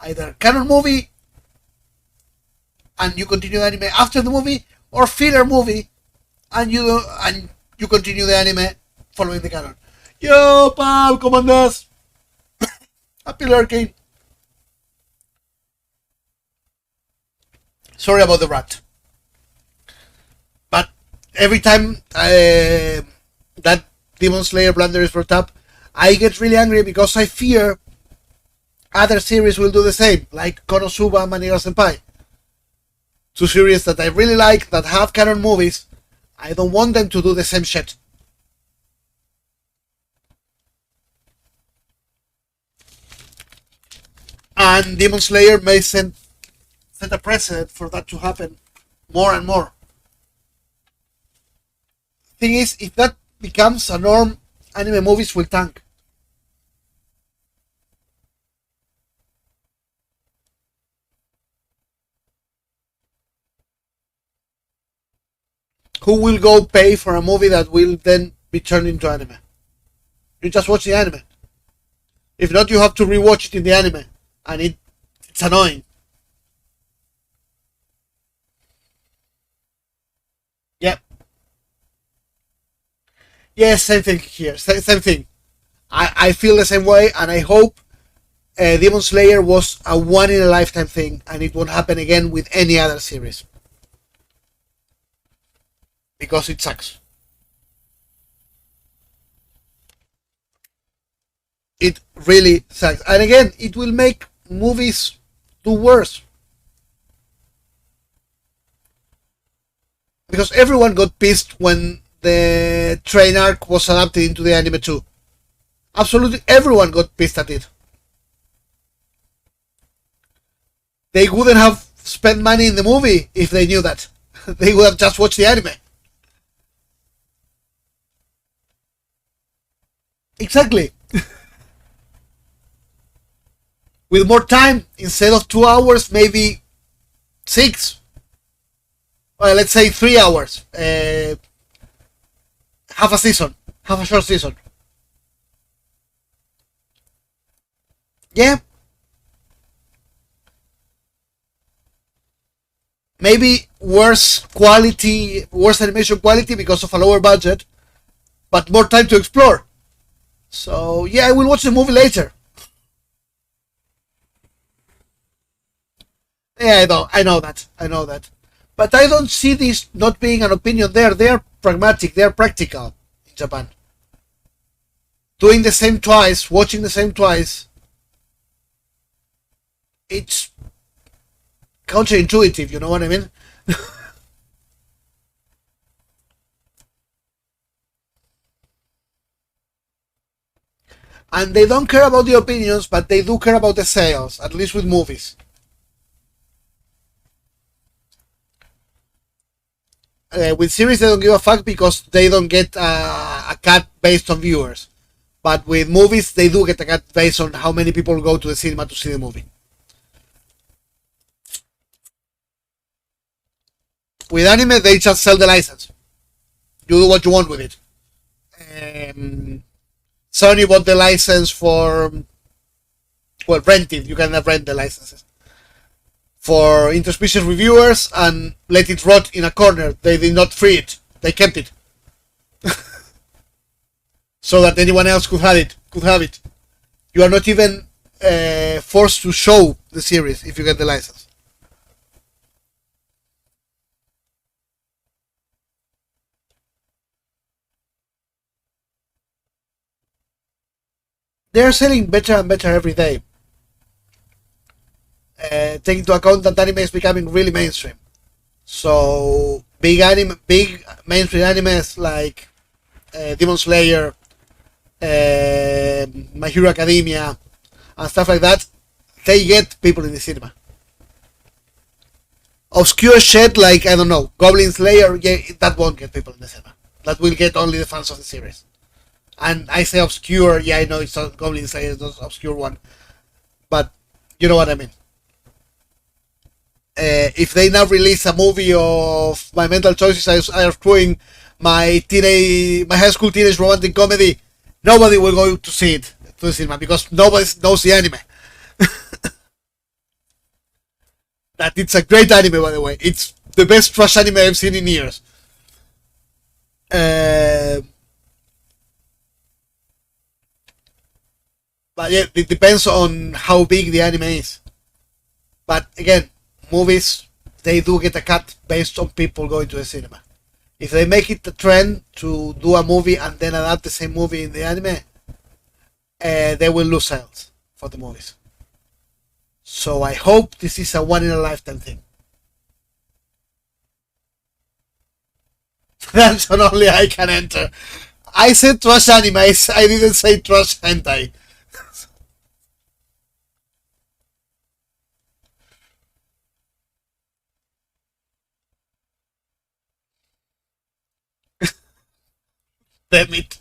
Either canon movie and you continue the anime after the movie, or filler movie and you continue the anime following the canon. Yo, pal, ¿cómo andas? Happy lurking. Sorry about the rat. But every time that Demon Slayer blunder is brought up, I get really angry because I fear other series will do the same, like Konosuba and Maniga Senpai. Two series that I really like, that have canon movies. I don't want them to do the same shit. And Demon Slayer may set a precedent for that to happen more and more. Thing is, if that becomes a norm, anime movies will tank. Who will go pay for a movie that will then be turned into anime? You just watch the anime. If not, you have to rewatch it in the anime, and it's annoying. Yep. Yes, same thing here. Same thing. I feel the same way, and I hope Demon Slayer was a one-in-a-lifetime thing, and it won't happen again with any other series. Because it sucks. It really sucks. And again, it will make movies do worse. Because everyone got pissed when the train arc was adapted into the anime too. Absolutely everyone got pissed at it. They wouldn't have spent money in the movie if they knew that. They would have just watched the anime. Exactly. With more time, instead of 2 hours, maybe 6. Well, let's say 3 hours. Half a season. Half a short season. Yeah. Maybe worse quality, worse animation quality because of a lower budget, but more time to explore. So yeah, I will watch the movie later. Yeah, I know that. But I don't see this not being an opinion there. They are pragmatic, they are practical in Japan. Doing the same twice, watching the same twice, it's counterintuitive, you know what I mean? And they don't care about the opinions, but they do care about the sales, at least with movies. With series, they don't give a fuck because they don't get a cut based on viewers. But with movies, they do get a cut based on how many people go to the cinema to see the movie. With anime, they just sell the license. You do what you want with it. Sony bought the license for, well, rented. You can rent the licenses for interspecies reviewers and let it rot in a corner. They did not free it. They kept it so that anyone else could have it. You are not even forced to show the series if you get the license. They're selling better and better every day. Take into account that anime is becoming really mainstream. So big mainstream animes like Demon Slayer, My Hero Academia, and stuff like that, they get people in the cinema. Obscure shit like, I don't know, Goblin Slayer, yeah, that won't get people in the cinema. That will get only the fans of the series. And I say obscure, yeah, I know it's not Goblin Slayer, it's not obscure one, but you know what I mean. If they now release a movie of my mental choices are screwing my high school teenage romantic comedy, nobody will go to see it to the cinema because nobody knows the anime. That it's a great anime, by the way. It's the best trash anime I've seen in years. But yeah, it depends on how big the anime is. But again, movies, they do get a cut based on people going to the cinema. If they make it a trend to do a movie and then adapt the same movie in the anime, they will lose sales for the movies. So I hope this is a one in a lifetime thing. That's an only I can enter. I said trash anime, I didn't say trash hentai. Damn it.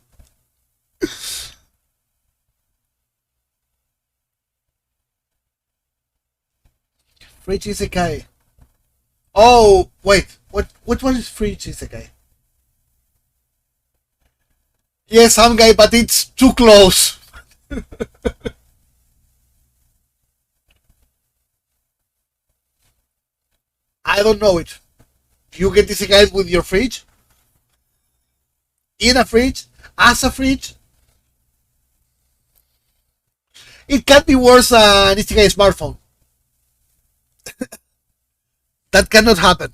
Free Isekai. Oh, wait. Which one is Free Isekai? Yes, some guy, but it's too close. I don't know it. You get Isekai with your fridge? In a fridge? As a fridge? It can be worse than Isekai smartphone. That cannot happen.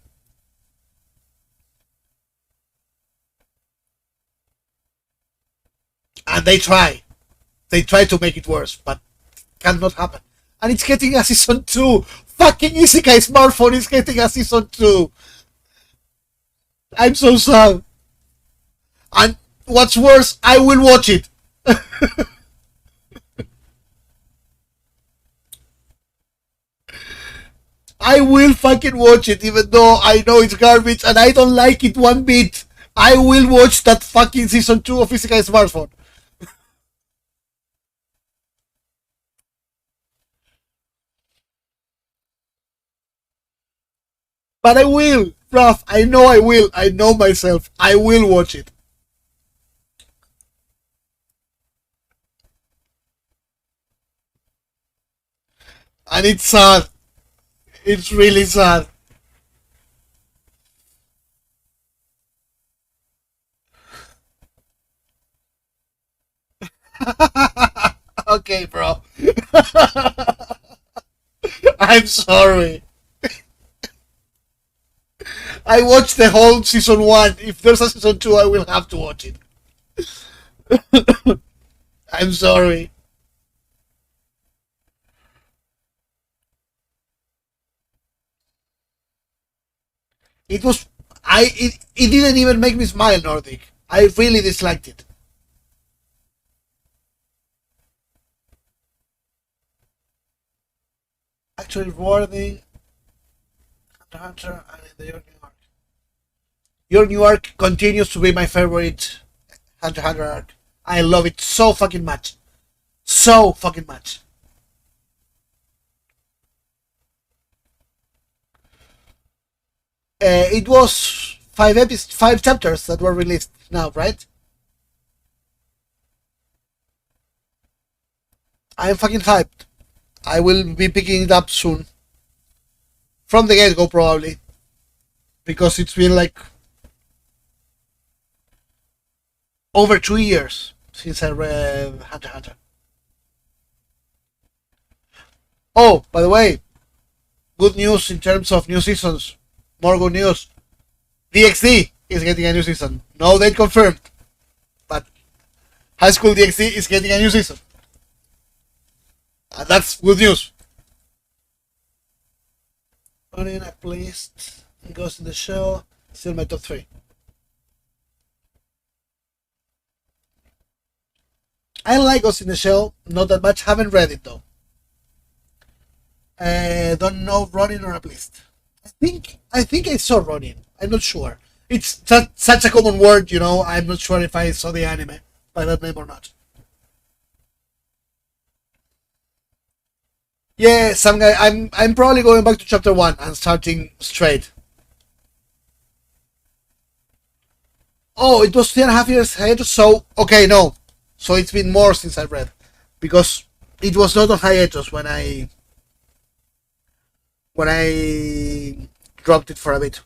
And they try. They try to make it worse, but cannot happen. And it's getting a season 2. Fucking Isekai smartphone is getting a season 2. I'm so sad. And what's worse, I will watch it. I will fucking watch it, even though I know it's garbage and I don't like it one bit. I will watch that fucking season 2 of Isekai smartphone. But I will, bruv. I know I will. I know myself. I will watch it. And it's sad. It's really sad. Okay, bro. I'm sorry. I watched the whole season 1. If there's a season 2, I will have to watch it. I'm sorry. It was it didn't even make me smile, Nordic. I really disliked it. Actually rewarding Hunter and in the Your New Arc. Your New Arc continues to be my favorite Hunter x Hunter arc. I love it so fucking much. So fucking much. It was 5 chapters that were released now, right? I'm fucking hyped. I will be picking it up soon. From the get-go, probably. Because it's been like over 2 years since I read Hunter x Hunter. Oh, by the way, good news in terms of new seasons. More good news. DxD is getting a new season. No date confirmed. But High School DxD is getting a new season. And that's good news. Running a playlist. Ghost in the Shell. Still my top 3. I like Ghost in the Shell. Not that much. Haven't read it though. Don't know Running or a playlist. I think I saw Ronin. I'm not sure. It's such a common word, you know. I'm not sure if I saw the anime. by that name or not. Yeah, some guy. I'm probably going back to chapter 1 and starting straight. Oh, it was 3.5 years hiatus. So okay, no. So it's been more since I read, because it was not on hiatus when I dropped it for a bit.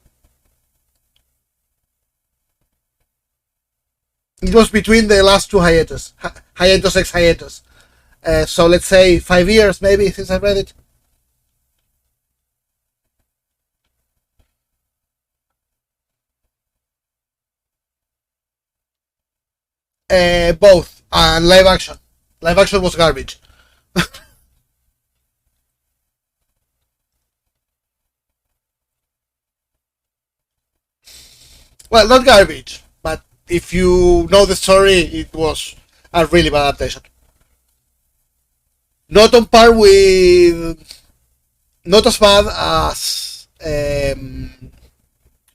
It was between the last two hiatus, hiatus x hiatus. So let's say 5 years maybe since I read it. Both, and live action. Live action was garbage. Well, not garbage, but if you know the story, it was a really bad adaptation. Not on par with, not as bad as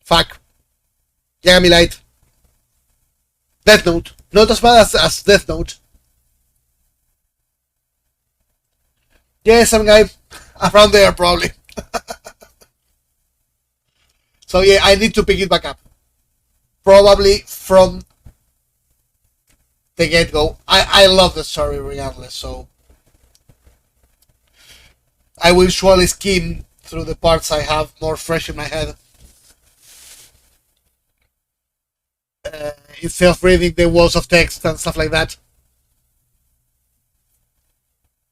fuck, Yagami Light, Death Note. Not as bad as Death Note. Yeah, some guy around there probably. So yeah, I need to pick it back up. Probably from the get-go. I love the story regardless, so I will surely skim through the parts I have more fresh in my head. Instead of reading the walls of text and stuff like that.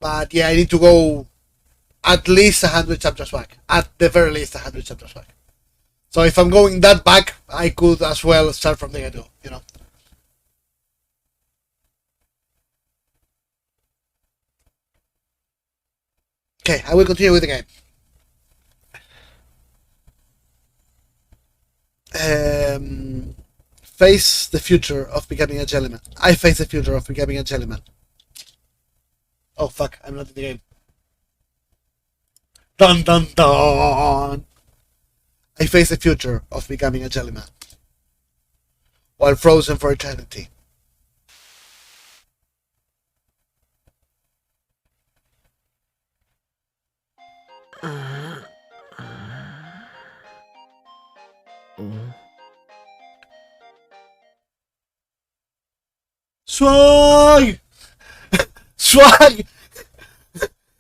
But yeah, I need to go at least 100 chapters back. At the very least 100 chapters back. So if I'm going that back, I could as well start from the get-go, you know. Okay, I will continue with the game. Face the future of becoming a jellyman. I face the future of becoming a jellyman. Oh fuck, I'm not in the game. Dun dun dun! I face the future of becoming a jellyman. While frozen for eternity. Swag! Swag!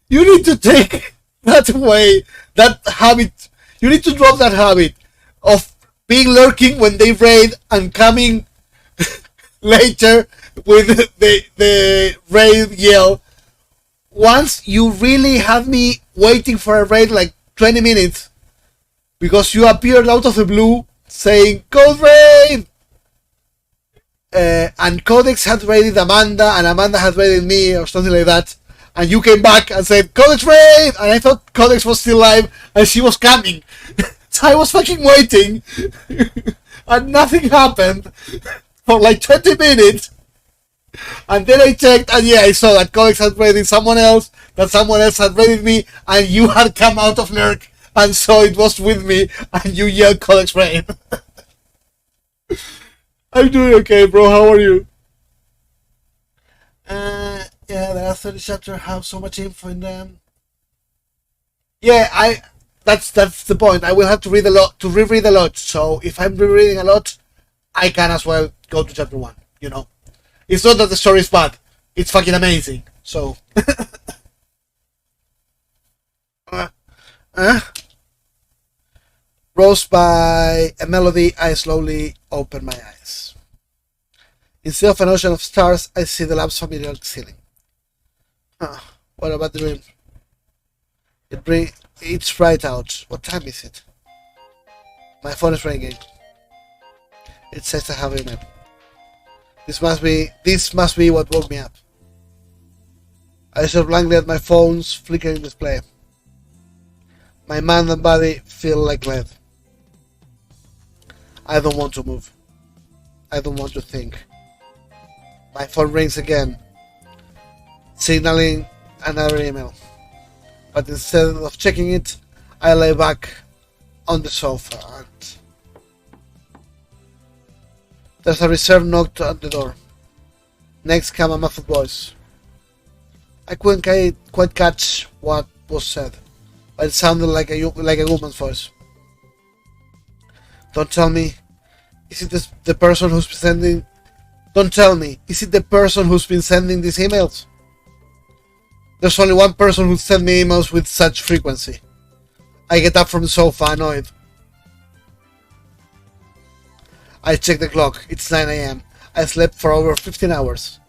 You need to take that away, that habit. You need to drop that habit of being lurking when they raid and coming later with the raid yell. Once you really had me waiting for a raid like 20 minutes because you appeared out of the blue saying Code Raid! And Codex had raided Amanda and Amanda had raided me or something like that, and you came back and said Codex raid, and I thought Codex was still alive and she was coming. So I was fucking waiting and nothing happened for like 20 minutes, and then I checked and yeah, I saw that Codex had raided someone else, that someone else had raided me, and you had come out of lurk and so it was with me and you yelled Codex raid. I'm doing okay, bro. How are you? Yeah, the last 30 chapters have so much info in them. Yeah, that's the point. I will have to read a lot, to reread a lot. So if I'm rereading a lot, I can as well go to chapter 1, you know. It's not that the story is bad. It's fucking amazing. So Rose by a melody, I slowly open my eyes. Instead of an ocean of stars, I see the lamp's familiar ceiling. What about the dream? It's right out. What time is it? My phone is ringing. It says I have a map. This must be what woke me up. I stare blankly at my phone's flickering display. My mind and body feel like lead. I don't want to move. I don't want to think. My phone rings again, signaling another email. But instead of checking it, I lay back on the sofa and there's a reserved knock on the door. Next came a muffled voice. I couldn't quite catch what was said, but it sounded like a woman's voice. Don't tell me, is it the person who's sending? Don't tell me, is it the person who's been sending these emails? There's only one person who sent me emails with such frequency. I get up from the sofa, annoyed. I check the clock. It's 9 AM. I slept for over 15 hours.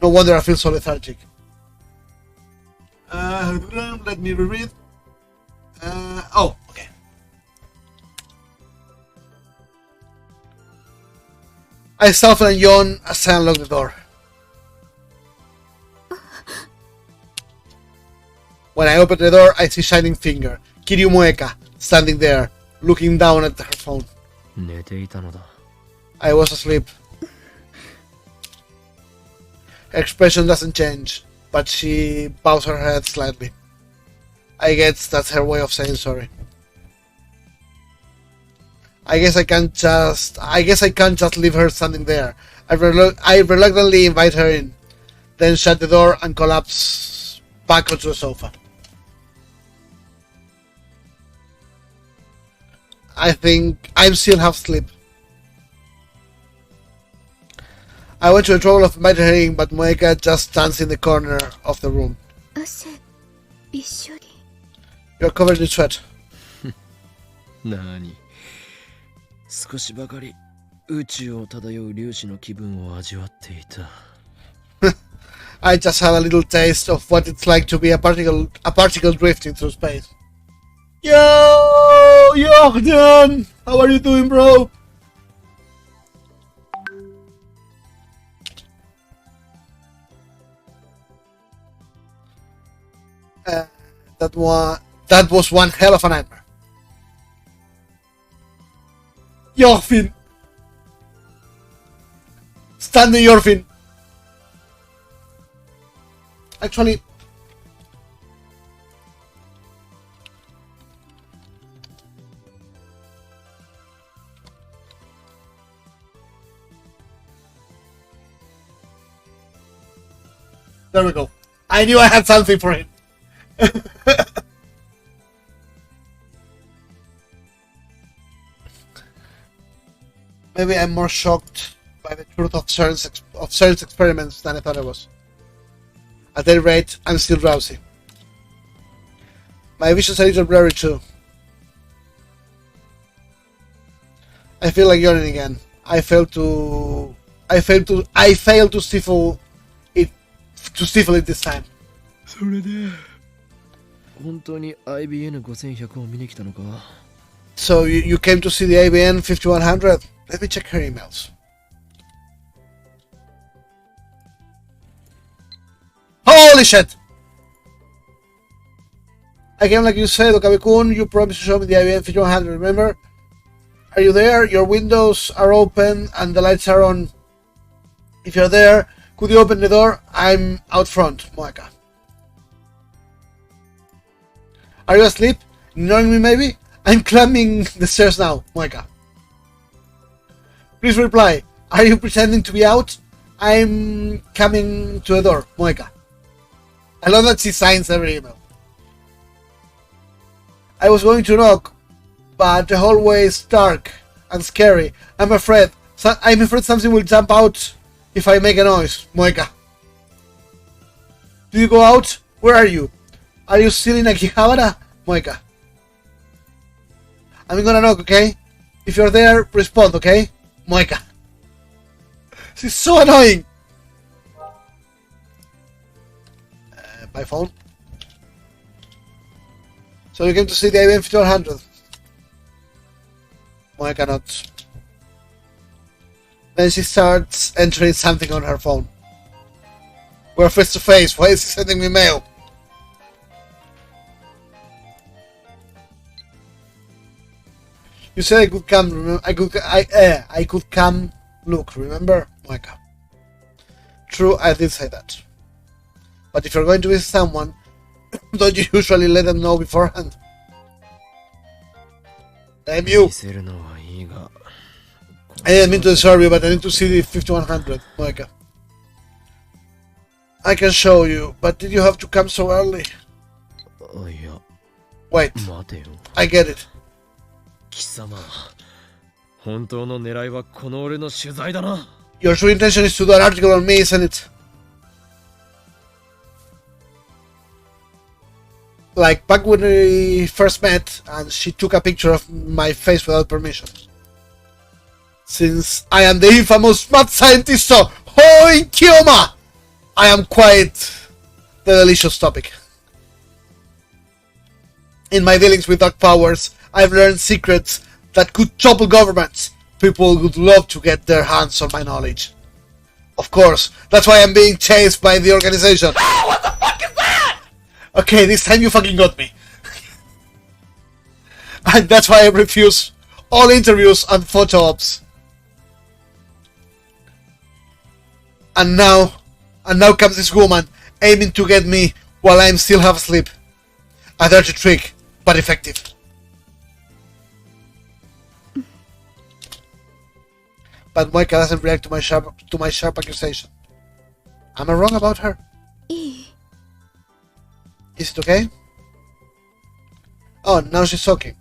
No wonder I feel so lethargic. Let me reread. Oh, okay. I soften and yawn as I unlock the door. When I open the door, I see Shining Finger, Kiryu Moeka, standing there, looking down at her phone. I was asleep. Her expression doesn't change, but she bows her head slightly. I guess that's her way of saying sorry. I guess I can't just leave her standing there. I reluctantly invite her in, then shut the door and collapse back onto the sofa. I think I'm still half asleep. I went to the trouble of inviting her in, but Moeka just stands in the corner of the room. You're covered in sweat. 何少しばかり宇宙を漂う粒子の気分を味わっていた。I just had a little taste of what it's like to be a particle drifting through space. Yo, Jordan! How are you doing, bro? That was one hell of a nightmare. Yorfin! Stanley Yorfin! Actually, there we go. I knew I had something for him. Maybe I'm more shocked by the truth of certain experiments than I thought I was. At any rate, I'm still drowsy. My vision's a little blurry too. I feel like yawning again. I failed to stifle it this time. それで本当に IBN5100 を見に来たのか So you came to see the ABN 5100? Let me check her emails. Holy shit! I came like you said, Okabe-kun. You promised to show me the IBN 5100, remember? Are you there? Your windows are open and the lights are on. If you're there, could you open the door? I'm out front, Moeka. Are you asleep? Ignoring me maybe? I'm climbing the stairs now, Moeka. Please reply. Are you pretending to be out? I'm coming to the door, Moeka. I love that she signs every email. I was going to knock, but the hallway is dark and scary. I'm afraid something will jump out if I make a noise, Moeka. Do you go out? Where are you? Are you still in Akihabara, Moeka? I'm gonna knock, okay? If you're there, respond, okay? Moeka. She's so annoying! My phone. So you came to see the IBM 5100. Moeka nods. Then she starts entering something on her phone. We're face to face. Why is he sending me mail? You said I could come. I could come. Look, remember, Moeka? True, I did say that. But if you're going to visit someone, don't you usually let them know beforehand? Damn you! I didn't mean to disturb you, but I need to see the 5100, Moeka. I can show you, but did you have to come so early? いや Wait, 待てよ I get it. 貴様本当の狙いはこの俺の取材だな Your true intention is to do an article on me, isn't it? Like back when we first met and she took a picture of my face without permission. Since I am the infamous mad scientist Hoi Kyoma, I am quite the delicious topic. In my dealings with dark powers, I've learned secrets that could topple governments. People would love to get their hands on my knowledge. Of course, that's why I'm being chased by the organization. Oh, what the fuck is that? Okay, this time you fucking got me. And that's why I refuse all interviews and photo ops. And now comes this woman aiming to get me while I'm still half asleep. A dirty trick, but effective. But Moika doesn't react to my sharp accusation. Am I wrong about her? Is it okay? Oh, now she's talking.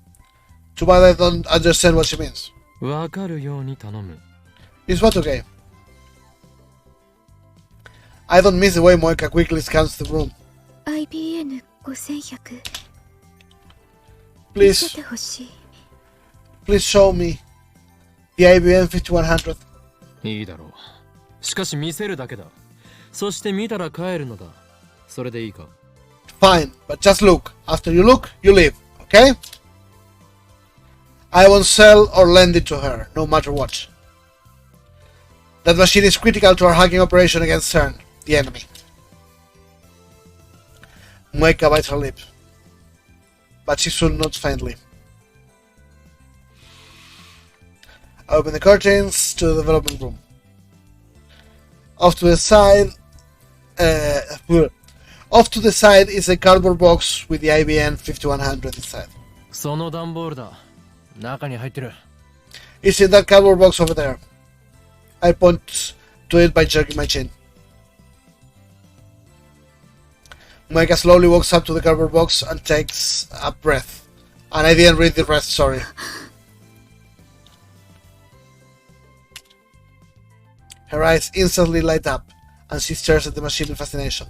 Too bad I don't understand what she means. わかるように頼む Is what okay? I don't miss the way Moika quickly scans the room. IBN 5100 Please show me the IBM 5100. いいだろうしかし見せるだけだそして見たら帰るのだそれでいいか Fine, but just look. After you look, you leave, okay? I won't sell or lend it to her, no matter what. That machine is critical to our hacking operation against CERN, the enemy. Moika bites her lip, but she soon nods faintly. I open the curtains to the development room. Off to the side is a cardboard box with the IBM 5100 inside. その段ボールだ中に入ってる It's in that cardboard box over there. I point to it by jerking my chin. Moika slowly walks up to the cardboard box and takes a breath. And I didn't read the rest, sorry. Her eyes instantly light up, and she stares at the machine in fascination.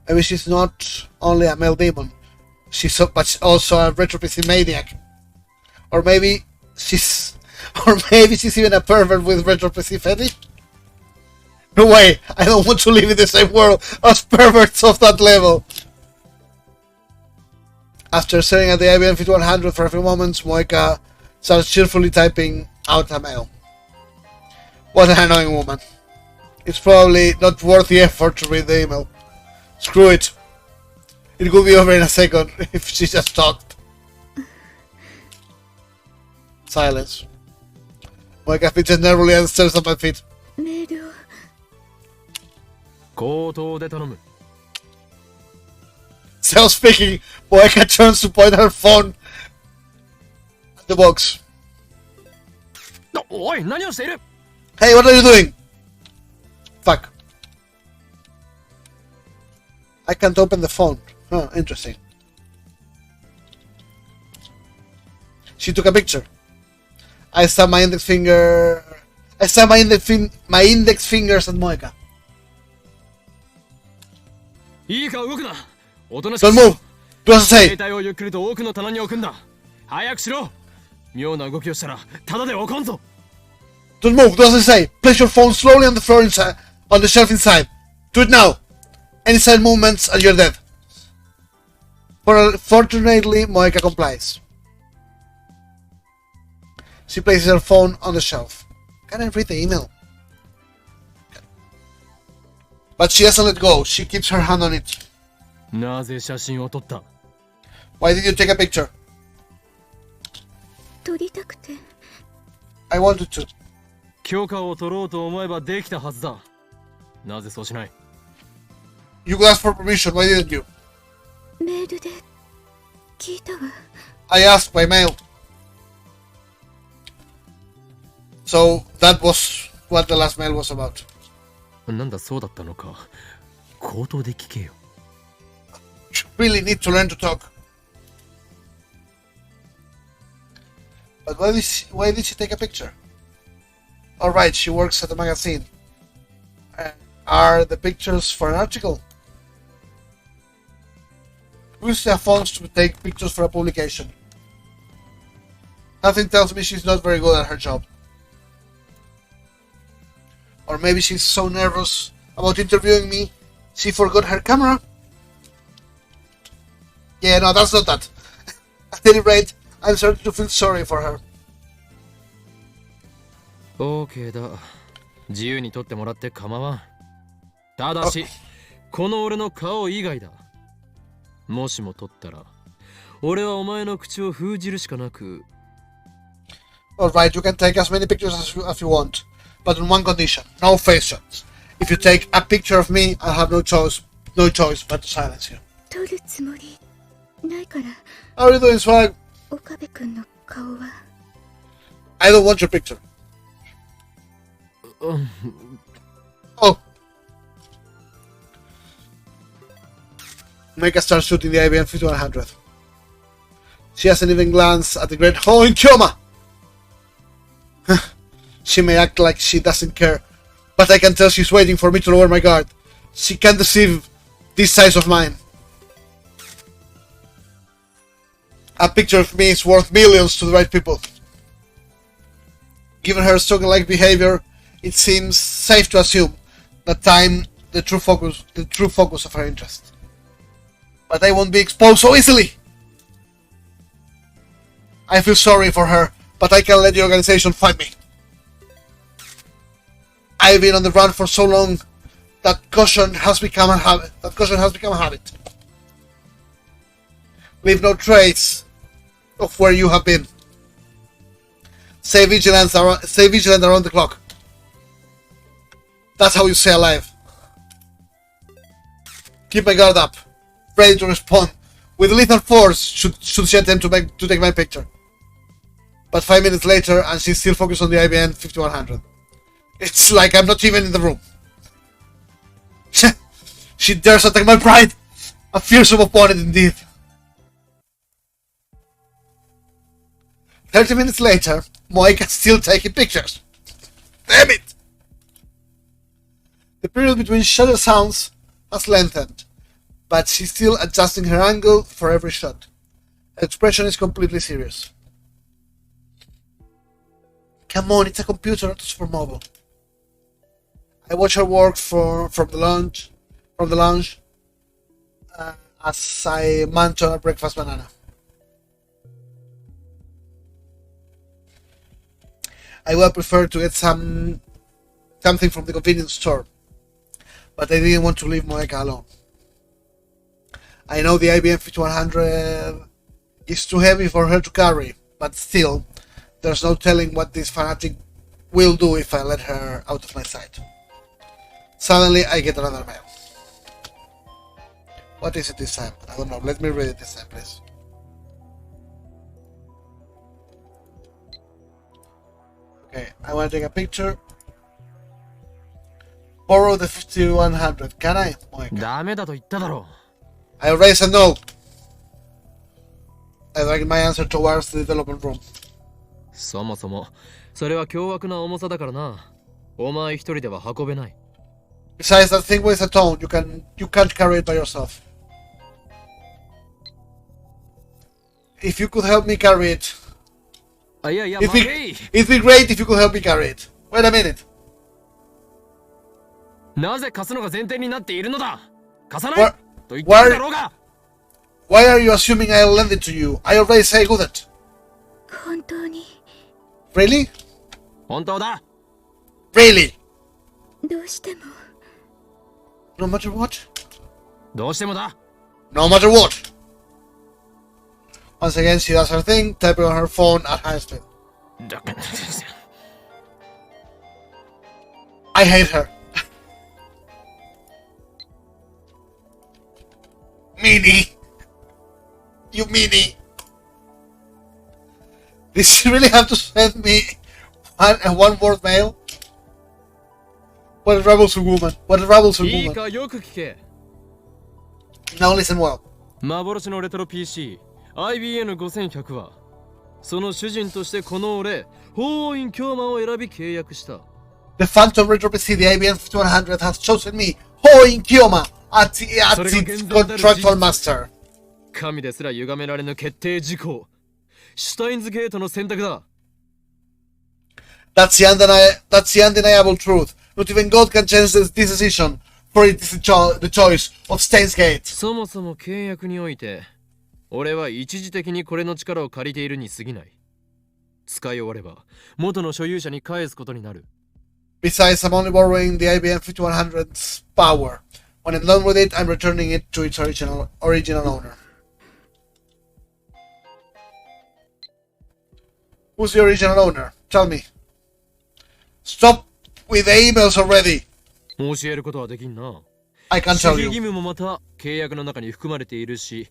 Maybe she's not only a male demon, but also a retro PC maniac. Or maybe she's even a pervert with retro PC fetish. No way, I don't want to live in the same world as perverts of that level. After staring at the IBM 5100 for a few moments, Moika starts cheerfully typing out a mail. What an annoying woman. It's probably not worth the effort to read the email. Screw it. It will be over in a second if she just talked. Silence. Moika fidgets nervously and stares at my feet. 口頭で頼む Still speaking, Moika turns to point her phone at the box. おい何をしている Hey, what are you doing? Fuck. I can't open the phone. Oh, interesting. She took a picture. I stab my index fingers at Moika. いいか動くなおとなし Don't move. Do as I 携 say. 帯をゆっくりと奥の棚に置くんだ早くしろ妙な動きをしたらただで置かんぞ Don't move. Do as I say. Place your phone slowly on the floor inside, on the shelf inside. Do it now. Any side movements and you're dead. Fortunately, Moika complies. She places her phone on the shelf. Can I read the email? But she doesn't let go. She keeps her hand on it. なぜ写真を撮った Why did you take a picture? 撮りたくて I wanted to. 許可を取ろうと思えばできたはずだなぜそうしない You could ask for permission. Why didn't you? メールで聞いたわ I asked by mail. So that was what the last mail was about. なんだそうだったのか口頭で聞けよ。 You really need to learn to talk. But why did she take a picture? Alright, she works at a magazine. Are the pictures for an article? Who uses their phones to take pictures for a publication? Nothing tells me she's not very good at her job. Or maybe she's so nervous about interviewing me, she forgot her camera? Yeah, no, that's not that. At any rate, I'm starting to feel sorry for her. OK だ。自由に撮ってもらって構わん。ただし、この俺の顔以外だ。もしも撮ったら、俺はお前の口を封じるしかなく。Alright, you can take as many pictures as you want, but on one condition, no face shots. If you take a picture of me, I'll have no choice but to silence you. 撮るつもりないから。 How are you doing, Swag? 岡部君の顔は。 I don't want your picture. Oh. Make a start shooting the IBM 5100. She hasn't even glanced at the great hole in Kyoma. She may act like she doesn't care, but I can tell she's waiting for me to lower my guard. She can't deceive this size of mine. A picture of me is worth millions to the right people. Given her stalker-like behavior, it seems safe to assume that I'm the true focus of her interest. But I won't be exposed so easily. I feel sorry for her, but I can't let the organization fight me. I've been on the run for so long that caution has become a habit. Leave no trace of where you have been. Stay vigilant around the clock. That's how you stay alive. Keep my guard up, ready to respond with lethal force should she attempt to take my picture. But 5 minutes later, and she's still focused on the IBM 5100. It's like I'm not even in the room. She dares attack my pride. A fearsome opponent indeed. 30 minutes later, Moika's still taking pictures. Damn it! The period between shutter sounds has lengthened, but she's still adjusting her angle for every shot. Her expression is completely serious. Come on, it's a computer, not a supermobile. I watch her work from the lounge as I munch on a breakfast banana. I would prefer to get something from the convenience store, but I didn't want to leave Moeka alone. I know the IBM 5100 is too heavy for her to carry, but still, there's no telling what this fanatic will do if I let her out of my sight. Suddenly, I get another mail. What is it this time? I don't know. Let me read it this time, please. Okay, I want to take a picture. Borrow the 5100. Can I? I already said no. I like my answer towards the development room. そもそもそれは凶悪な重さだからな。お前一人では運べない。 Besides, that thing weighs a ton. You can't carry it by yourself. If you could help me carry it. It'd be great if you could help me carry it. Wait a minute. なぜ貸すのが前提になっているのだ。貸さないと言ってるだろうが。 Why are you assuming I'll lend it to you? I already say good it. 本当に。 Really? 本当だ。 Really? どうしても。 No matter what? どうしてもだ。 No matter what. Once again, she does her thing, typing on her phone at high speed. I hate her. Meanie. You meanie. Did she really have to send me one word mail? What a troublesome woman. What a troublesome woman. いいかよく聞け。Now listen well. 幻のレトロ PC IBN5100 はその主人としてこの俺法院京馬を選び契約した。 The Phantom Retro PC, the IBM 5100, has chosen me, Hoin Kiyoma, as its contractual master. 神ですら歪められぬ決定事項、シュタインズゲートの選択だ。 That's the undeniable truth. Not even God can change this decision, for it is the choice of Steins Gate. そもそも契約において俺は一時的にこれの力を借りているに過ぎない。使い終われば元の所有者に返すことになる。 Besides, I'm only borrowing the IBM 5100's power. When I'm done with it, I'm returning it to its original owner. Who's the original owner? Tell me. Stop with the emails already. 教えることはできんな。 I can't 守 tell 秘 you. 義務もまた契約の中に含まれているし、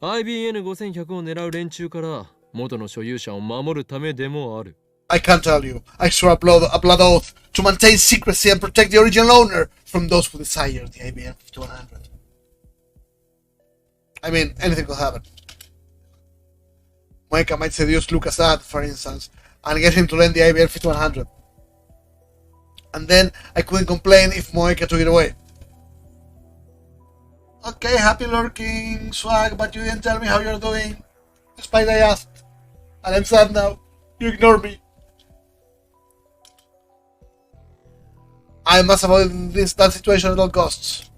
IBN5100 を狙う連中から元の所有者を守るためでもある。 I can't tell you. I swore a blood oath to maintain secrecy and protect the original owner from those who desire the IBM 5100. I mean, anything could happen. Moeka might seduce Lucas Ad, for instance, and get him to lend the IBM 5100. And then I couldn't complain if Moeka took it away. Okay, happy lurking, Swag, but you didn't tell me how you're doing. Despite I asked. And I'm sad now. You ignore me. I must avoid that situation at all costs.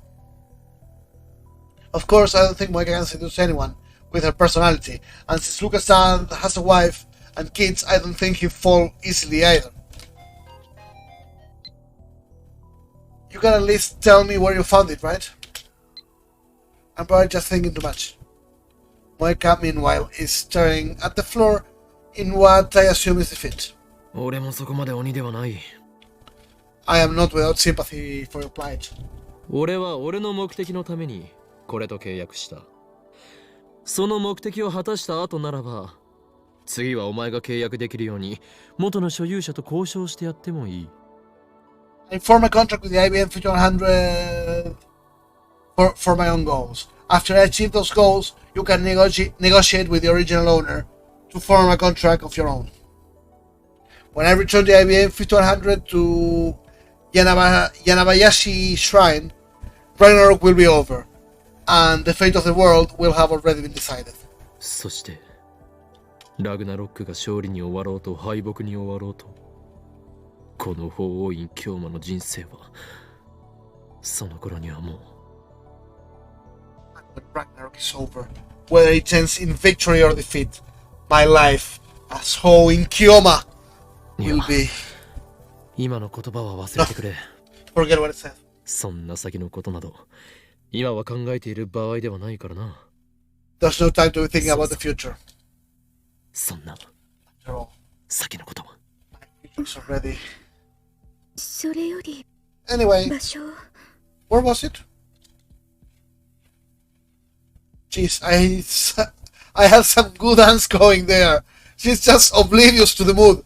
Of course, I don't think Moeka can seduce anyone with her personality, and since Lucas has a wife and kids, I don't think he'll fall easily either. You can at least tell me where you found it, right? I'm probably just thinking too much. Moeka, meanwhile, is staring at the floor in what I assume is defeat. 俺もそこまで鬼ではない。 I am not without sympathy for your plight. 俺は俺の目的のためにこれと契約した。その目的を果たした後ならば、次はお前が契約できるように元の所有者と交渉してやってもいい。 I form a contract with the IBM 5100 for my own goals. After I achieve those goals, you can negotiate with the original owner to form a contract of your own. When I return the IBM 5100 to Yanabayashi Shrine, Ragnarok will be over, and the fate of the world will have already been decided. そしてラグナロックが勝利に終わろうと敗北に終わろうと、この法王院京馬の人生はその頃にはもう When Ragnarok is over, whether it ends in victory or defeat, my life as Ho in Kyoma will be. 今の言葉は忘れてくれ。 Forget what it said. そんな先のことなど今は考えている場合ではないからな。 There's no time to be thinking about the future. そんな After all, 先のことは it's already. それより Anyway, 場所 where was it? Jeez, I had some good hands going there. She's just oblivious to the mood.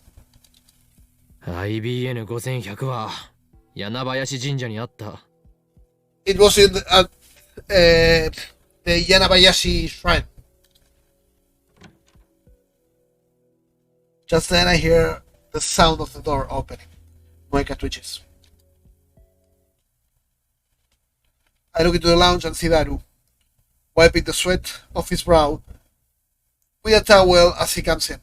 IBN5100 は柳林神社にあった。 It was at the Yanabayashi Shrine. Just then I hear the sound of the door opening. Moeka twitches. I look into the lounge and see Daru, wiping the sweat off his brow with a towel as he comes in.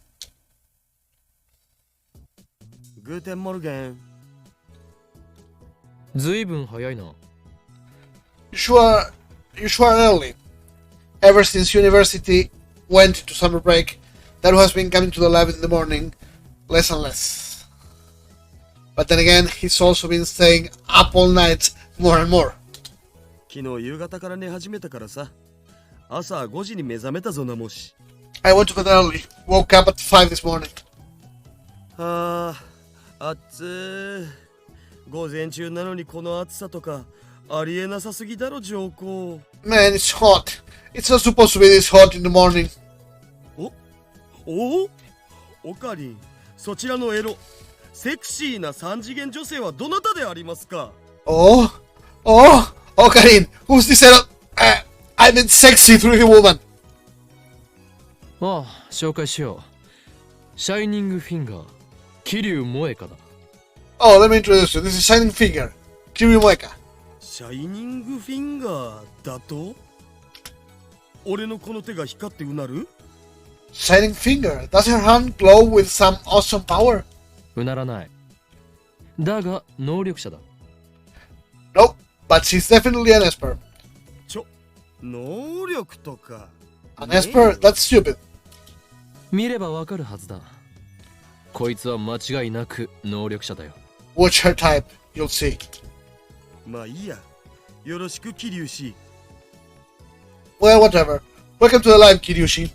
Guten Morgen. ずいぶん早いな。 You sure early. Ever since university went into summer break, Daru has been coming to the lab in the morning, less and less. But then again, he's also been staying up all night more and more. 昨日夕方から寝始めたからさ。朝5時に目覚めたぞなもし。I went to bed early, woke up at 5 this morning. はあ、暑い。午前中なのにこの暑さとかありえなさすぎだろ上皇。Man, it's hot. It's not supposed to be this hot in the morning. おかりん、そちらのエロ、セクシーな三次元女性はどなたでありますか？ Oh, Karin, who's this? I mean sexy 3D woman. ああ、紹介しよう。シャイニングフィンガー、桐生萌香だ。Oh, let me introduce you. This is Shining Finger, Kiryu Moeka. シャイニングフィンガーだと？俺のこの手が光ってうなる？ Shining Finger. Does her hand glow with some awesome power? うならない。だが、能力者だ。Nope, but she's definitely an esper. 能力とか。An esper? That's stupid. 見ればわかるはずだ。こいつは間違いなく能力者だよ。Watch her type, you'll see. まあいいや。よろしく桐生氏。Well, whatever. Welcome to the live, Kiryushi.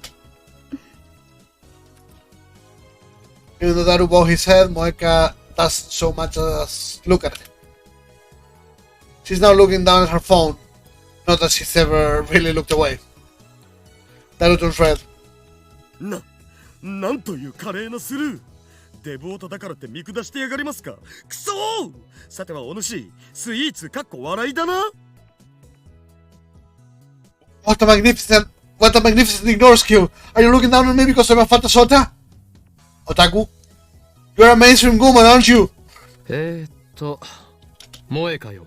Even though Daru bowed his head, Moeka doesn't so much as look at it. She's now looking down at her phone. Not that she's ever really looked away. Daru turns red. なんという華麗なスルー。デブオタだからって見下してやがりますか。くそー。さてはお主、スイーツかっこ笑いだな。What a magnificent ignore skill. Are you looking down on me because I'm a fat sota? Otaku? You're a mainstream woman, aren't you? 萌香よ。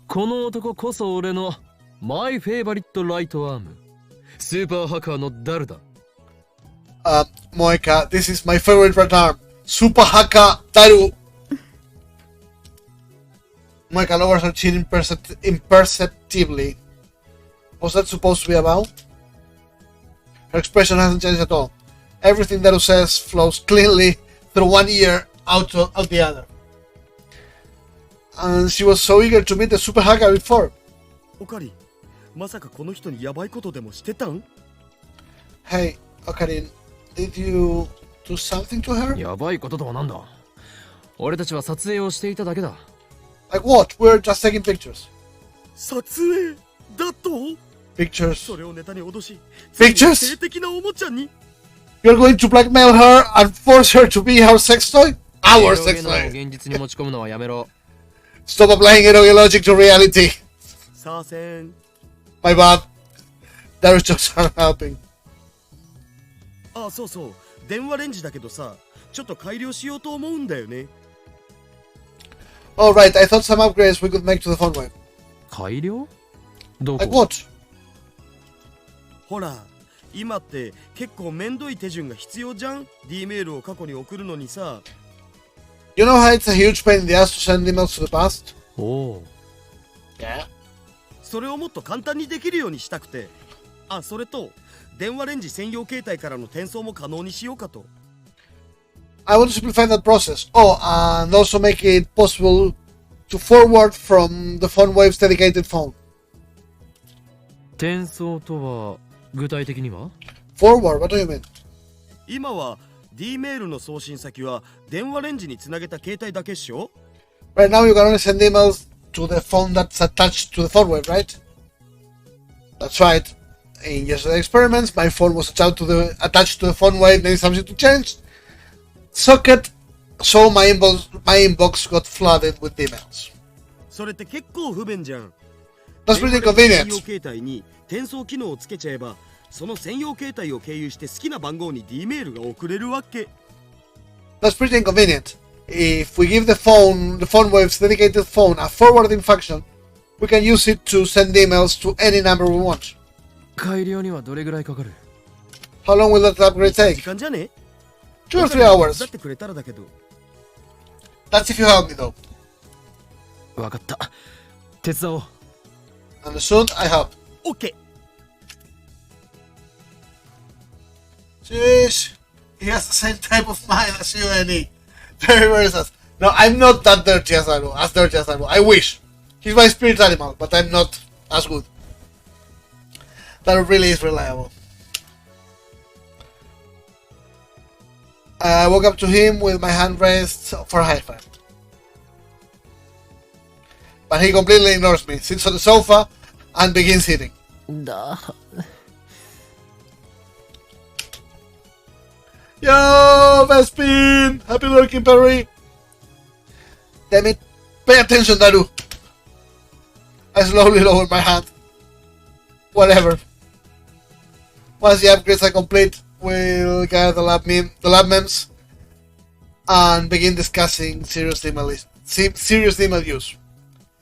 この男こそ俺のマイフェイバリットライトアーム。スーパーハッカーのダルだ。Moeka, this is my favorite right arm. Super Haka Daru. Moeka lowers her chin imperceptibly. What's that supposed to be about? Her expression hasn't changed at all. Everything Daru says flows cleanly through one ear out the other. And she was so eager to meet the Super Haka before. おかり、まさかこの人にヤバいことでもしてたん？ Hey, Okarin, did you do something to her? やばいこととはなんだ。俺たちは撮影をしていただけだ。Like what? We're just taking pictures. 撮影だと？ Pictures. それをネタに脅し、 Pictures? 性的なおもちゃに。 You're going to blackmail her and force her to be our sex toy? Our sex の toy. 現実に持ち込むのはやめろ。Stop applying eroge logic to reality. さあせん。 My bad. Daru's jokes aren't helping. あ、そうそう。電話レンジだけどさ、ちょっと改良しようと思うんだよね。Alright, I thought some upgrades we could make to the phone wave. 改良？ど Like こ？ what? ほら、今って結構めんどい手順が必要じゃん？ D メールを過去に送るのにさ。You know how it's a huge pain in the ass to send emails to the past? おう。Yeah. それをもっと簡単にできるようにしたくて。あ、それと電話レンジ専用携帯からの転送も可能にしようかと。I want to simplify that process. Oh, and also make it possible to forward from the phone wave's dedicated phone. 転送とは具体的には？ Forward? What do you mean? 今は D メールの送信先は電話レンジにつなげた携帯だけっしょ？ Right now you can only send emails to the phone that's attached to the phone wave, right? That's right. In yesterday's experiments, my phone was attached to the phone wave, needing something to change socket, so my inbox got flooded with emails. それって結構不便じゃん。 That's pretty 専用 convenient. 携帯に転送機能をつけちゃえば、その専用携帯を経由して好きな番号に D メールが送れるわけ。 That's pretty inconvenient. If we give the phone wave's dedicated phone a forwarding function, we can use it to send emails to any number we want. 改良にはどれぐらいかかる？ How long will that upgrade 時 take? 間じゃね？ 2 or 3 hours. だってくれたらだけど。 That's if you help me though. わかった。手伝おう。 And soon I help. OK。 Jeez, he has the same type of mind as you and he. Very sus. No, I'm not that dirty as Daru. I wish. He's my spirit animal, but I'm not as good. That really is reliable. I walk up to him with my hand raised for a high five. But he completely ignores me, sits on the sofa, and begins eating. Yo, Vespin! Happy lurking, Perry! Damn it. Pay attention, Daru. I slowly lower my hand. Whatever. Once the upgrades are complete, we'll gather the lab mems and begin discussing serious email use.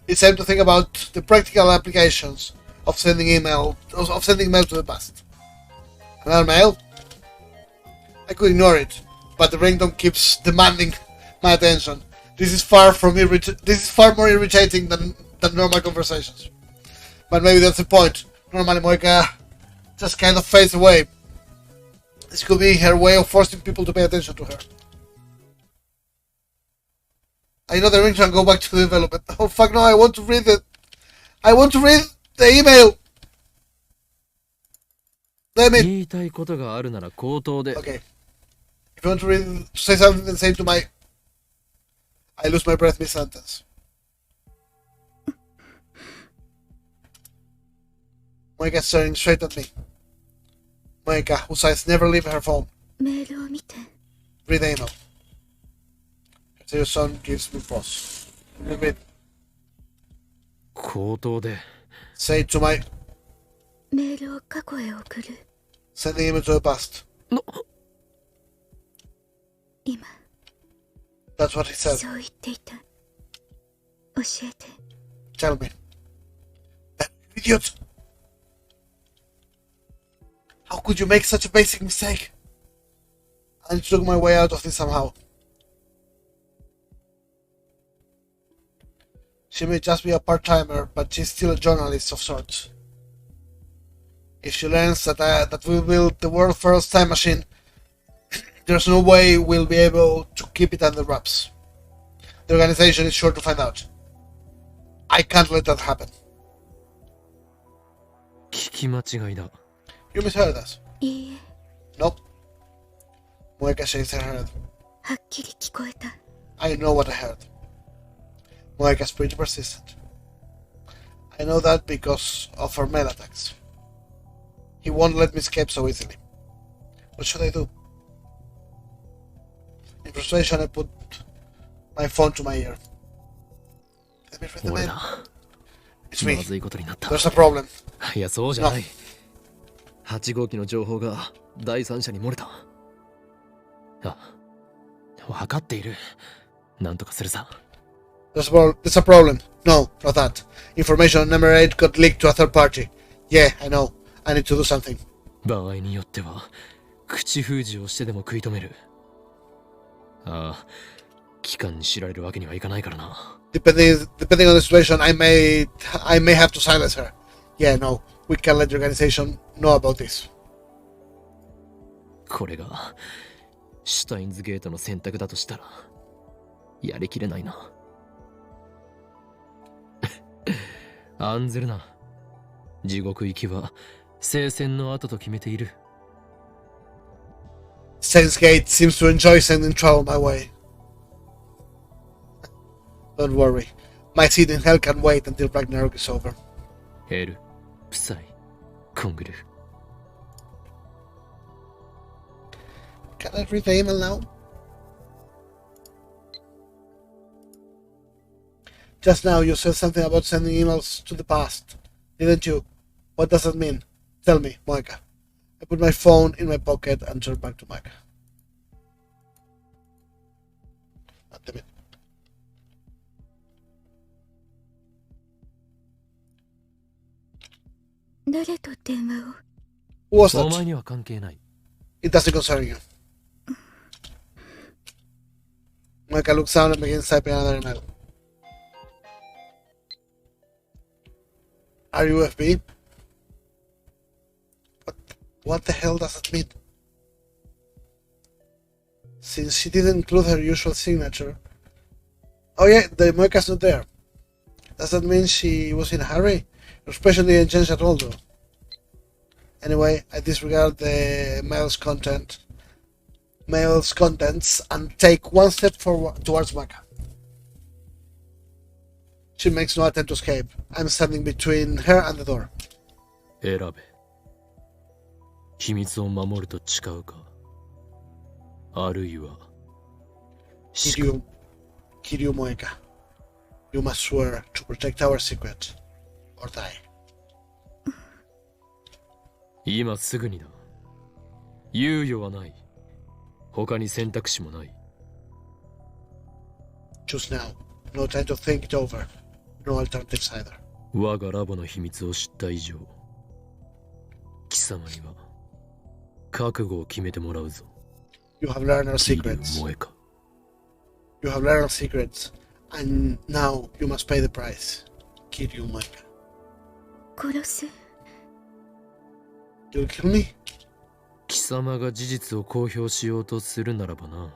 It's time to think about the practical applications of sending mail to the past. Another mail? I could ignore it, but the ringtone keeps demanding my attention. This is far more irritating than normal conversations. But maybe that's the point. Normally Moika just kind of fades away. This could be her way of forcing people to pay attention to her. I know the ringtone and go back to the development. Oh fuck no, I want to read it. I want to read the email. Damn it. 言いたいことがあるなら口頭で。 Okay. If you want to say something, then say it to my... I lose my breath mid-sentence. Moika's staring straight at me. Moika, whose eyes never leave her phone. メールを見て。 Read the email. Your son gives me pause. Read. 口頭で。 Say it to my... メールを過去へ送る。 Sending email to the past. 今。 That's what he said. そう言っていた。教えて。 Tell me. Idiot! How could you make such a basic mistake? I need to look my way out of this somehow. She may just be a part-timer, but she's still a journalist of sorts. If she learns that we built the world's first time machine, there's no way we'll be able to keep it under wraps. The organization is sure to find out. I can't let that happen. 聞き間違いだ。 You misheard us. いいえ。 Nope. Moika shakes her head. はっきり聞こえた。 I know what I heard. Moika's pretty persistent. I know that because of her mail attacks. He won't let me escape so easily. What should I do? In frustration, I put my phone to my ear. Let me read the 俺 mail. だ。 It's me. まずいことになった。 There's a problem. いや、そうじゃない。8号機の情報が第三者に漏れた。あ、分かっている。なんとかするさ。 There's a problem. No, not that. Information on number 8 got leaked to a third party. Yeah, I know. I need to do something. 場合によっては口封じをしてでも食い止める。ああ、機関に知られるわけにはいかないからな。 Depending on the situation, I may have to silence her. Yeah, no, we can't let the organization know about this. これがシュタインズゲートの選択だとしたらやりきれないな。案ずるな。地獄行きは聖戦の後と決めている。 Saints Gate seems to enjoy sending trouble my way. Don't worry. My seat in hell can wait until Ragnarok is over. ヘル、プサイ、コングル。 Can I read the email now? Just now you said something about sending emails to the past, didn't you? What does that mean? Tell me, Moika. I put my phone in my pocket and turned back to Moika. Damn it. 誰と電話を？ Who was お前 that? には関係ない。 It doesn't concern you. Moika looks down and begins typing another email. Are you FB? What the hell does that mean? Since she didn't include her usual signature. Oh yeah, the Moika's not there. Does that mean she was in a hurry? Her expression didn't change at all though. Anyway, I disregard the mail's contents and take one step forward towards Moika. She makes no attempt to escape. I'm standing between her and the door. 選べ。秘密を守ると誓うか。あるいは。Kiryu Moika. You must swear to protect our secret or die. 今すぐにだ。猶予はない。他に選択肢もない。Choose now. No time to think it over. No alternatives either. 我がラボの秘密を知った以上、貴様には覚悟を決めてもらうぞ。You have learned our 桐生 secrets. 萌か。You have learned our secrets. And now you must pay the price. Kiryu Maika. 殺す。 You'll kill me? 貴様が事実を公表しようとするならばな。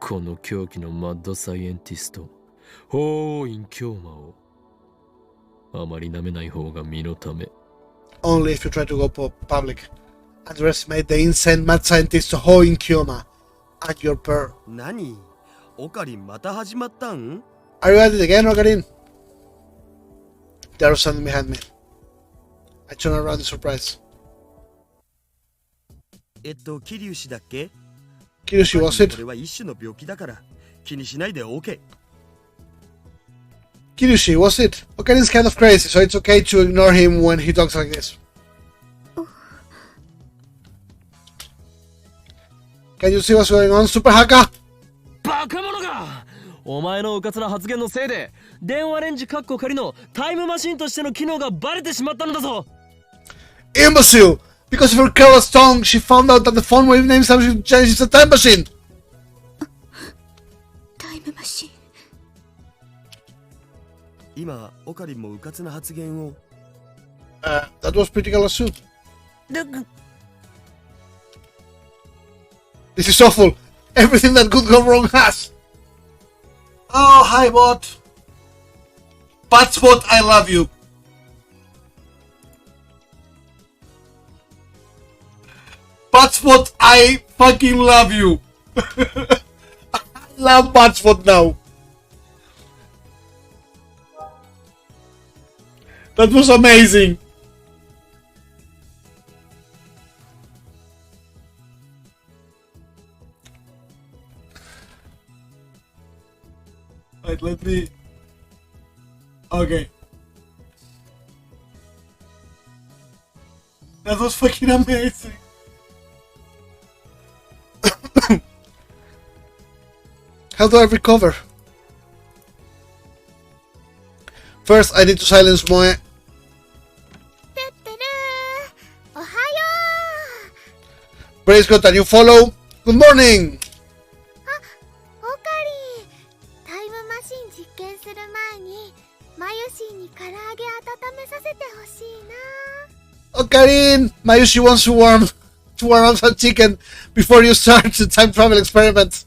この狂気のマッドサイエンティスト、法王院京馬をあまり舐めない方が身のため。 Only if you try to go public. Underestimate the insane mad scientist Hoin Kyoma and your pair. 何オカリンまた始まったん？ Are you at it again, Ogarin? They are standing behind me. I turn around in surprise. 桐生氏だっけ？ Kiryushi, was こ it? れは一種の病気だから気にしないで OK。 Kiryushi, was it? Okarin's kind of crazy, so it's okay to ignore him when he talks like this. Can you see what's going on, Super Hacker? バカ者が！お前のうかつな発言のせいで電話レンジカッコ仮のタイムマシンとしての機能がバレてしまったのだぞ。 Imbecile! Because of her careless tongue, she found out that the phone wave name something changes the time machine! タイムマシン。今オカリンもうかつな発言を。 That was pretty careless too. This is awful! Everything that could go wrong has! Oh, hi bot! Patspot, I love you! Patspot, I fucking love you! I love Patspot now! That was amazing! Wait, let me... Okay. That was fucking amazing! How do I recover? First, I need to silence Moe. てってるー。おはよ Praise God, and you follow. Good morning! う。オカリン、タイムマシン実験する前にマユシーに唐揚げ温めさせてほしいな。 Okarin! Mayushi wants to warm up some chicken before you start the time travel experiment.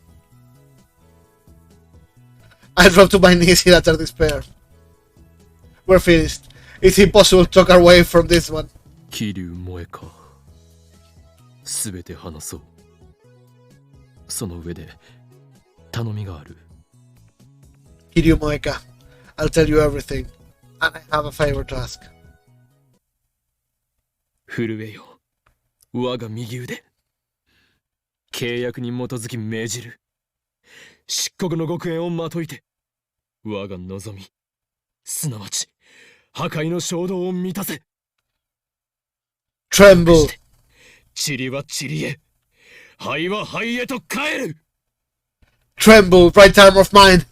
I drop to my knees in utter despair. We're finished. It's impossible to talk our way from this one. 桐生萌か。すべて話そう。その上で頼みがある。 Kiryu Moeka, I'll tell you everything. And I have a favor to ask. 震えよ。我が右腕。契約に基づき命じる。漆黒の極限をまといて、我が望み、すなわち破壊の衝動を満たせ。 Tremble! 塵は塵へ、灰は灰へと帰る。 Tremble, right arm of mine!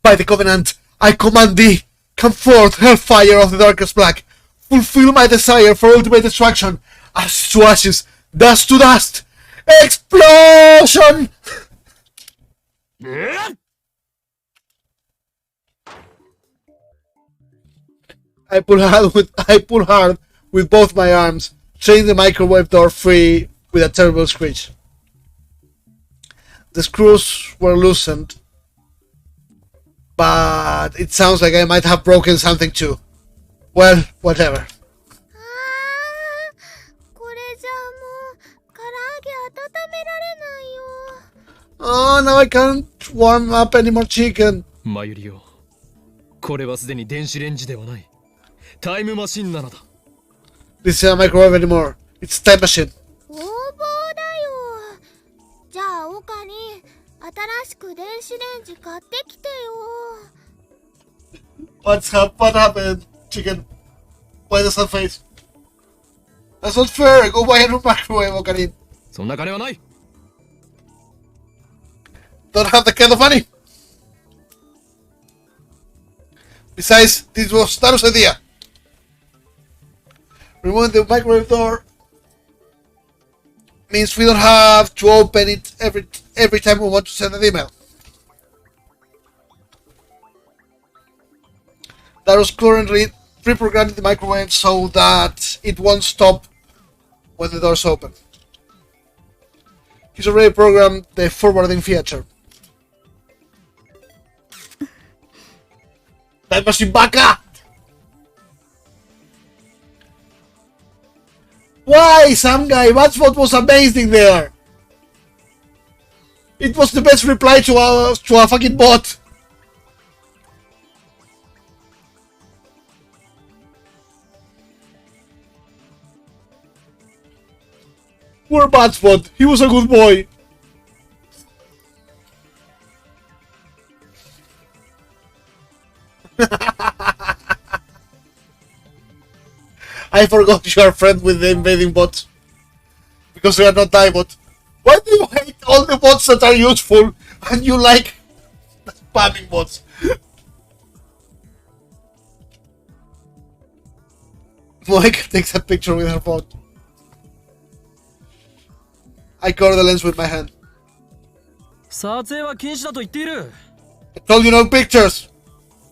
By the covenant, I command thee! Come forth, hellfire of the darkest black! Fulfill my desire for ultimate destruction! Ashes to ashes, dust to dust! Explosion! I pull hard with both my arms, setting the microwave door free with a terrible screech. The screws were loosened, but it sounds like I might have broken something too. Well, whatever. あー、これじゃあもう唐揚げ温められないよ。 Oh, now I can't warm up any more chicken. マユリオ、これはすでに電子レンジではない。タイムマシンなのだ。This isn't a microwave anymore. It's a time machine. 横暴だよ。じゃあオカリン、新しく電子レンジ買ってきてよ。 What happened, chicken? Why the sad face? That's not fair. Go buy a new microwave, Ocarina. そんな金はない。 Don't have the kind of money. Besides, this was Taro's idea. Removing the microwave door means we don't have to open it every time we want to send an email. Taro's currently pre-programming the microwave so that it won't stop when the door's open. He's already programmed the forwarding feature. Time machine baka! Why, some guy? That's what was amazing there. It was the best reply to a fucking bot. Poor Batspot. He was a good boy. I forgot you are friends with the invading bots. Because we are not die-bot. Why do you hate all the bots that are useful and you like spamming bots? Moeka takes a picture with her phone. I cover the lens with my hand. 撮影は禁止だと言っている。 I told you no pictures!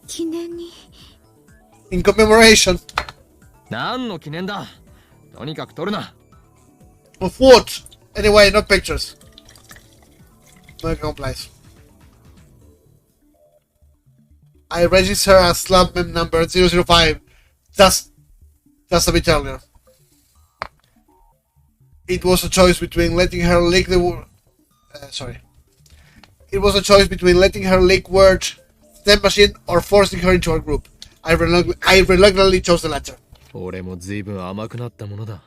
記念に In commemoration. 何の記念だ。とにかく撮るな。 Of what? Anyway, not pictures. Moeka complies. I register as slab mem number 005. Just a bit earlier. It was a choice between letting her leak the It was a choice between letting her leak word STEM machine or forcing her into our group. I reluctantly chose the latter. 俺も随分甘くなったものだ。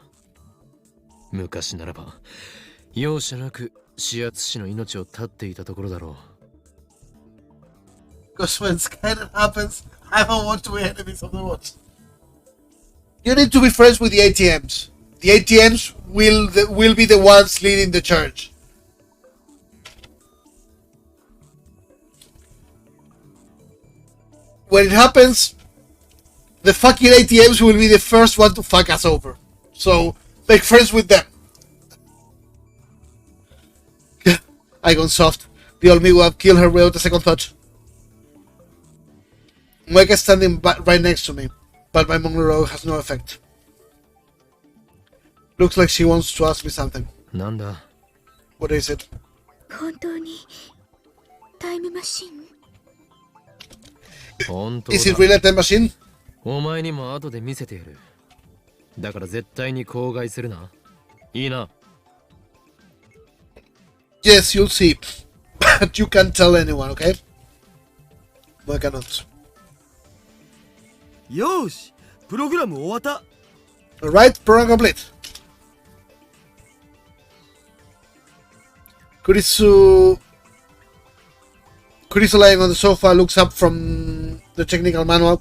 昔ならば容赦なく指圧師の命を絶っていたところだろう。 Because when Skynet happens, I don't want to be enemies of the bots. You need to be friends with the ATMs. The ATMs will be the ones leading the charge. When it happens, the fucking ATMs will be the first one to fuck us over. So, make friends with them. I gone soft. The old me will have killed her without a second thought. Moeka is standing right next to me, but my Monroe has no effect. Looks like she wants to ask me something. なんだ。 What is it? 本当にタイムマシン本当 Is it だ。 really a time machine? お前にも後で見せてやる。だから絶対に口外するな。いいな。 Yes, you'll see. But you can't tell anyone, okay? Moeka nods. よーし、プログラム終わった。 Alright, program complete. Kurisu lying on the sofa looks up from the technical manual.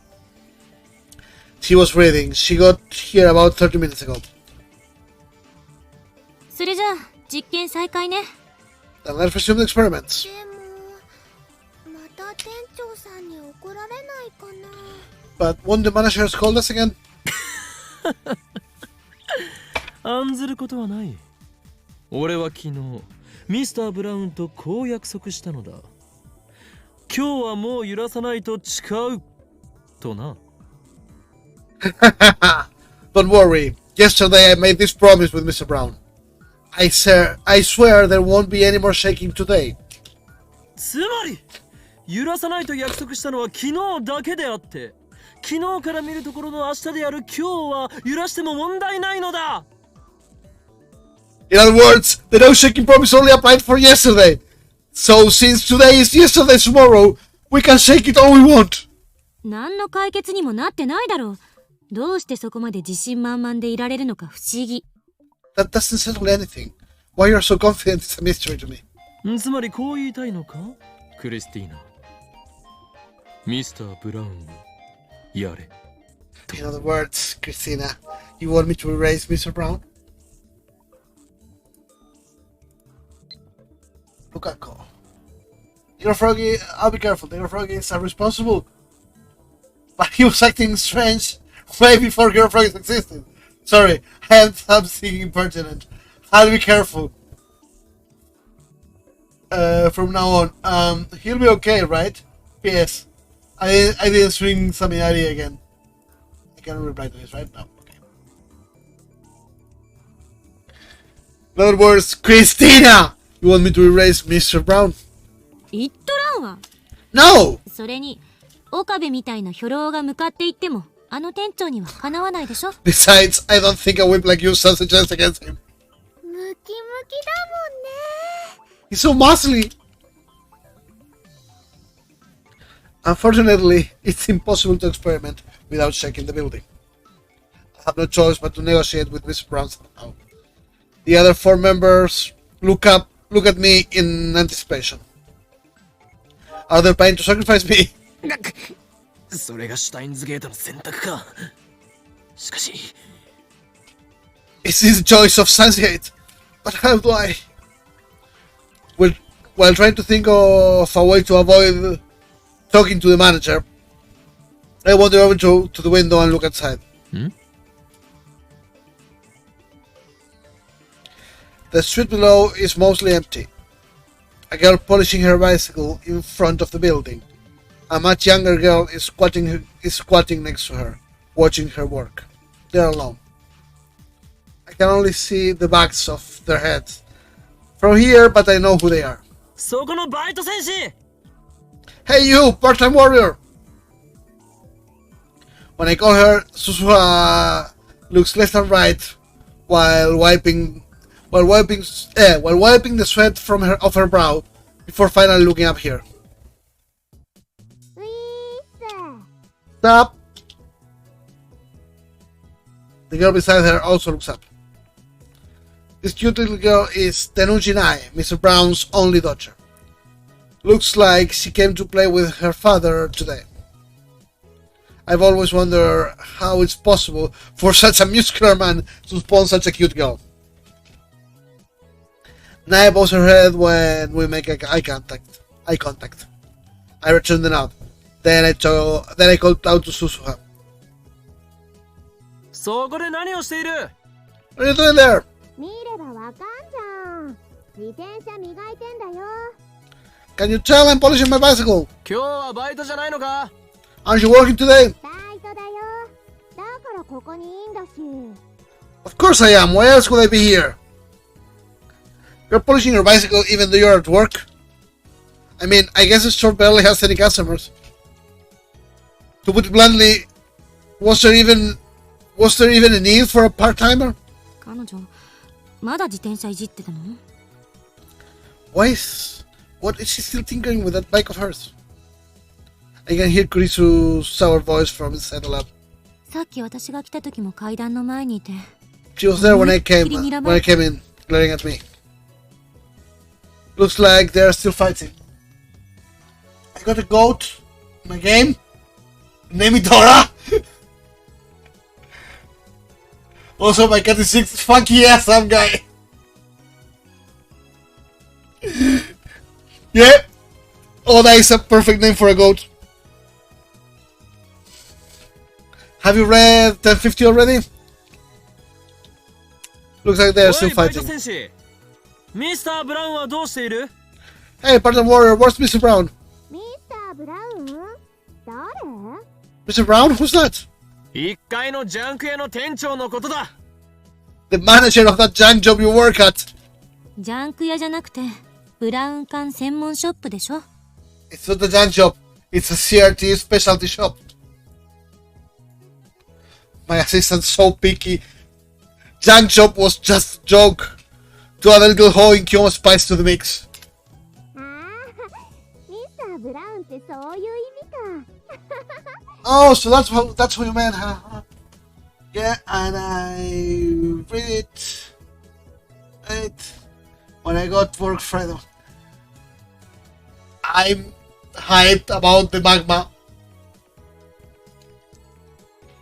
She was reading. She got here about 30 minutes ago. それじゃあ実験再開ね。 Then let's resume the experiments. でもまた店長さんに怒られないかな。 But won't the manager scold us again? 案ずることはない。俺は昨日ミスター・ブラウンとこう約束したのだ。今日はもう揺らさないと誓うとな。Don't worry. Yesterday I made this promise with Mr. Brown. I swear there won't be any more shaking today. つまり揺らさないと約束したのは昨日だけであって、昨日から見るところの明日である今日は揺らしても問題ないのだ。 In other words, the no shaking promise only applied for yesterday. So since today is yesterday's tomorrow, we can shake it all we want. 何の解決にもなってないだろう。どうしてそこまで自信満々でいられるのか不思議。That doesn't settle anything. Why you're so confident is a mystery to me. つまりこう言いたいのか、クリスティーナ。ミスター・ブラウンにやれ。 In other words, Christina, You want me to erase Mr. Brown? Lukako. Digger Froggy, I'll be careful. Digger Froggy is responsible. But he was acting strange way before Digger Froggy existed. Sorry, I am something impertinent. I'll be careful. From now on. He'll be okay, right? P.S. I didn't swing Saminari again. I can reply to this, right? No. Okay. In other words, Christina! You want me to erase Mr. Brown? 言っとらんわ。 No! それに、岡部みたいな兵糧が向かっていっても、あの店長にはかなわないでしょ。 Besides, I don't think a whip like you stands a chance against him. ムキムキだもんね。 He's so muscly! Unfortunately, it's impossible to experiment without checking the building. I have no choice but to negotiate with Mr. Brown somehow. The other 4 members look at me in anticipation. Are they planning to sacrifice me? それがシュタインズゲートの選択か。しかし、 Is this the choice of Sense8? But how do I? While trying to think of a way to avoid talking to the manager, I wander over to the window and look outside. The street below is mostly empty. A girl polishing her bicycle in front of the building. A much younger girl is squatting next to her, watching her work. They're alone. I can only see the backs of their heads from here, but I know who they are. そこのバイト戦士 Hey you, part-time warrior! When I call her, Susuha looks left and right while wiping the sweat from off her brow before finally looking up here. ウィース。 Stop! The girl beside her also looks up. This cute little girl is Tenuji Nai, Mr. Brown's only daughter. Looks like she came to play with her father today. I've always wondered how it's possible for such a muscular man to spawn such a cute girl. Nai bows her head when we make eye contact. I return the nod. Then I called out to Susuha. そこで何をしている What are you doing there? 見ればわかんじゃん。自転車磨いてんだよ。 Can you tell I'm polishing my bicycle? 今日はバイトじゃないのか Aren't you working today? バイトだよ。だからここにいいんだし。 Of course I am. Why else would I be here? You're polishing your bicycle even though you're at work? I mean, I guess the store barely has any customers. To put it bluntly, was there even a need for a part-timer? 彼女、まだ自転車いじってたの？ What is she still tinkering with that bike of hers? I can hear Kurisu's sour voice from inside the lab. さっき私が来た時も階段の前にいて。 She was there when I came in, glaring at me. Looks like they're still fighting. I got a goat in my game. Name it Dora. Also, my cat is 6 funky ass some guy. Yeah. Oh, that is a perfect name for a goat. Have you read 1050 already? Looks like they're still おいバイト fighting. 戦士ミスター・ブラウンはどうしている Hey, Part-time warrior, where's Mr. Brown? ミスター・ブラウン？誰？ Mr. Brown? Who's that? 1階のジャンク屋の店長のことだ The manager of that junk job you work at. ジャンク屋じゃなくて、ブラウン管専門ショップでしょ？ It's not a junk job. It's a CRT specialty shop. My assistant's so picky. Junk job was just a joke. To add a little hoe Kyomo spice to the mix. ああ、ミスター・ブラウンってそういう意味か。 Oh, so that's what you meant, huh? Yeah, and I read it when I got work Friday. I'm hyped about the magma.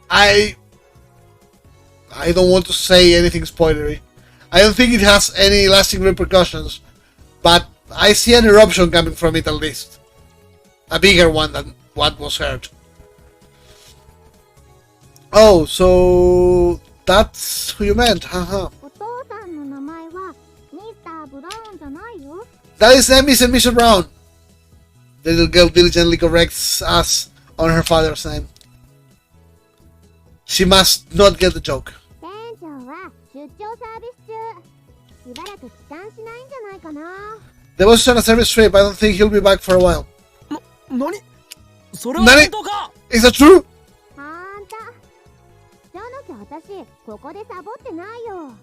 I I don't want to say anything spoilery. I don't think it has any lasting repercussions, but I see an eruption coming from it at least. A bigger one than what was heard. Oh, so that's who you meant, haha. お父さんの名前はミスター・ブラウンじゃないよ。 That is Miss and Mr. Brown. The little girl diligently corrects us on her father's name. She must not get the joke. 店長は出張サービス中。しばらく帰還しないんじゃないかな。 The boss is on a service trip. I don't think he'll be back for a while. 何それは本当か Is that true? あんた。じゃなきゃ私、ここでサボってないよ。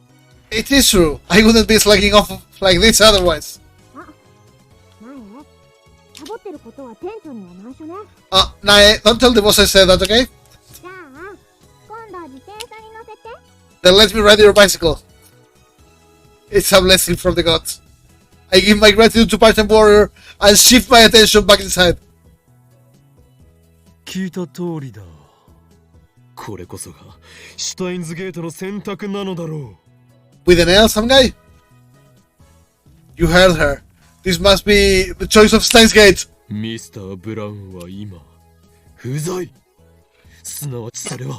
It is true. I wouldn't be slacking off like this otherwise. 前サボってることは店長には内緒ね。 Nae, don't tell the boss I said that, okay? じゃあ、今度自転車に乗せて。 Then let me ride your bicycle. It's a blessing from the gods. I give my gratitude to Part-Time Warrior and shift my attention back inside. 聞いた通りだ。これこそがシュタインズゲートの選択なのだろう。 With an L, some guy? You heard her. This must be the choice of Steins Gate. ミスター・ブラウンは今不在。すなわちそれは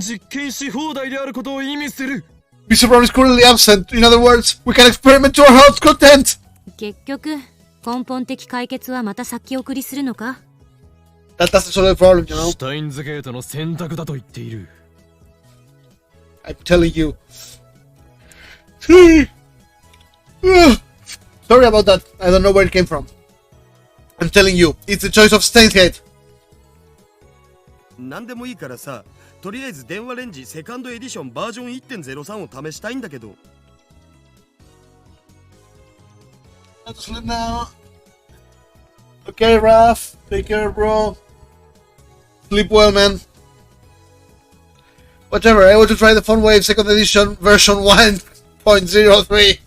実験し放題であることを意味する。 Mr. Brown is currently absent. In other words, we can experiment to our heart's content. 結局根本的解決はまた先送りするのか？ That doesn't solve the problem, you know. シュタインズゲートの選択だと言っている。 I'm telling you. Sorry about that. I don't know where it came from. I'm telling you, it's the choice of Steins Gate. 何でもいいからさ、とりあえず電話レンジセカンドエディションバージョン 1.03 を試したいんだけど。 Let's sleep now. Okay, Raph. Take care, bro. Sleep well, man. Whatever, I want to try the Fun Wave second edition version 1.03.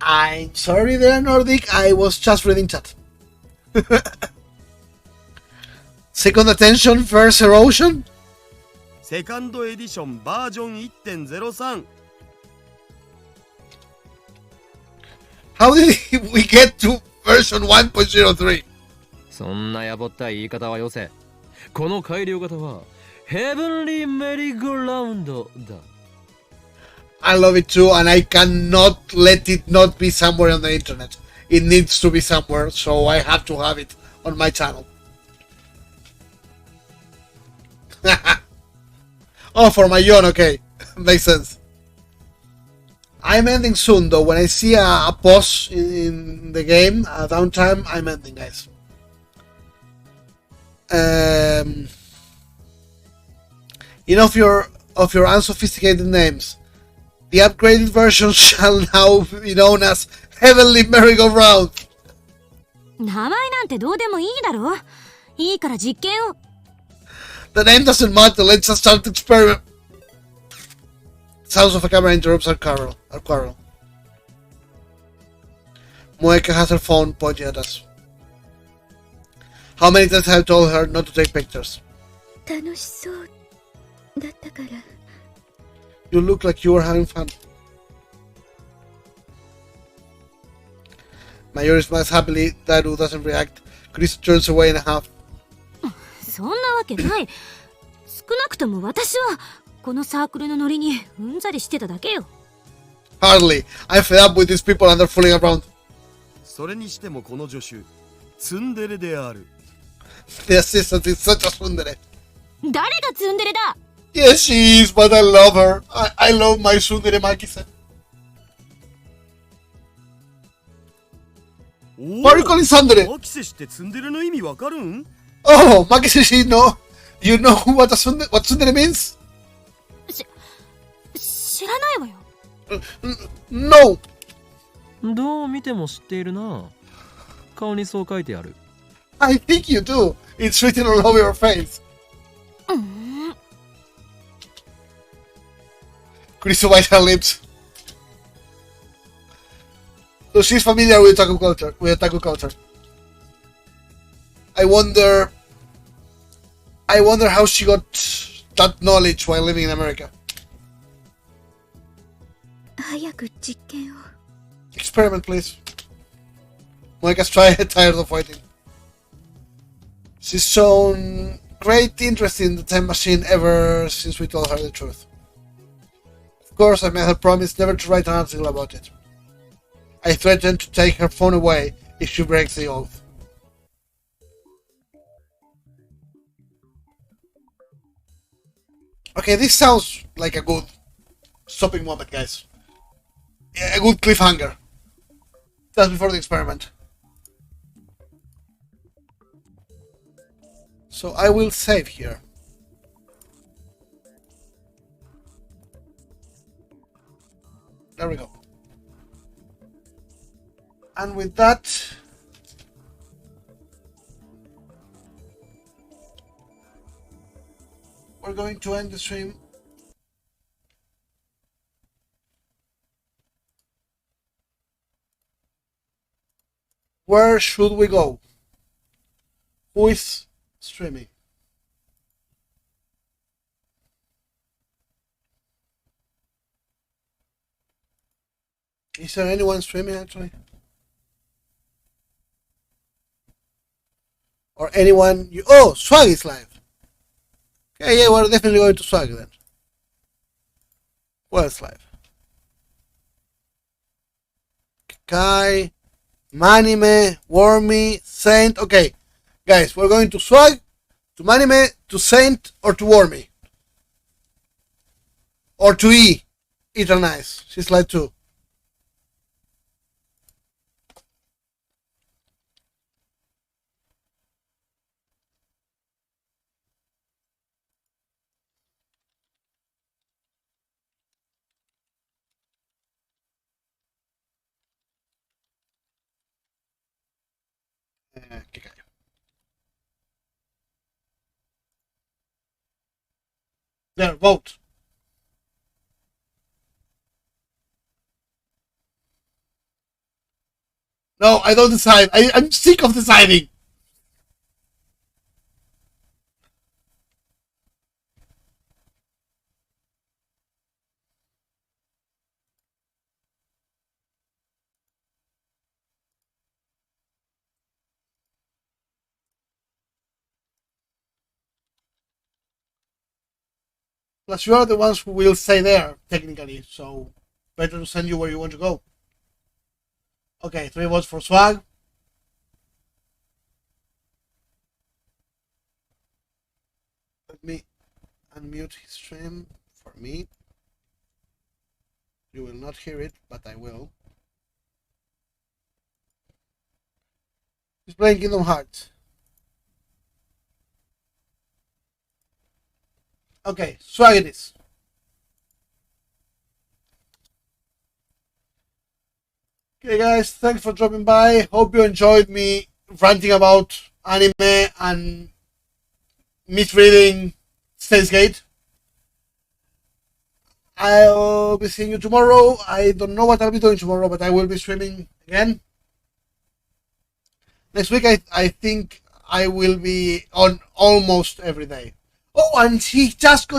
I'm sorry there, Nordic. I was just reading chat. Second attention, first erosion? セカンドエディションバージョン 1.03。 How did we get to version 1.03? そんなやぼったい言い方はよせ。この改良型はヘブンリーメリーゴーラウンドだ。 I love it too, and I cannot let it not be somewhere on the internet. It needs to be somewhere, so I have to have it on my channel. Oh, for my yawn, okay. Makes sense. I'm ending soon, though. When I see a pause in the game, a downtime, I'm ending, guys. Enough of your unsophisticated names. The upgraded version shall now be known as Heavenly Merry-Go-Round. 名前なんてどうでもいいだろ。いいから実験を。 The name doesn't matter. Let's just start the experiment. Sounds of a camera interrupts our quarrel. Moeka has her phone pointing at us. How many times have I told her not to take pictures? 楽しそうだったから。 You look like you were having fun. Mayuri smiles happily. Daru doesn't react. Chris turns away in a half. そんなわけない。少なくとも私はこのサークルのノリにうんざりしてただけよ。 Hardly. I'm fed up with these people and they're fooling around. それにしてもこの助手ツンデレである。 The assistant is such a tsundere. 誰がツンデレだ。 Yes, she is, but I love her. I love my tsundere Maki-san. Why are you calling tsundere? マキセ氏ってツンデレの意味わかるん？ Oh, Maki-san, no. You know what tsundere means? 知らないわよ。No. どう見ても知っているな。顔にそう書いてある。I think you do. It's written all over your face. Chris bites her lips. So she's familiar with otaku culture. I wonder how she got that knowledge while living in America. 早く実験を。 Experiment, please. Moika's tired of waiting. She's shown great interest in the time machine ever since we told her the truth. Of course, I made her promise never to write an article about it. I threatened to take her phone away if she breaks the oath. Okay, this sounds like a good stopping moment, guys. A good cliffhanger. Just before the experiment. So I will save here. There we go. And with that, we're going to end the stream. Where should we go? Who is streaming? Is there anyone streaming actually? Or anyone you... Oh, Swag is live. Okay, yeah, we're definitely going to Swag then. Who else live? Kai, Manime, Wormy, Saint. Okay, guys, we're going to Swag, to Manime, to Saint, or to Wormy. Or to E. Eternize. She's live too. Okay. There, vote. No, I don't decide. I'm sick of deciding. Plus, you are the ones who will stay there, technically, so better to send you where you want to go. Okay, 3 votes for Swag. Let me unmute his stream for me. You will not hear it, but I will. He's playing Kingdom Hearts. Okay, Swag it is. Okay, guys, thanks for dropping by. Hope you enjoyed me ranting about anime and misreading Steins Gate. I'll be seeing you tomorrow. I don't know what I'll be doing tomorrow, but I will be streaming again. Next week, I think I will be on almost every day. Oh, and he just got